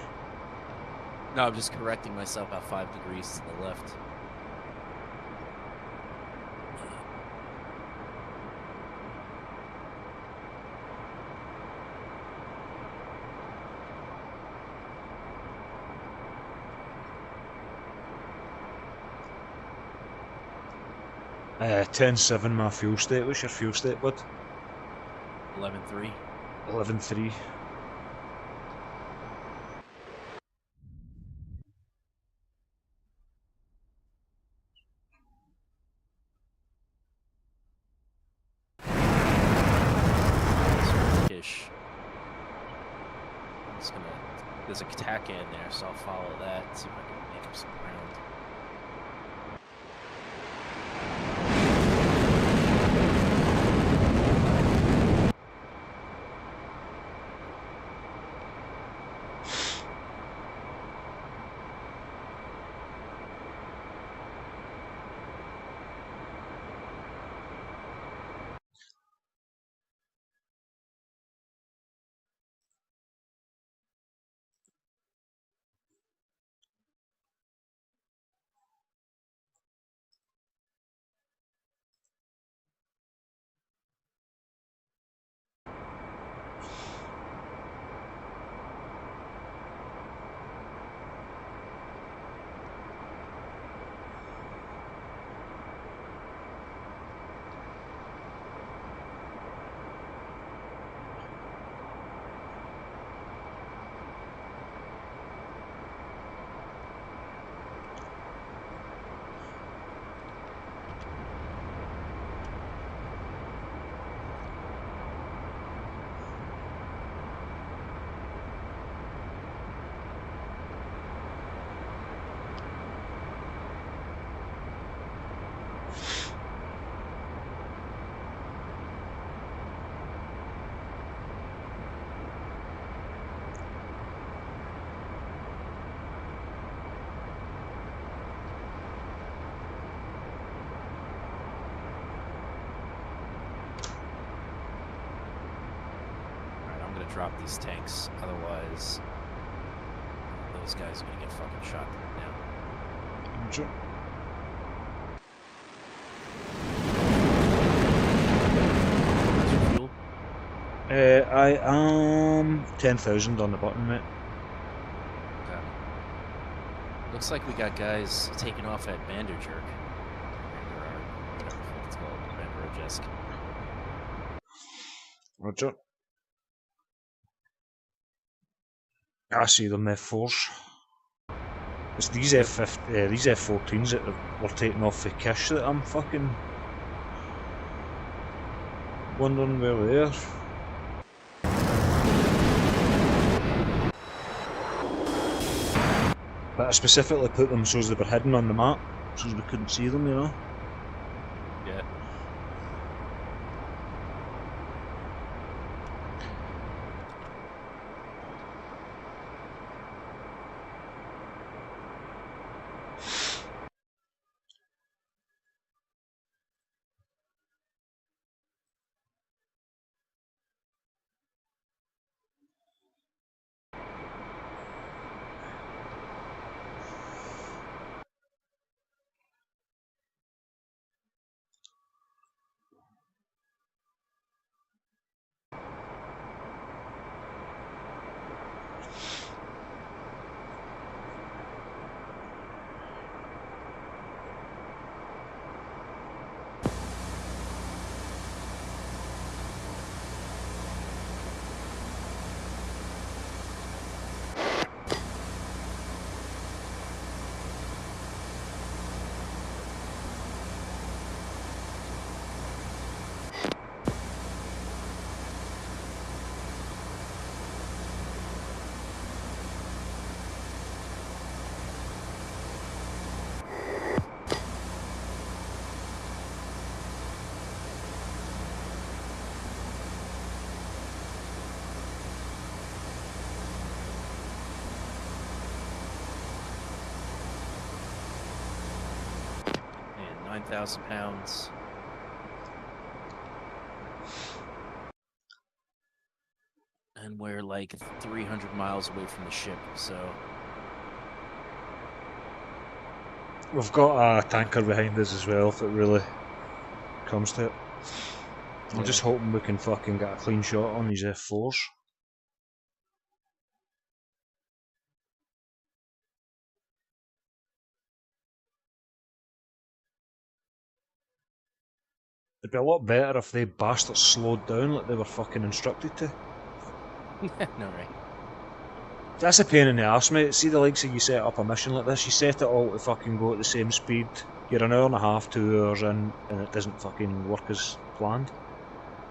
No, I'm just correcting myself about 5 degrees to the left.
Uh, 10-7 my fuel state. What's your fuel state, bud?
11-3.
11-3.
There's a Kataka in there, so I'll follow that, see if I can make up some ground. drop these tanks. Otherwise, those guys are gonna get fucking shot down.
Sure.
Fuel?
I am 10,000 on the button, mate.
Okay. Looks like we got guys taking off at Vanderjerk. Whatever it's called, Vanderjerk.
Roger. I see them F4s. It's these these F14s that were taking off the Kish that I'm fucking wondering where they are. But I specifically put them so they were hidden on the map, so we couldn't see them, you know.
Yeah. And 9,000 pounds. And we're like 300 miles away from the ship, so...
We've got a tanker behind us as well if it really comes to it. I'm just hoping we can fucking get a clean shot on these F4s. It'd be a lot better if they bastards slowed down like they were fucking instructed to.
No, right.
That's a pain in the arse, mate. See the likes of you set up a mission like this, you set it all to fucking go at the same speed. You're an hour and a half, 2 hours in, and it doesn't fucking work as planned.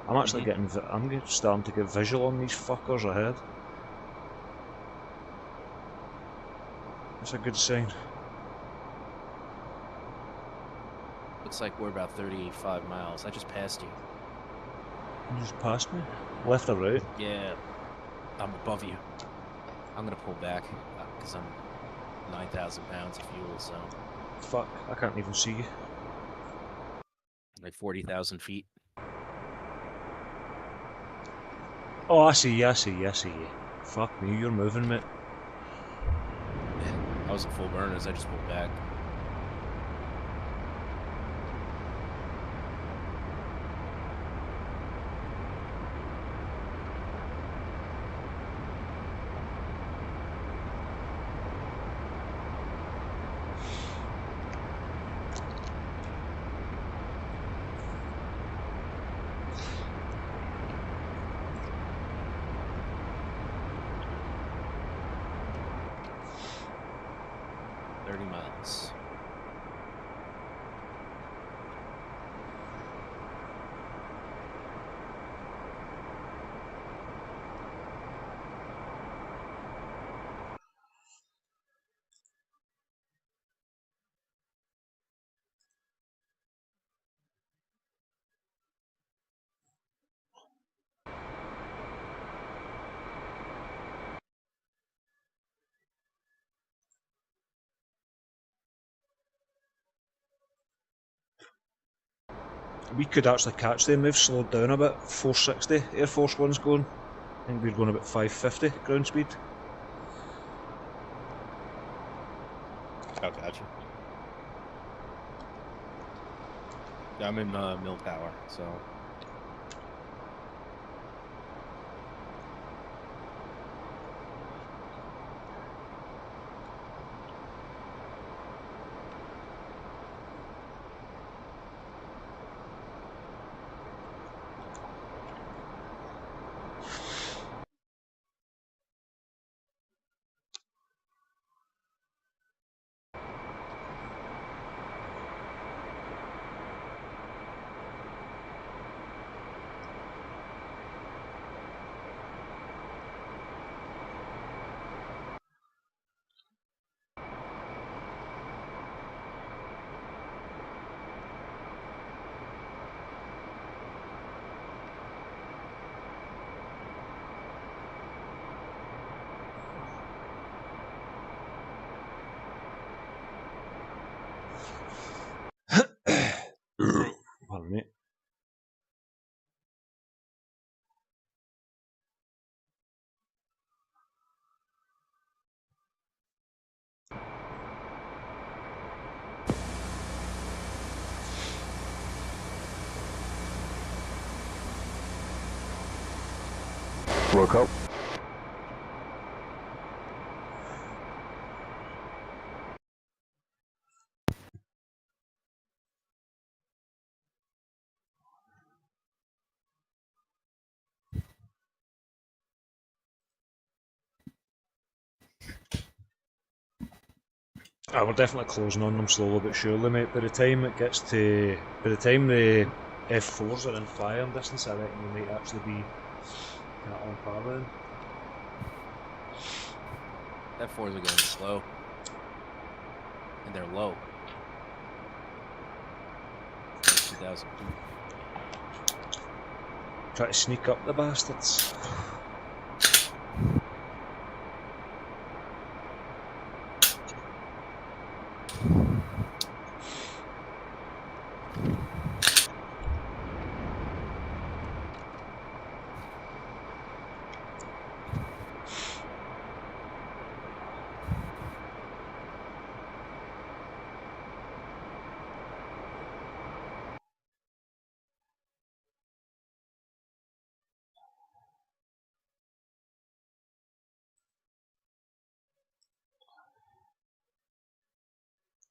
I'm actually I'm starting to get visual on these fuckers ahead. That's a good sign.
Looks like we're about 35 miles. I just passed you.
You just passed me? Left or right?
Yeah, I'm above you. I'm gonna pull back because I'm 9,000 pounds of fuel, so
Fuck, I can't even see you.
like 40,000 feet.
Oh, I see you, I see you, I see you. Fuck me, you're moving, mate.
I was at full burners. I just pulled back. Miles.
We could actually catch them, they've slowed down a bit. 460, Air Force One's going. think we're going about 550 ground speed.
Oh, gotcha. Yeah, I'm in mill power, so.
Pardon me.
Wilco.
We're definitely closing on them slowly but surely, mate. By the time the F4s are in firing distance, I reckon we might actually be kind of on par then.
F4s are going slow. And they're low. 2,000 feet.
Try to sneak up the bastards.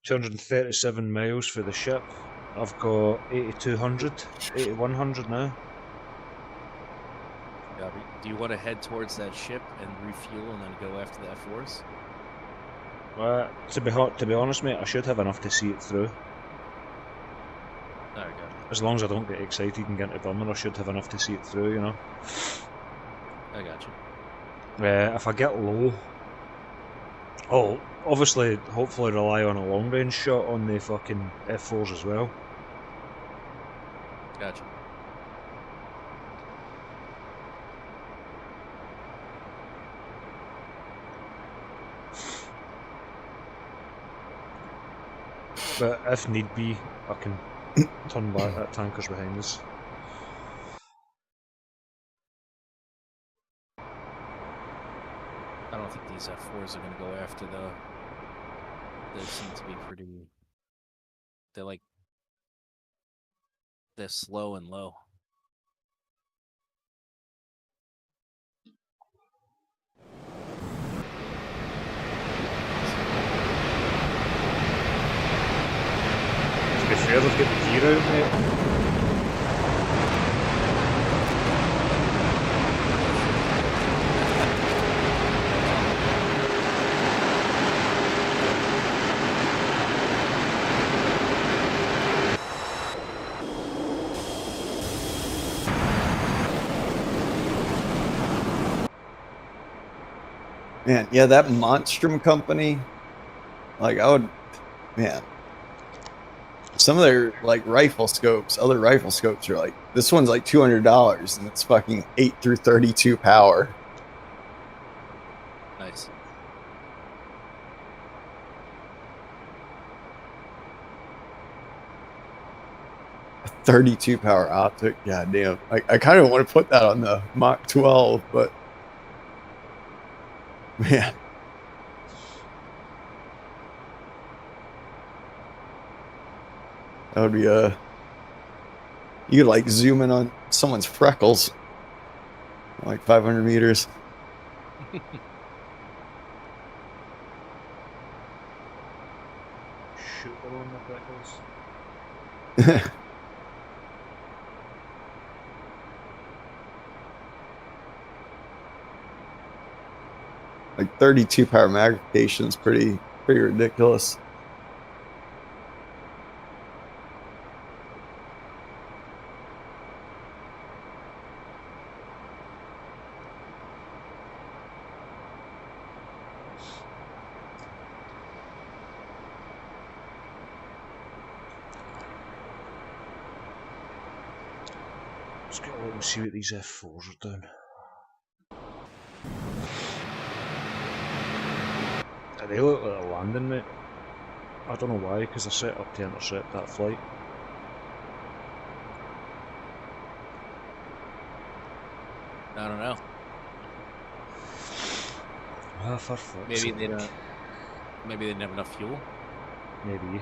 $237 miles for the ship. I've got 8,200, 8,100 now.
Yeah, do you want to head towards that ship and refuel and then go after the F4s?
To be honest, mate, I should have enough to see it through.
There we go.
As long as I don't get excited and get into burner, I should have enough to see it through, you know.
I got you.
If I get low, I'll obviously, hopefully rely on a long range shot on the fucking F4s as well.
Gotcha.
But if need be, I can turn back at tankers behind us.
I don't think these F4s are going to go after the... They seem to be pretty... They're like... They're slow and low.
To be fair, they've got the gear out, mate.
Man, yeah, that Monstrum company, like man, some of their like rifle scopes, other rifle scopes are like, this one's like $200 and it's fucking 8 through 32 power.
Nice.
A 32 power optic, goddamn. I kind of want to put that on the Mach 12, but Man. That would be you could like zoom in on someone's freckles. Like 500 meters.
Shoot them on the freckles.
Like 32 power magnification is pretty ridiculous.
Let's get a look and see what these F4s are doing. They look like they're landing, mate. I don't know why, because they're set up to intercept that flight.
I don't know.
Ah, for fuck's
Maybe
sake.
they don't. Maybe they didn't have enough fuel.
Maybe.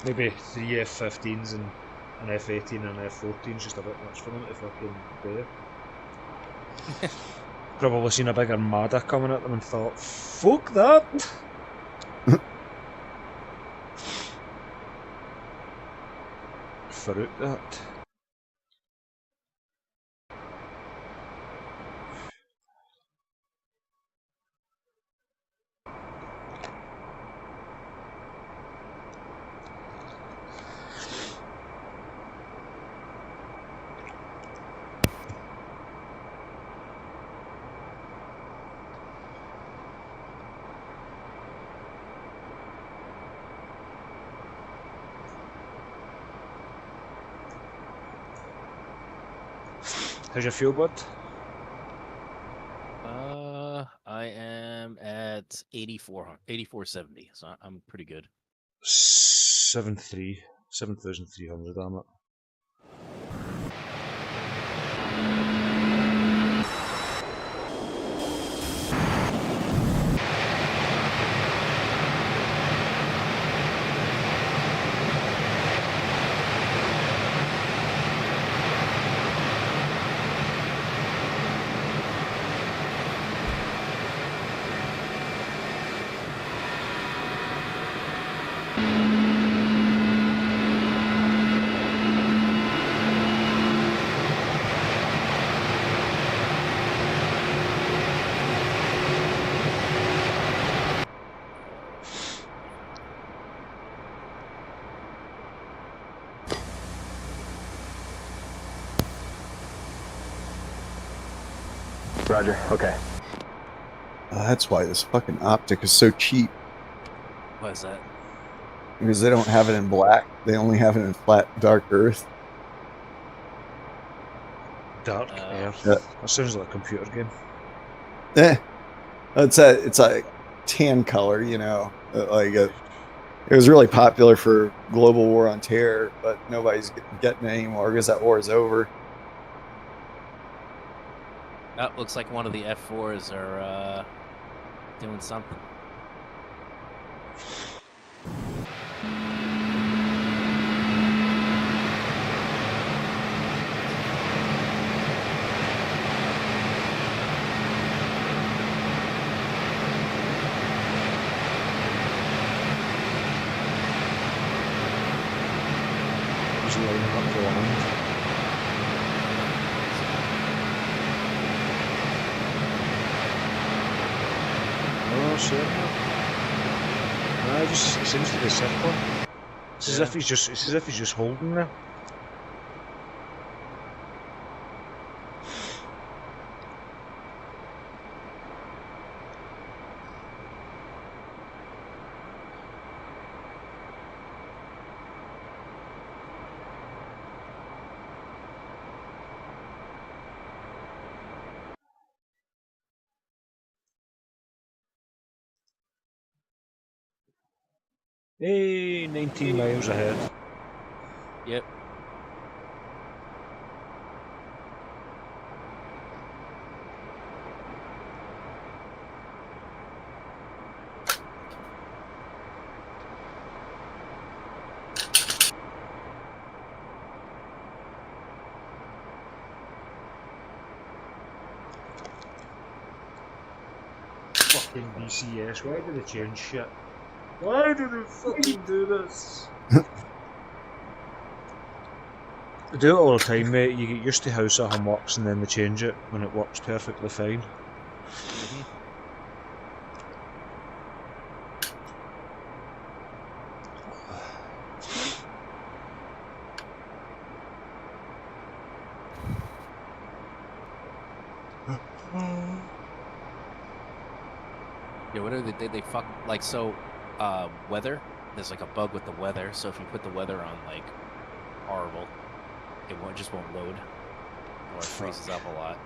Maybe 3 F-15s and an F-18 and an F-14's just a bit much for them to fucking bear. Probably seen a big armada coming at them and thought, fuck that! Fruit that. How's your fuel, bud?
I am at 8470, so I'm pretty good.
7,300, damn it.
Roger, okay.
That's why this fucking optic is so cheap.
Why is that?
Because they don't have it in black. They only have it in flat, dark earth.
Dark Earth.
Yeah.
That sounds like a computer game.
It's a tan color, you know. It was really popular for global war on terror, but nobody's getting it anymore because that war is over.
That looks like one of the F4s are doing something.
He's lining up to land. Oh, shit. No, it seems to be circling. It's as if he's just holding there. Hey, 19 miles ahead.
Yep.
fucking DCS. Why do they change shit? Why do they fucking do this? They do it all the time, mate. You get used to how something works and then they change it when it works perfectly fine.
Yeah, what do they did? They fuck like so. Weather. There's like a bug with the weather. So if you put the weather on like horrible, it just won't load, or it freezes up a lot.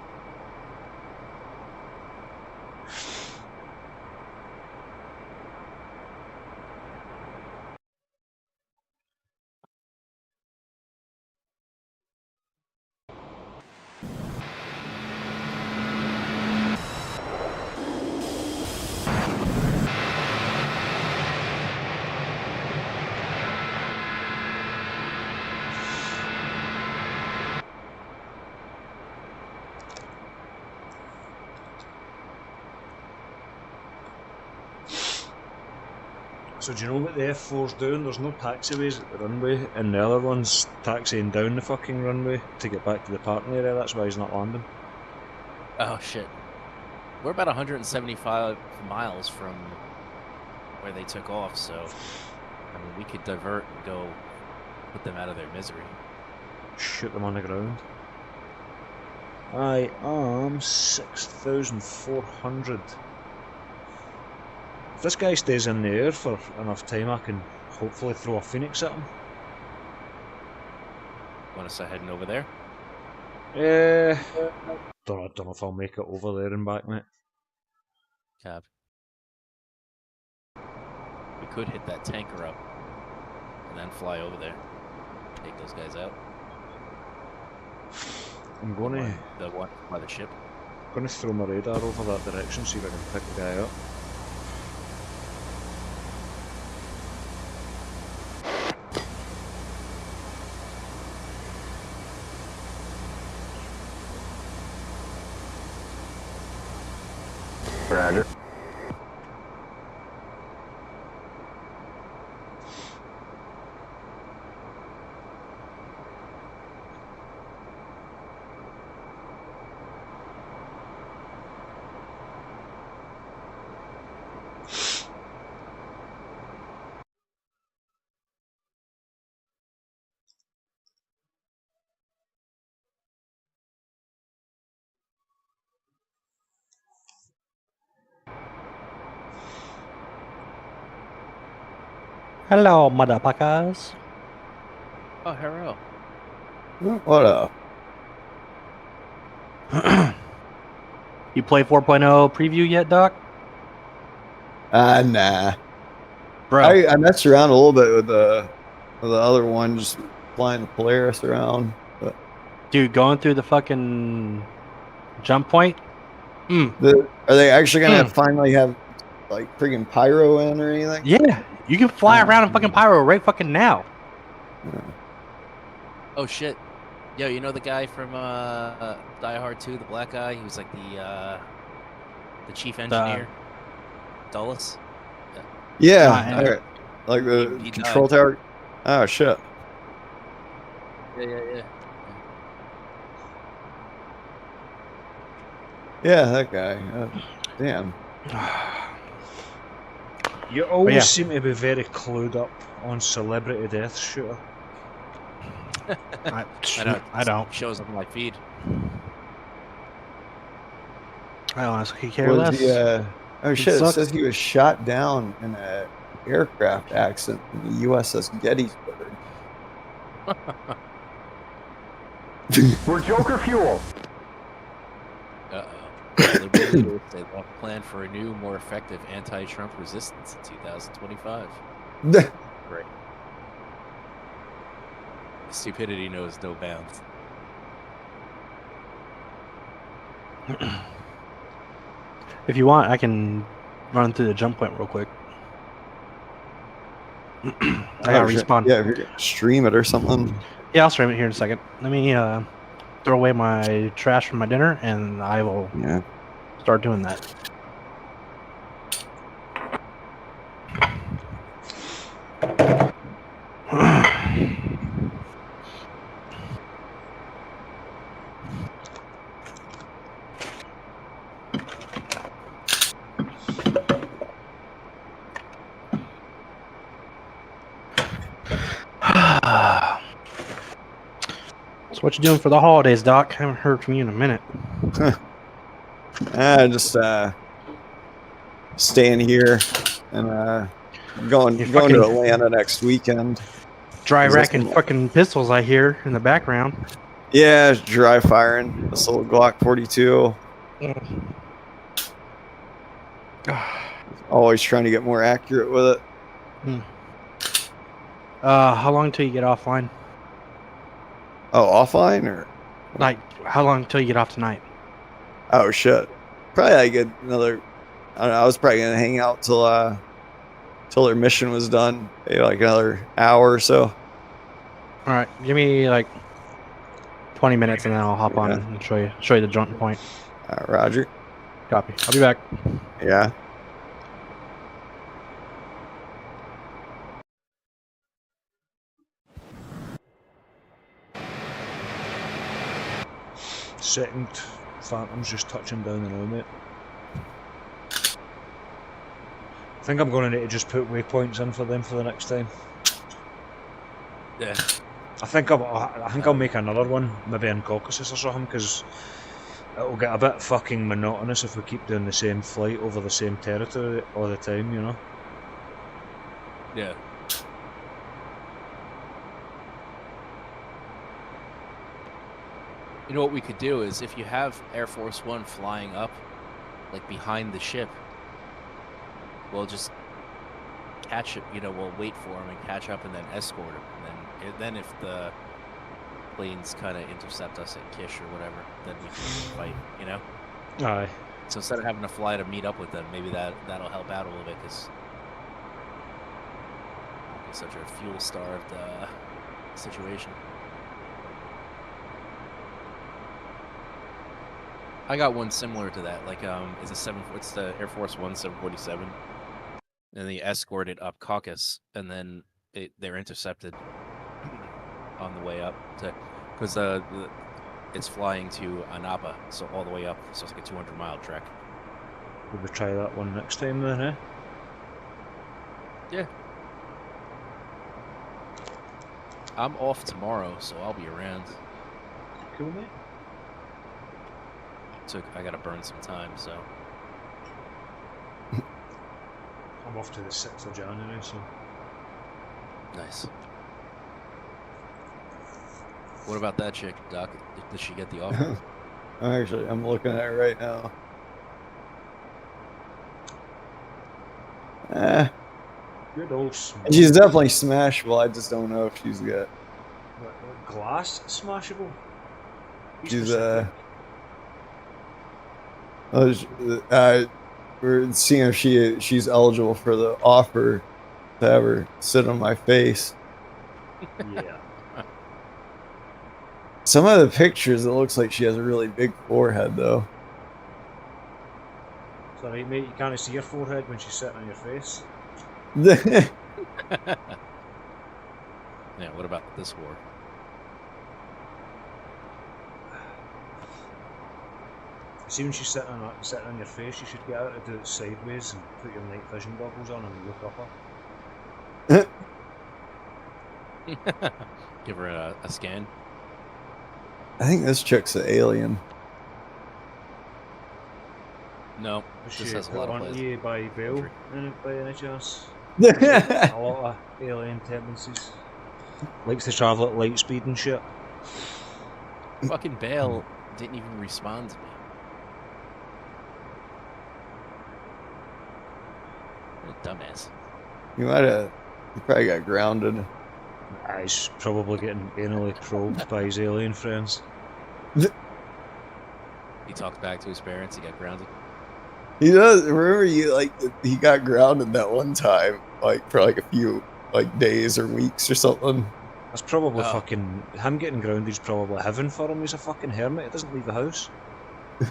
So do you know what the F4's doing? There's no taxiways at the runway, and the other one's taxiing down the fucking runway to get back to the parking area. That's why he's not landing.
Oh shit. We're about 175 miles from where they took off, so I mean we could divert and go put them out of their misery.
Shoot them on the ground. I am 6,400. If this guy stays in the air for enough time, I can hopefully throw a Phoenix at him.
Want us heading over there?
Don't know if I'll make it over there and back, mate.
Cab. We could hit that tanker up and then fly over there. Take those guys out.
I'm gonna
the one by the ship.
Gonna throw my radar over that direction, see if I can pick the guy up.
Roger.
Hello, motherfuckers.
Oh, hello.
What up?
You play 4.0 preview yet, Doc?
Nah.
Bro.
I messed around a little bit with the other one, just flying the Polaris around. But
Dude, going through the fucking jump point?
are they actually gonna finally have like freaking pyro in or anything?
Yeah, you can fly around in fucking pyro right fucking now.
Oh shit. Yo, you know the guy from Die Hard 2, the black guy? He was like the chief engineer. Dulles?
Yeah. Like the
he
control
died.
tower. Oh shit.
Yeah.
Yeah, that guy. Damn.
You always seem to be very clued up on celebrity death shooter.
I don't.
Shows up on my feed.
I honestly care
Was
less.
he, oh shit! It
sucks.
says he was shot down in an aircraft accident in the USS Gettysburg.
We're Joker fuel.
The regulators say they have a plan for a new, more effective anti-Trump resistance in 2025. Right. Stupidity knows no bounds.
If you want, I can run through the jump point real quick. I gotta respawn.
Yeah, if you're gonna stream it or something.
Yeah, I'll stream it here in a second. Let me throw away my trash from my dinner, and I will start doing that. So what you doing for the holidays, Doc? Haven't heard from you in a minute.
Just staying here and going to Atlanta next weekend.
Dry racking fucking pistols, I hear in the background.
Yeah, dry firing this little Glock 42. Always trying to get more accurate with it.
How long till you get offline?
Oh, offline or
like how long till you get off tonight?
Oh shit, probably like another. I don't know. I was probably gonna hang out till their mission was done, maybe like another hour or so.
All right, give me like 20 minutes and then I'll hop on and show you the joint point.
Roger.
Copy. I'll be back.
Yeah.
Second Phantom's just touching down the road, mate. I think I'm going to need to just put waypoints in for them for the next time.
Yeah.
I think I'll make another one, maybe in Caucasus or something, because it'll get a bit fucking monotonous if we keep doing the same flight over the same territory all the time, you know?
Yeah. You know what we could do is if you have Air Force One flying up, like behind the ship, we'll just catch it. You know, we'll wait for him and catch up, and then escort him. And then if the planes kind of intercept us at Kish or whatever, then we can fight. You know.
Aye.
So instead of having to fly to meet up with them, maybe that'll help out a little bit because it's such a fuel-starved situation. I got one similar to that. Like, it's the Air Force One 747, and they escorted up Caucasus, and then they're intercepted on the way up to, because it's flying to Anapa, so all the way up, so it's like a 200-mile trek.
We'll try that one next time then, eh?
Yeah. I'm off tomorrow, so I'll be around.
Cool, mate.
I gotta burn some time, so.
I'm off to the 6th of January, so.
Nice. What about that chick, Doc? Did she get the offer?
Actually, I'm looking at it right now.
Good old
she's definitely smashable. I just don't know if she's got
glass smashable.
She's we're seeing if she's eligible for the offer to have her sit on my face.
Yeah.
Some of the pictures, it looks like she has a really big forehead, though.
Sorry, mate, you can't see your forehead when she's sitting on your face.
Yeah, what about this war?
See, when she's sitting on your face, you should get out and do it sideways and put your night vision goggles on and look up her.
Give her a scan.
I think this chick's an alien.
No,
was
this
she
has a
put
lot of
on
plays.
you by Bill by any chance? A lot of alien tendencies. Likes to travel at light speed and shit.
Fucking Bale didn't even respond to me. What a dumbass.
He probably got grounded.
He's probably getting anally probed by his alien friends.
He talked back to his parents, he got grounded.
He does. Remember, he got grounded that one time, like for like a few days or weeks or something.
That's probably fucking him getting grounded is probably heaven for him. He's a fucking hermit. He doesn't leave the house. I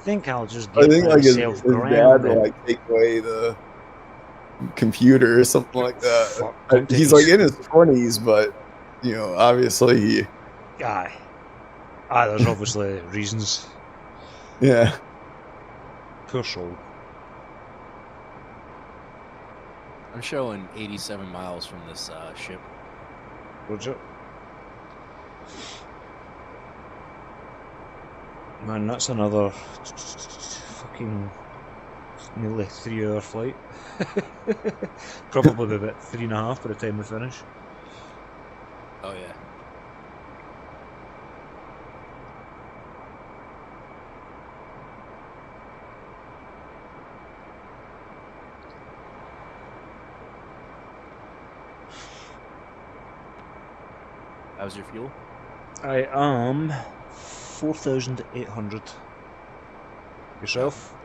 think I'll just get myself
his dad will take away computer or something like that.
Fuck,
He's like in his 20s, but you know, obviously he.
Aye. There's obviously reasons.
Yeah.
Poor soul.
I'm showing 87 miles from this ship.
Roger. Man, that's another fucking nearly 3-hour flight. Probably about 3.5 by the time we finish.
Oh yeah. How's your fuel?
I am 4,800. Yourself?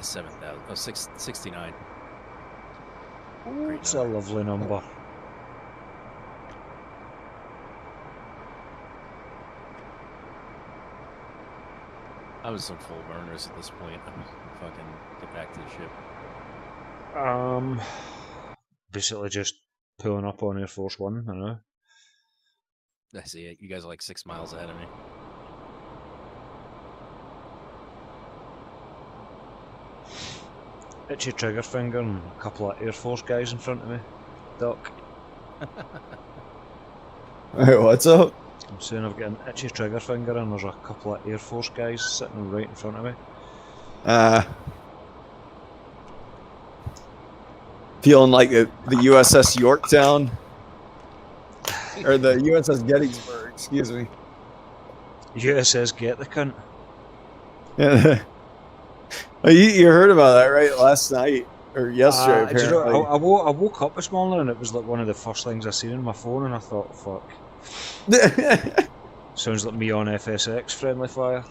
7,000. Oh, 69.
It's a lovely number.
I was on full burners at this point. I'm fucking get back to the ship.
Basically just pulling up on Air Force One, I know.
I see it. You guys are like 6 miles ahead of me.
Itchy trigger finger and a couple of Air Force guys in front of me. Doc.
Hey, what's up?
I'm saying I've got an itchy trigger finger and there's a couple of Air Force guys sitting right in front of me.
Feeling like the USS Yorktown. Or the USS Gettysburg, excuse me.
USS Get the Cunt.
Yeah. You heard about that, right? Last night or yesterday, apparently.
You know, I woke up this morning and it was like one of the first things I seen on my phone, and I thought, fuck. Sounds like me on FSX friendly fire.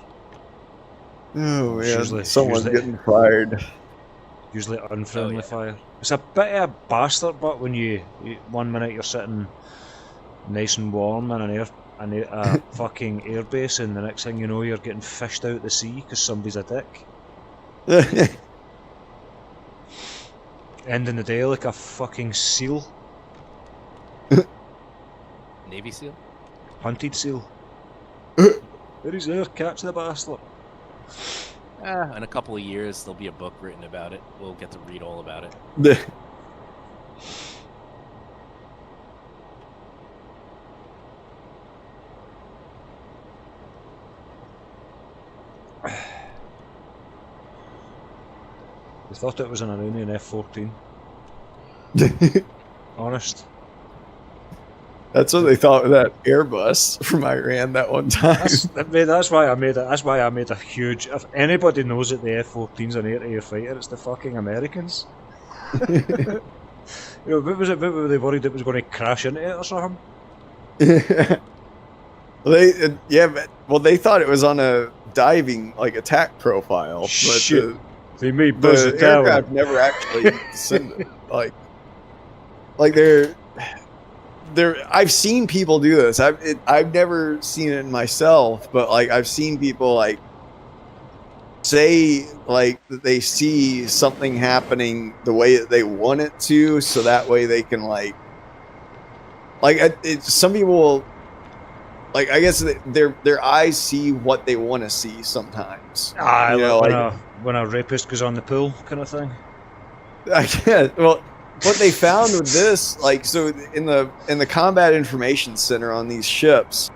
Oh man,
usually
getting fired.
Usually unfriendly fire. It's a bit of a bastard, but when you 1 minute you're sitting nice and warm in a fucking airbase, and the next thing you know you're getting fished out the sea because somebody's a dick. Ending the day like a fucking seal.
Navy SEAL?
Hunted seal. There he's there, catch the bastard.
In a couple of years there'll be a book written about it. We'll get to read all about it.
They thought it was an Iranian F-14. Honest.
That's what they thought of that Airbus from Iran that one time.
That's why I made it. That's why I made a huge. If anybody knows that the F-14's an air-to-air fighter, it's the fucking Americans. You know, what was it? What were they worried it was going to crash into it or something?
They thought it was on a diving attack profile, but
shit. They made the
aircraft never actually descended. I've seen people do this. I've never seen it myself, but I've seen people say that they see something happening the way that they want it to, so that way they can some people will, I guess their eyes see what they want to see sometimes.
When a rapist goes on the pool, kind of thing.
I can't. Well, what they found with this, so in the combat information center on these ships,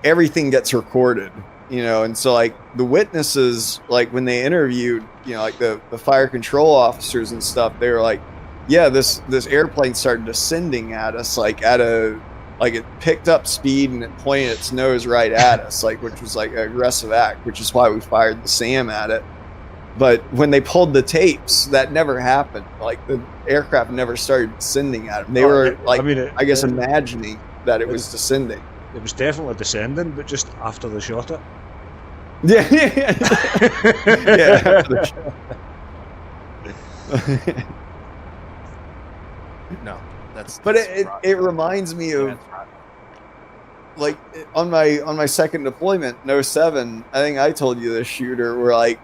everything gets recorded, and so the witnesses, when they interviewed, the fire control officers and stuff, they were like, yeah, this airplane started descending at us, it picked up speed and it pointed its nose right at us, which was an aggressive act, which is why we fired the SAM at it. But when they pulled the tapes, that never happened. The aircraft never started descending at them. They were I guess imagining that it was descending.
It was definitely descending, but just after they shot it.
Yeah.
No, that's.
But it reminds me of on my second deployment in 07. I think I told you this, shooter, where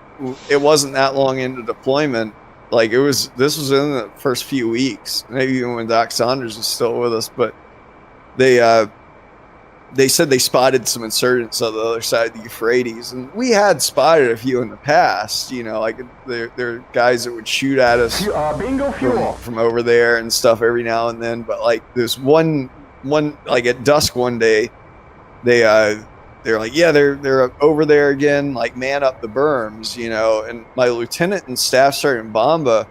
it wasn't that long into deployment, like this was in the first few weeks, maybe even when Doc Saunders was still with us, but they said they spotted some insurgents on the other side of the Euphrates, and we had spotted a few in the past. You know, like there are guys that would shoot at us
bingo fuel
from over there and stuff every now and then. But like there's one like at dusk one day, they're like, yeah, they're over there again, like man up the berms, you know. And my lieutenant and staff sergeant Bomba,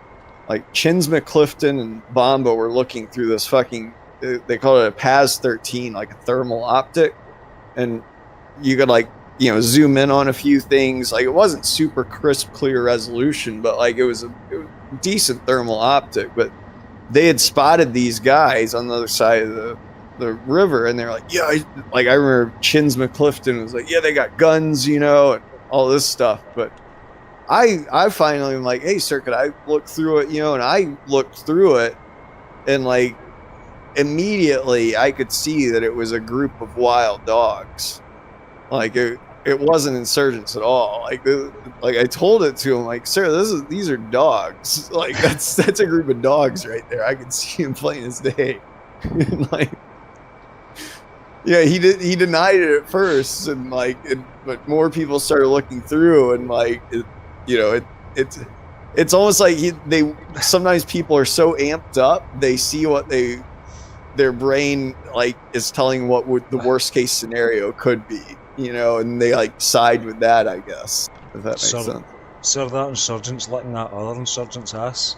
like Chins McClifton and Bomba, were looking through this fucking, they call it a PAS 13, like a thermal optic, and you could like, you know, zoom in on a few things. Like it wasn't super crisp, clear resolution, but like it was a decent thermal optic. But they had spotted these guys on the other side of the river, and they're like, yeah, I remember Chins McClifton was like, yeah, they got guns, you know, and all this stuff. But I finally am like, hey sir, could I look through it, you know? And I looked through it, and like immediately I could see that it was a group of wild dogs. Like it wasn't insurgents at all. Like I told it to him, like, sir, these are dogs. Like that's a group of dogs right there. I could see him plain as day. Like, yeah, he denied it at first, and like but more people started looking through, and like it's almost like they sometimes people are so amped up, they see what their brain like is telling what would the worst case scenario could be, you know, and they like side with that, I guess, if that makes sense.
Sir, that insurgent's licking that other insurgent's ass.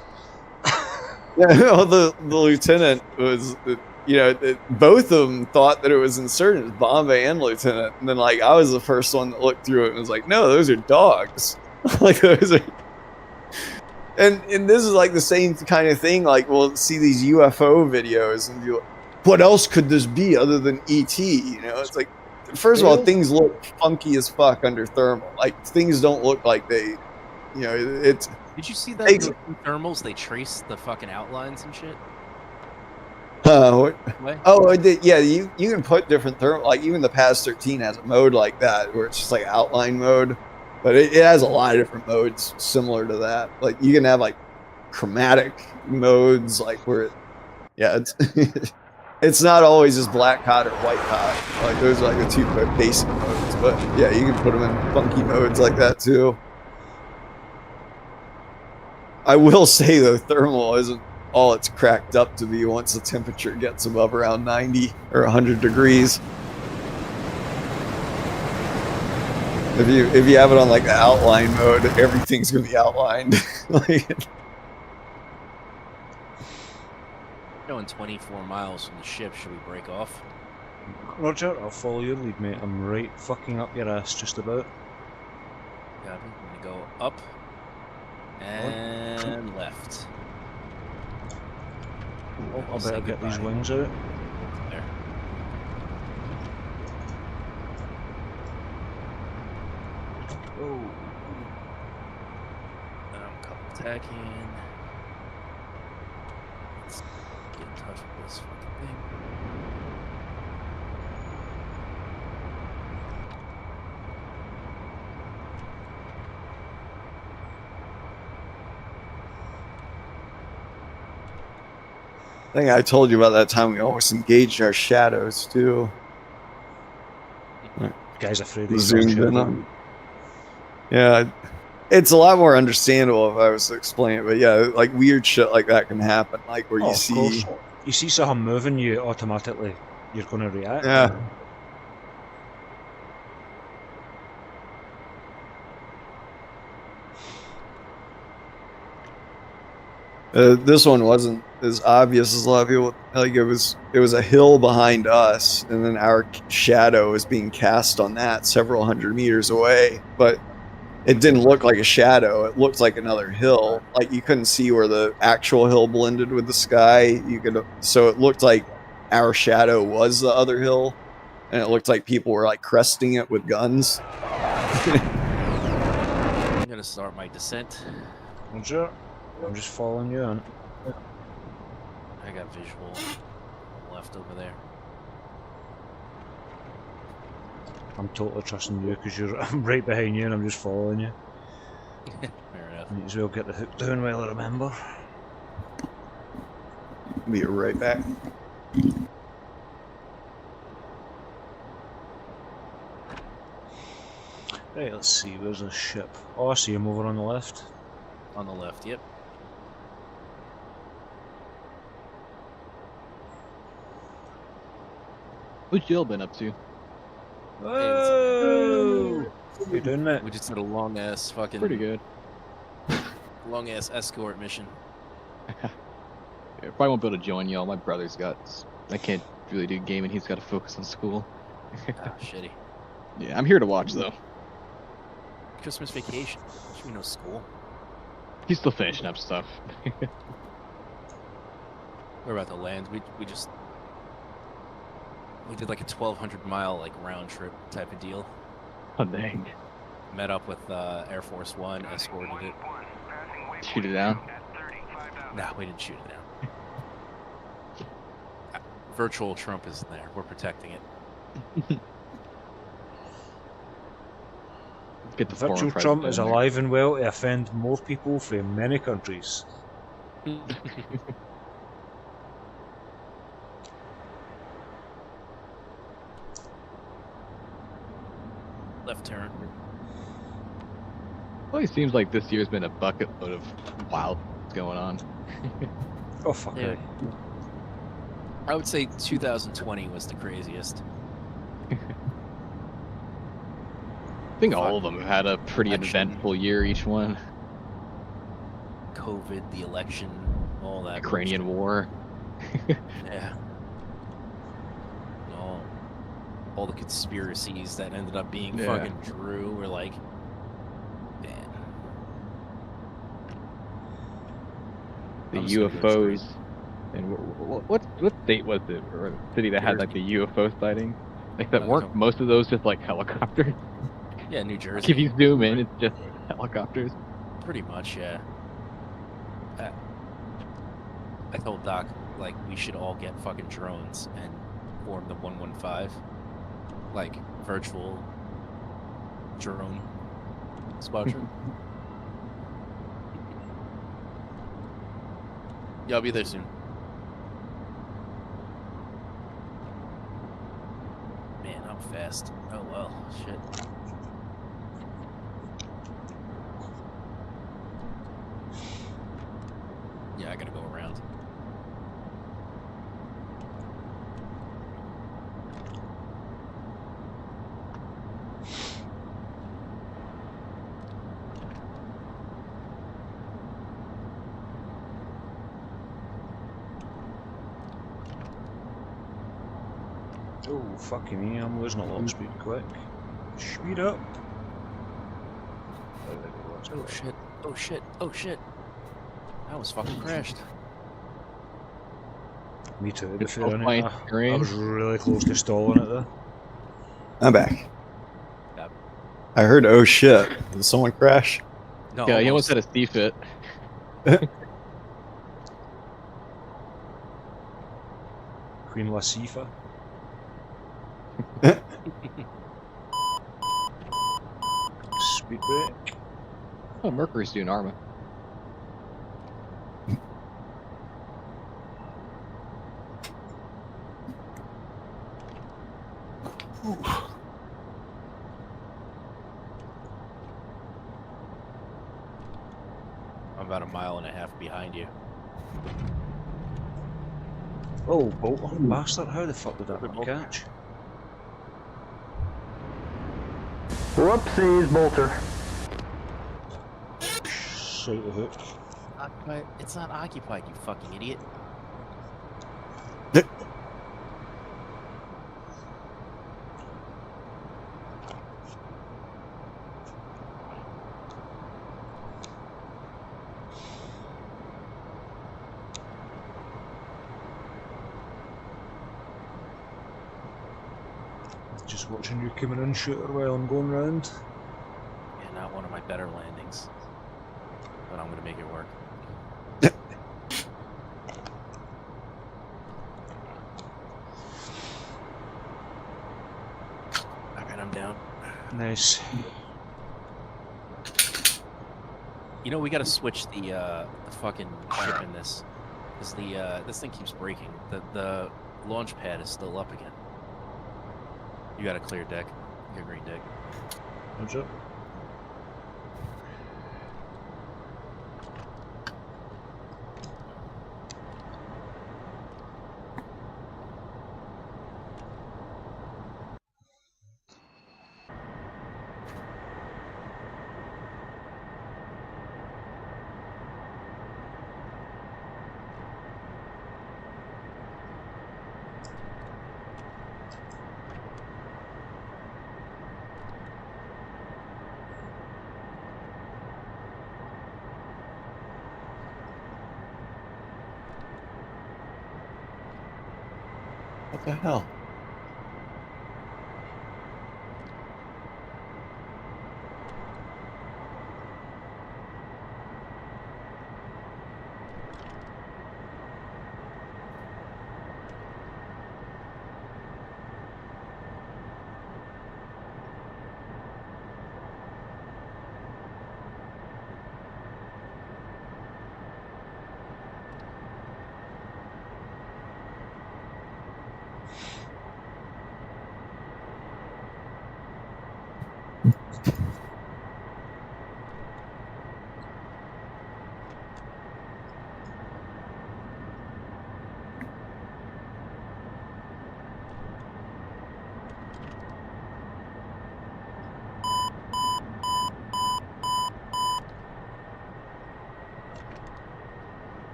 Yeah, well, the lieutenant was, you know, both of them thought that it was insurgents, Bomba and lieutenant, and then like I was the first one that looked through it and was like, no, those are dogs. Like those are. And this is like the same kind of thing. Like we'll see these UFO videos, and you, what else could this be other than ET? You know, it's like, first of all, things look funky as fuck under thermal. Like things don't look like they, you know, it's.
Did you see that the thermals? They trace the fucking outlines and shit.
What? Oh, yeah. You can put different thermal. Like even the PAS 13 has a mode like that where it's just like outline mode. But it has a lot of different modes similar to that. Like you can have like chromatic modes, like where it's it's not always just black hot or white hot. Like those are like the two basic modes. But yeah, you can put them in funky modes like that too. I will say though, thermal isn't all it's cracked up to be once the temperature gets above around 90 or 100 degrees. If you have it on like the outline mode, everything's gonna be outlined. Like,
going 24 miles from the ship, should we break off?
Roger, I'll follow your lead, mate. I'm right fucking up your ass, just about.
Got it. I'm gonna go up and left.
Oh, I better get these wings out.
There. Oh. I'm couple tacking. Let's get in touch with this fucking thing.
I think I told you about that time we almost engaged our shadows too.
Guy's afraid he's
zoomed in on. Yeah, it's a lot more understandable if I was to explain it, but yeah, like weird shit like that can happen, like where you
see something moving, you automatically you're going to react.
Yeah. This one wasn't as obvious as a lot of people. Like it was a hill behind us, and then our shadow was being cast on that several hundred meters away. But it didn't look like a shadow. It looked like another hill. Like you couldn't see where the actual hill blended with the sky. So it looked like our shadow was the other hill, and it looked like people were like cresting it with guns.
I'm gonna start my descent.
Sure. I'm just following you on.
I got visual left over there.
I'm totally trusting you because I'm right behind you and I'm just following you.
Fair enough.
Might as well get the hook down while I remember.
Be right back.
Right, let's see, where's the ship? Oh, I see him over on the left.
On the left, yep.
What's Jill been up to?
Whoa! What you doing, mate?
We just did a long ass fucking.
Pretty good.
Long ass escort mission.
Yeah, probably won't be able to join y'all. My brother's got. I can't really do gaming. He's got to focus on school.
Ah, shitty.
Yeah, I'm here to watch though.
Christmas vacation. Should be no school.
He's still finishing up stuff.
We're about to land. We did like a 1,200-mile like round trip type of deal.
Oh dang!
Met up with Air Force One, escorted it.
Shoot it down.
Nah, we didn't shoot it down. Virtual Trump isn't there. We're protecting it.
Get the
Virtual Trump is alive and well to offend more people from many countries.
Left turn.
Well, it seems like this year's been a bucket load of wild going on.
Oh fuck
Yeah.
it.
I would say 2020 was the craziest.
I think all of them have had a pretty eventful year, each one.
COVID, the election, all that.
Ukrainian war.
Yeah. All the conspiracies that ended up being fucking true were like, man.
The UFOs. And what state was it, or city that had like the UFO sighting? Like that weren't most of those just like helicopters?
Yeah, New Jersey.
If you zoom in, it's just helicopters.
Pretty much, yeah. I told Doc, like, we should all get fucking drones and form the 115. Like, virtual drone squadron. Yeah, I'll be there soon. Man, I'm fast. Oh well, shit. Yeah, I gotta go around.
Oh, fucking me, I'm losing a lot of speed quick. Speed up.
Oh shit, oh shit, oh shit. I was fucking crashed.
Me too, to be
It's
fair,
all
innit?
fine,
I was really close to stalling it though.
I'm back.
Yep.
I heard, oh shit. Did someone crash?
No,
Yeah, he almost had a C-fit.
Queen Latifah. Speed break.
Oh, Mercury's doing Arma.
I'm about 1.5 miles behind you.
Oh, Bolton bastard, how the fuck did that not catch?
Whoopsies, Bolter.
Sight of it.
Occupied? It's not occupied, you fucking idiot.
Just watching you coming in, shooter, while I'm going round.
Yeah, not one of my better landings. But I'm gonna make it work. Alright, I'm down.
Nice.
You know, we gotta switch the fucking ship in this. Because this thing keeps breaking. The launch pad is still up again. You got a clear deck. You got a green deck.
What's up?
What the hell?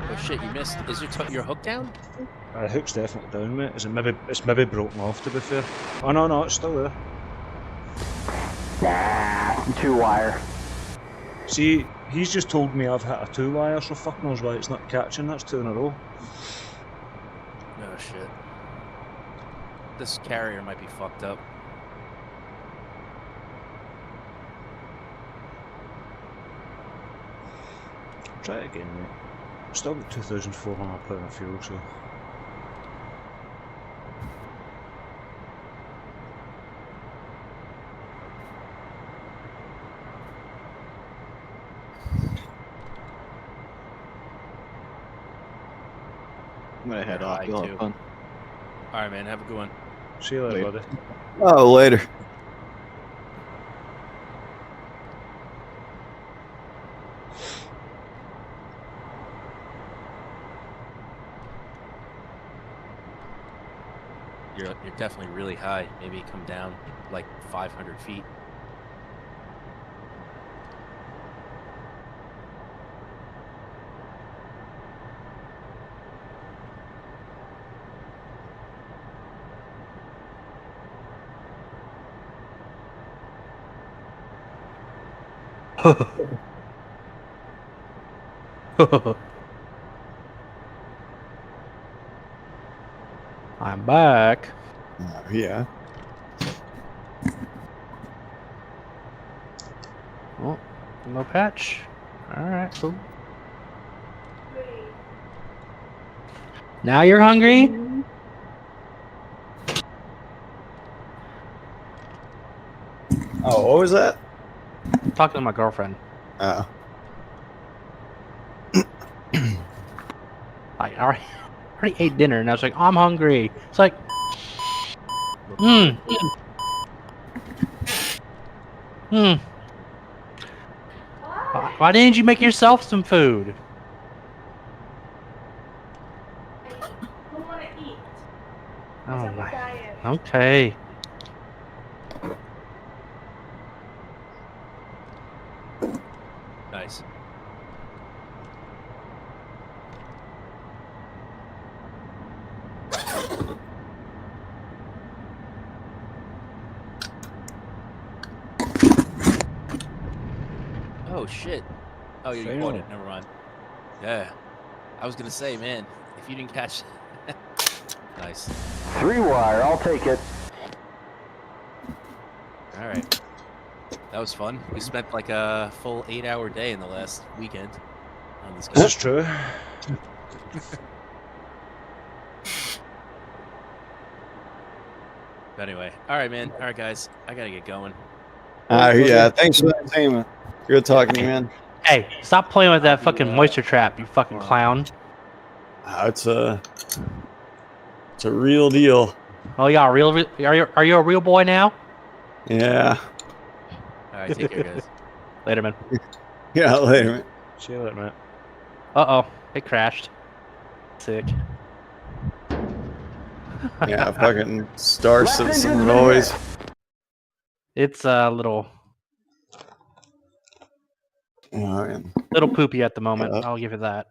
Oh shit, you missed. Is your hook down?
The hook's definitely down, mate. It's maybe broken off, to be fair. Oh no, it's still there.
Nah, 2-wire.
See, he's just told me I've hit a 2-wire, so fuck knows why it's not catching. That's 2 in a row.
Oh shit. This carrier might be fucked up.
Try it again, mate. Still got £2,400 of fuel, so.
I'm gonna head off. You'll have fun.
Alright, man. Have a good one.
See you later, buddy.
Oh, later.
You're definitely really high. Maybe come down like 500 feet.
I'm back.
Yeah.
Oh, no patch. Alright, cool. Now you're hungry?
Oh, what was that?
Talking to my girlfriend.
Oh.
I already ate dinner and I was like, I'm hungry. It's like, Why didn't you make yourself some food?
I want to eat.
Oh my. Okay.
Nice. Oh shit. Oh, you caught it. Never mind. Yeah. I was gonna say, man, if you didn't catch nice.
3-wire, I'll take it.
All right. That was fun. We spent like a full 8-hour day in the last weekend on this.
This is true.
But anyway, all right, man. All right, guys. I gotta get going.
Yeah, thanks for that entertainment. Good talking to you, man.
Hey, stop playing with that fucking moisture trap, you fucking clown.
It's a real deal.
Oh, yeah, are you a real boy now?
Yeah.
All right, take care, guys.
Later, man.
Yeah, later, man.
See you later, mate.
Uh-oh, it crashed. Sick.
Yeah, fucking Star Citizen noise.
It's a little
Oh,
poopy at the moment. I'll give it that.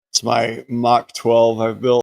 It's my Mach 12 I've built.